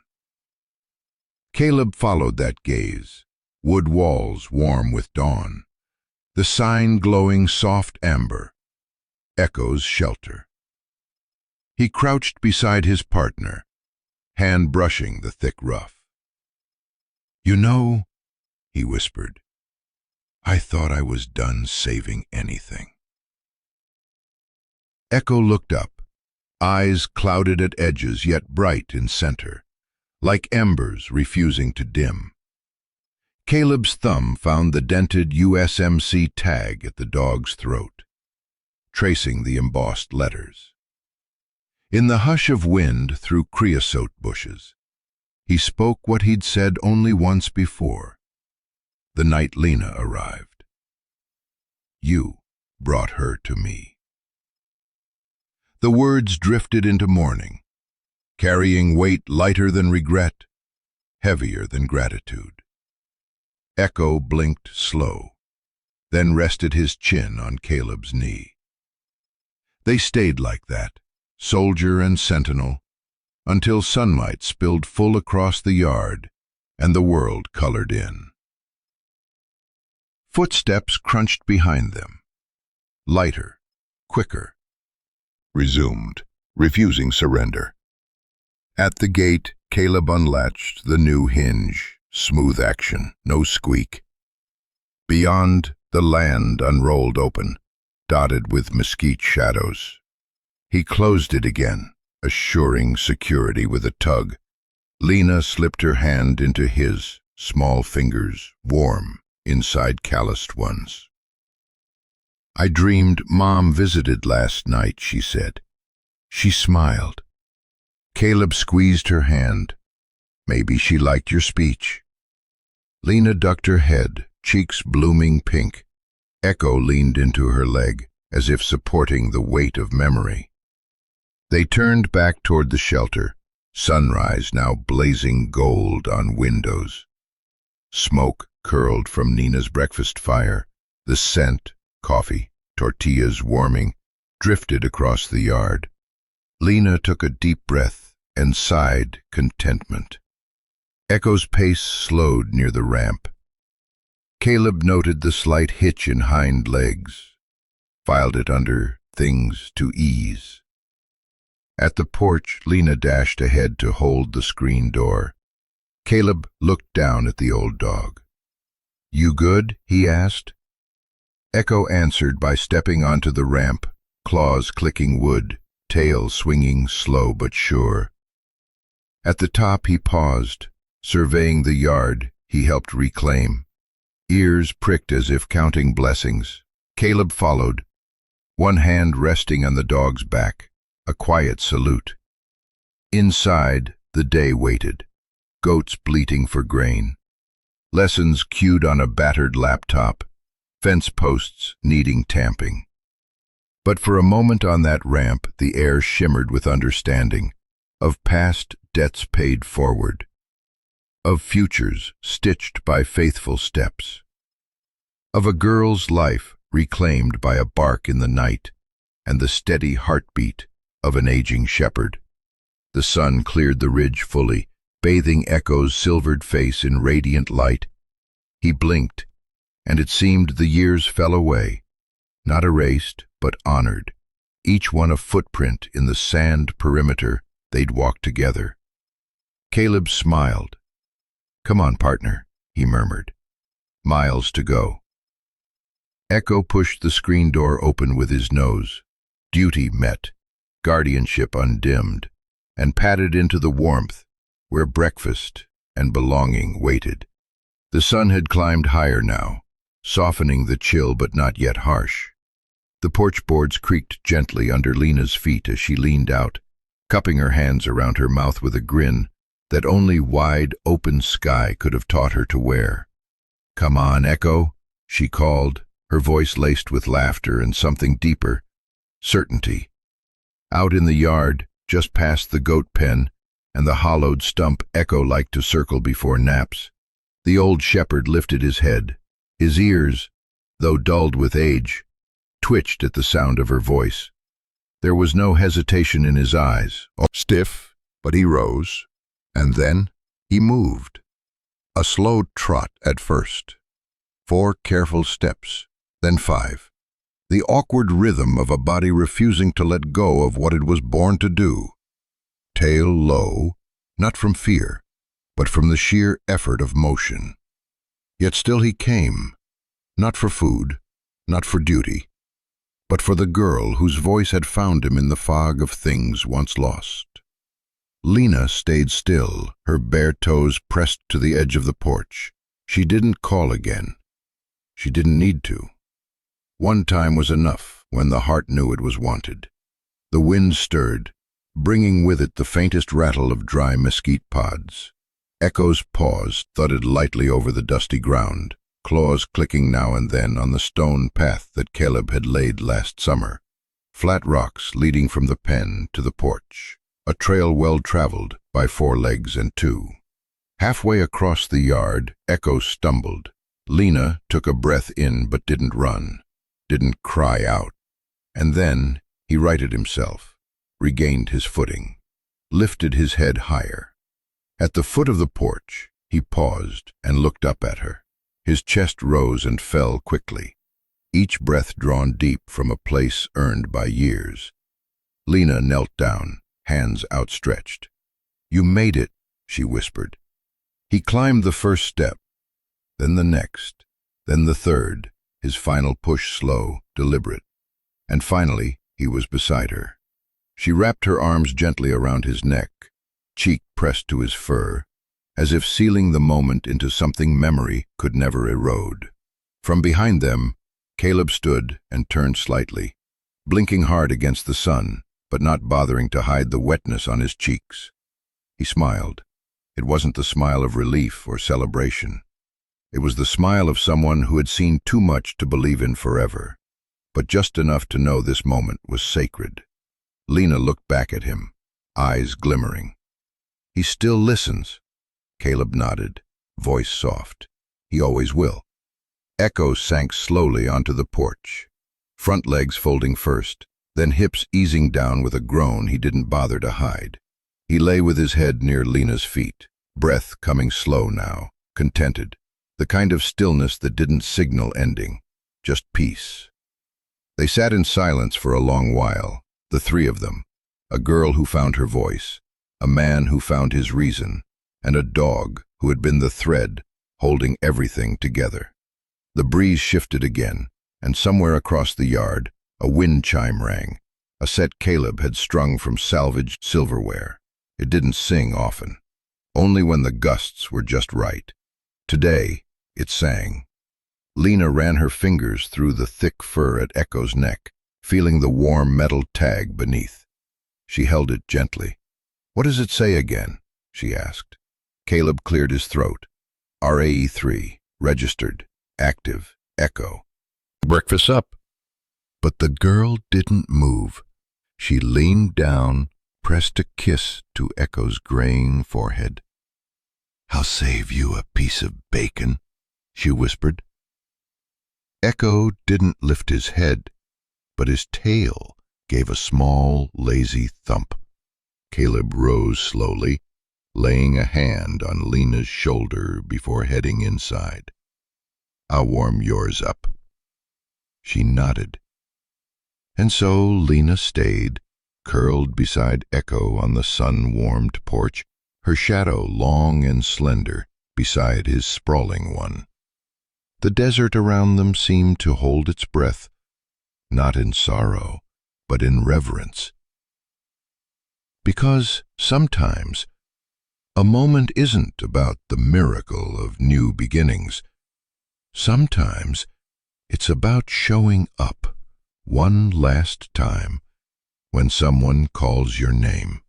Caleb followed that gaze, wood walls warm with dawn, the sign glowing soft amber, Echo's shelter. He crouched beside his partner, hand brushing the thick rough. "You know," he whispered, "I thought I was done saving anything." Echo looked up, eyes clouded at edges yet bright in center, like embers refusing to dim. Caleb's thumb found the dented USMC tag at the dog's throat, tracing the embossed letters. In the hush of wind through creosote bushes, he spoke what he'd said only once before, the night Lena arrived. "You brought her to me." The words drifted into morning, carrying weight lighter than regret, heavier than gratitude. Echo blinked slow, then rested his chin on Caleb's knee. They stayed like that, soldier and sentinel, until sunlight spilled full across the yard and the world colored in. Footsteps crunched behind them, lighter, quicker. Resumed, refusing surrender. At the gate, Caleb unlatched the new hinge, smooth action, no squeak. Beyond, the land unrolled open, dotted with mesquite shadows. He closed it again, assuring security with a tug. Lena slipped her hand into his, small fingers, warm, inside calloused ones. "I dreamed Mom visited last night," she said. She smiled. Caleb squeezed her hand. "Maybe she liked your speech." Lena ducked her head, cheeks blooming pink. Echo leaned into her leg, as if supporting the weight of memory. They turned back toward the shelter, sunrise now blazing gold on windows. Smoke curled from Nina's breakfast fire. The scent, coffee, tortillas warming, drifted across the yard. Lena took a deep breath and sighed contentment. Echo's pace slowed near the ramp. Caleb noted the slight hitch in hind legs, filed it under things to ease. At the porch, Lena dashed ahead to hold the screen door. Caleb looked down at the old dog. "You good?" he asked. Echo answered by stepping onto the ramp, claws clicking wood, tail swinging slow but sure. At the top he paused, surveying the yard he helped reclaim. Ears pricked as if counting blessings. Caleb followed, one hand resting on the dog's back, a quiet salute. Inside, the day waited, goats bleating for grain, lessons cued on a battered laptop, fence posts needing tamping. But for a moment on that ramp, the air shimmered with understanding, of past debts paid forward, of futures stitched by faithful steps, of a girl's life reclaimed by a bark in the night, and the steady heartbeat of an aging shepherd. The sun cleared the ridge fully, bathing Echo's silvered face in radiant light. He blinked, and it seemed the years fell away, not erased, but honored, each one a footprint in the sand perimeter they'd walked together. Caleb smiled. "Come on, partner," he murmured. "Miles to go." Echo pushed the screen door open with his nose. Duty met, guardianship undimmed, and padded into the warmth where breakfast and belonging waited. The sun had climbed higher now, softening the chill but not yet harsh. The porch boards creaked gently under Lena's feet as she leaned out, cupping her hands around her mouth with a grin that only wide, open sky could have taught her to wear. "Come on, Echo," she called, her voice laced with laughter and something deeper, certainty. Out in the yard, just past the goat pen and the hollowed stump Echo liked to circle before naps, the old shepherd lifted his head. His ears, though dulled with age, twitched at the sound of her voice. There was no hesitation in his eyes. Stiff, but he rose, and then he moved. A slow trot at first, 4 careful steps, then 5. The awkward rhythm of a body refusing to let go of what it was born to do. Tail low, not from fear, but from the sheer effort of motion. Yet still he came, not for food, not for duty, but for the girl whose voice had found him in the fog of things once lost. Lena stayed still, her bare toes pressed to the edge of the porch. She didn't call again. She didn't need to. One time was enough when the heart knew it was wanted. The wind stirred, bringing with it the faintest rattle of dry mesquite pods. Echo's paws thudded lightly over the dusty ground, claws clicking now and then on the stone path that Caleb had laid last summer. Flat rocks leading from the pen to the porch, a trail well traveled by 4 legs and 2. Halfway across the yard, Echo stumbled. Lena took a breath in but didn't run, didn't cry out. And then he righted himself, regained his footing, lifted his head higher. At the foot of the porch, he paused and looked up at her. His chest rose and fell quickly, each breath drawn deep from a place earned by years. Lena knelt down, hands outstretched. "You made it," she whispered. He climbed the first step, then the next, then the third, his final push slow, deliberate. And finally, he was beside her. She wrapped her arms gently around his neck, cheek pressed to his fur, as if sealing the moment into something memory could never erode. From behind them, Caleb stood and turned slightly, blinking hard against the sun, but not bothering to hide the wetness on his cheeks. He smiled. It wasn't the smile of relief or celebration. It was the smile of someone who had seen too much to believe in forever, but just enough to know this moment was sacred. Lena looked back at him, eyes glimmering. "He still listens." Caleb nodded, voice soft. "He always will." Echo sank slowly onto the porch, front legs folding first, then hips easing down with a groan he didn't bother to hide. He lay with his head near Lena's feet, breath coming slow now, contented, the kind of stillness that didn't signal ending, just peace. They sat in silence for a long while, the three of them, a girl who found her voice, a man who found his reason, and a dog who had been the thread holding everything together. The breeze shifted again, and somewhere across the yard, a wind chime rang, a set Caleb had strung from salvaged silverware. It didn't sing often, only when the gusts were just right. Today, it sang. Lena ran her fingers through the thick fur at Echo's neck, feeling the warm metal tag beneath. She held it gently. "What does it say again?" she asked. Caleb cleared his throat. RAE3, registered, active, Echo. "Breakfast up." But the girl didn't move. She leaned down, pressed a kiss to Echo's graying forehead. "I'll save you a piece of bacon," she whispered. Echo didn't lift his head, but his tail gave a small, lazy thump. Caleb rose slowly, laying a hand on Lena's shoulder before heading inside. "I'll warm yours up." She nodded. And so Lena stayed, curled beside Echo on the sun-warmed porch, her shadow long and slender beside his sprawling one. The desert around them seemed to hold its breath, not in sorrow, but in reverence. Because sometimes a moment isn't about the miracle of new beginnings. Sometimes it's about showing up one last time when someone calls your name.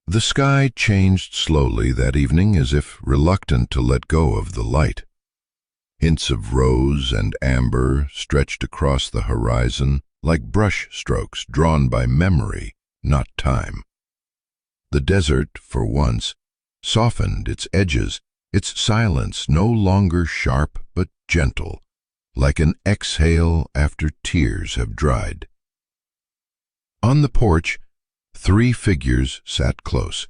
The sky changed slowly that evening, as if reluctant to let go of the light. Hints of rose and amber stretched across the horizon like brush strokes drawn by memory, not time. The desert, for once, softened its edges, its silence no longer sharp but gentle, like an exhale after tears have dried. On the porch, three figures sat close.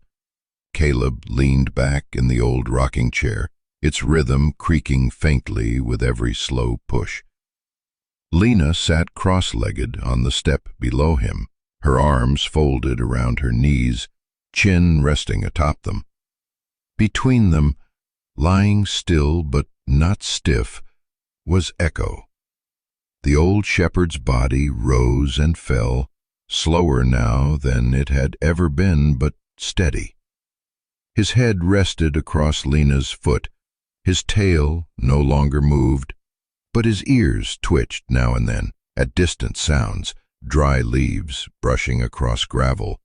Caleb leaned back in the old rocking chair, its rhythm creaking faintly with every slow push. Lena sat cross-legged on the step below him, her arms folded around her knees, chin resting atop them. Between them, lying still but not stiff, was Echo. The old shepherd's body rose and fell, slower now than it had ever been, but steady. His head rested across Lena's foot, his tail no longer moved, but his ears twitched now and then at distant sounds, dry leaves brushing across gravel,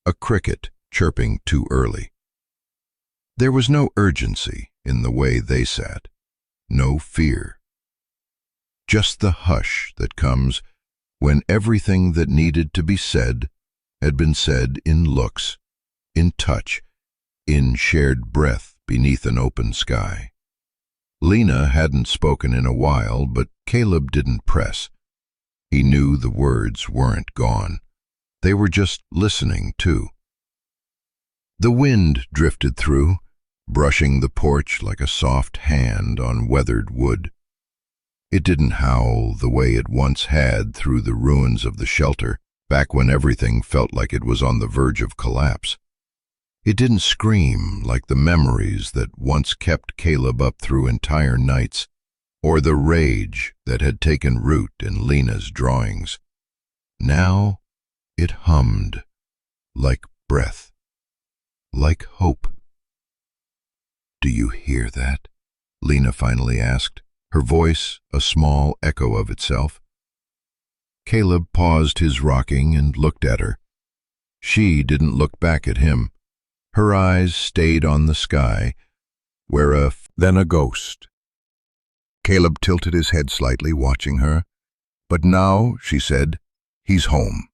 a cricket chirping too early. There was no urgency in the way they sat, no fear. Just the hush that comes when everything that needed to be said had been said in looks, in touch, in shared breath beneath an open sky. Lena hadn't spoken in a while, but Caleb didn't press. He knew the words weren't gone. They were just listening, too. The wind drifted through, brushing the porch like a soft hand on weathered wood. It didn't howl the way it once had through the ruins of the shelter, back when everything felt like it was on the verge of collapse. It didn't scream like the memories that once kept Caleb up through entire nights, or the rage that had taken root in Lena's drawings. Now it hummed, like breath, like hope. "Do you hear that?" Lena finally asked, her voice a small echo of itself. Caleb paused his rocking and looked at her. She didn't look back at him. Her eyes stayed on the sky, where then a ghost. Caleb tilted his head slightly, watching her. "But now," she said, "he's home."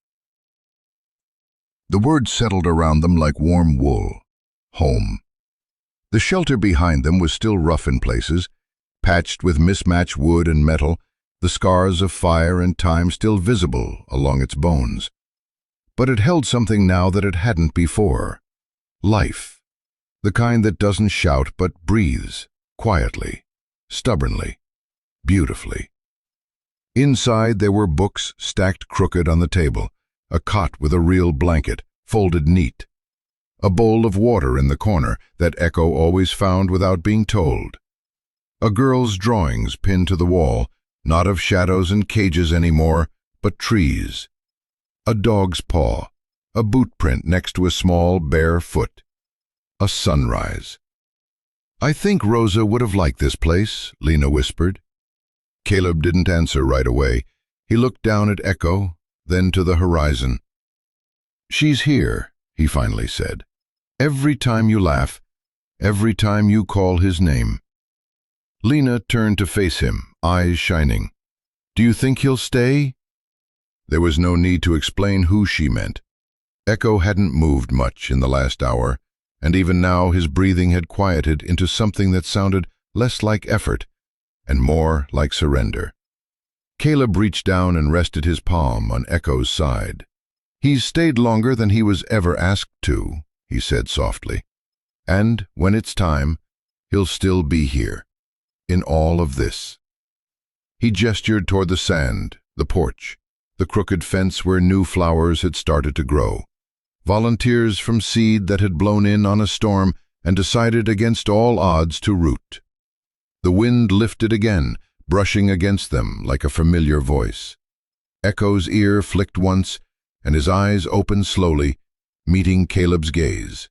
The words settled around them like warm wool. Home. The shelter behind them was still rough in places, patched with mismatched wood and metal, the scars of fire and time still visible along its bones. But it held something now that it hadn't before. Life. The kind that doesn't shout but breathes, quietly, stubbornly, beautifully. Inside there were books stacked crooked on the table, a cot with a real blanket, folded neat, a bowl of water in the corner that Echo always found without being told, a girl's drawings pinned to the wall, not of shadows and cages anymore, but trees, a dog's paw, a boot print next to a small bare foot, a sunrise. "I think Rosa would have liked this place," Lena whispered. Caleb didn't answer right away. He looked down at Echo, then to the horizon. "She's here," he finally said. "Every time you laugh, every time you call his name." Lena turned to face him, eyes shining. "Do you think he'll stay?" There was no need to explain who she meant. Echo hadn't moved much in the last hour, and even now his breathing had quieted into something that sounded less like effort and more like surrender. Caleb reached down and rested his palm on Echo's side. "He's stayed longer than he was ever asked to," he said softly. "And when it's time, he'll still be here, in all of this." He gestured toward the sand, the porch, the crooked fence where new flowers had started to grow. Volunteers from seed that had blown in on a storm and decided against all odds to root. The wind lifted again, brushing against them like a familiar voice. Echo's ear flicked once, and his eyes opened slowly, meeting Caleb's gaze,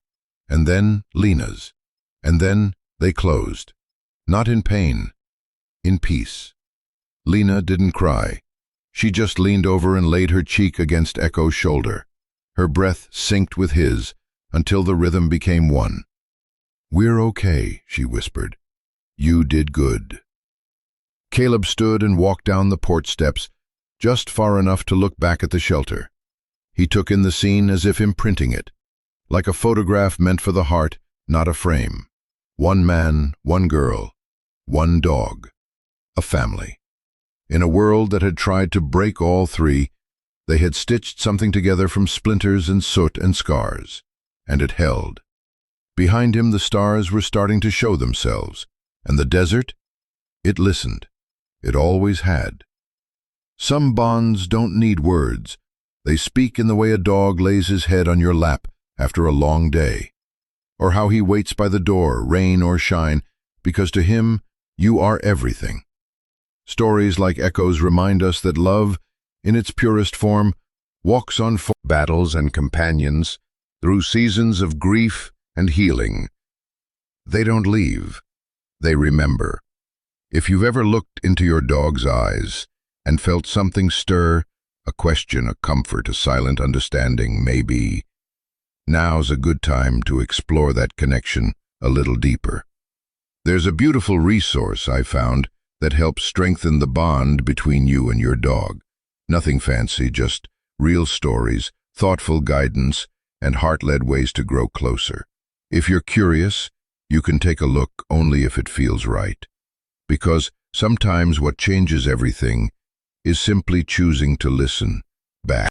and then Lena's, and then they closed, not in pain, in peace. Lena didn't cry. She just leaned over and laid her cheek against Echo's shoulder. Her breath synced with his until the rhythm became one. "We're okay," she whispered. "You did good." Caleb stood and walked down the porch steps, just far enough to look back at the shelter. He took in the scene as if imprinting it, like a photograph meant for the heart, not a frame. One man, one girl, one dog, a family. In a world that had tried to break all three, they had stitched something together from splinters and soot and scars, and it held. Behind him the stars were starting to show themselves, and the desert, it listened. It always had. Some bonds don't need words. They speak in the way a dog lays his head on your lap after a long day, or how he waits by the door, rain or shine, because to him you are everything. Stories like Echo's remind us that love, in its purest form, walks on battles and companions through seasons of grief and healing. They don't leave. They remember. If you've ever looked into your dog's eyes and felt something stir, a question, a comfort, a silent understanding, maybe, now's a good time to explore that connection a little deeper. There's a beautiful resource I found that helps strengthen the bond between you and your dog. Nothing fancy, just real stories, thoughtful guidance, and heart-led ways to grow closer. If you're curious, you can take a look only if it feels right. Because sometimes what changes everything is simply choosing to listen back.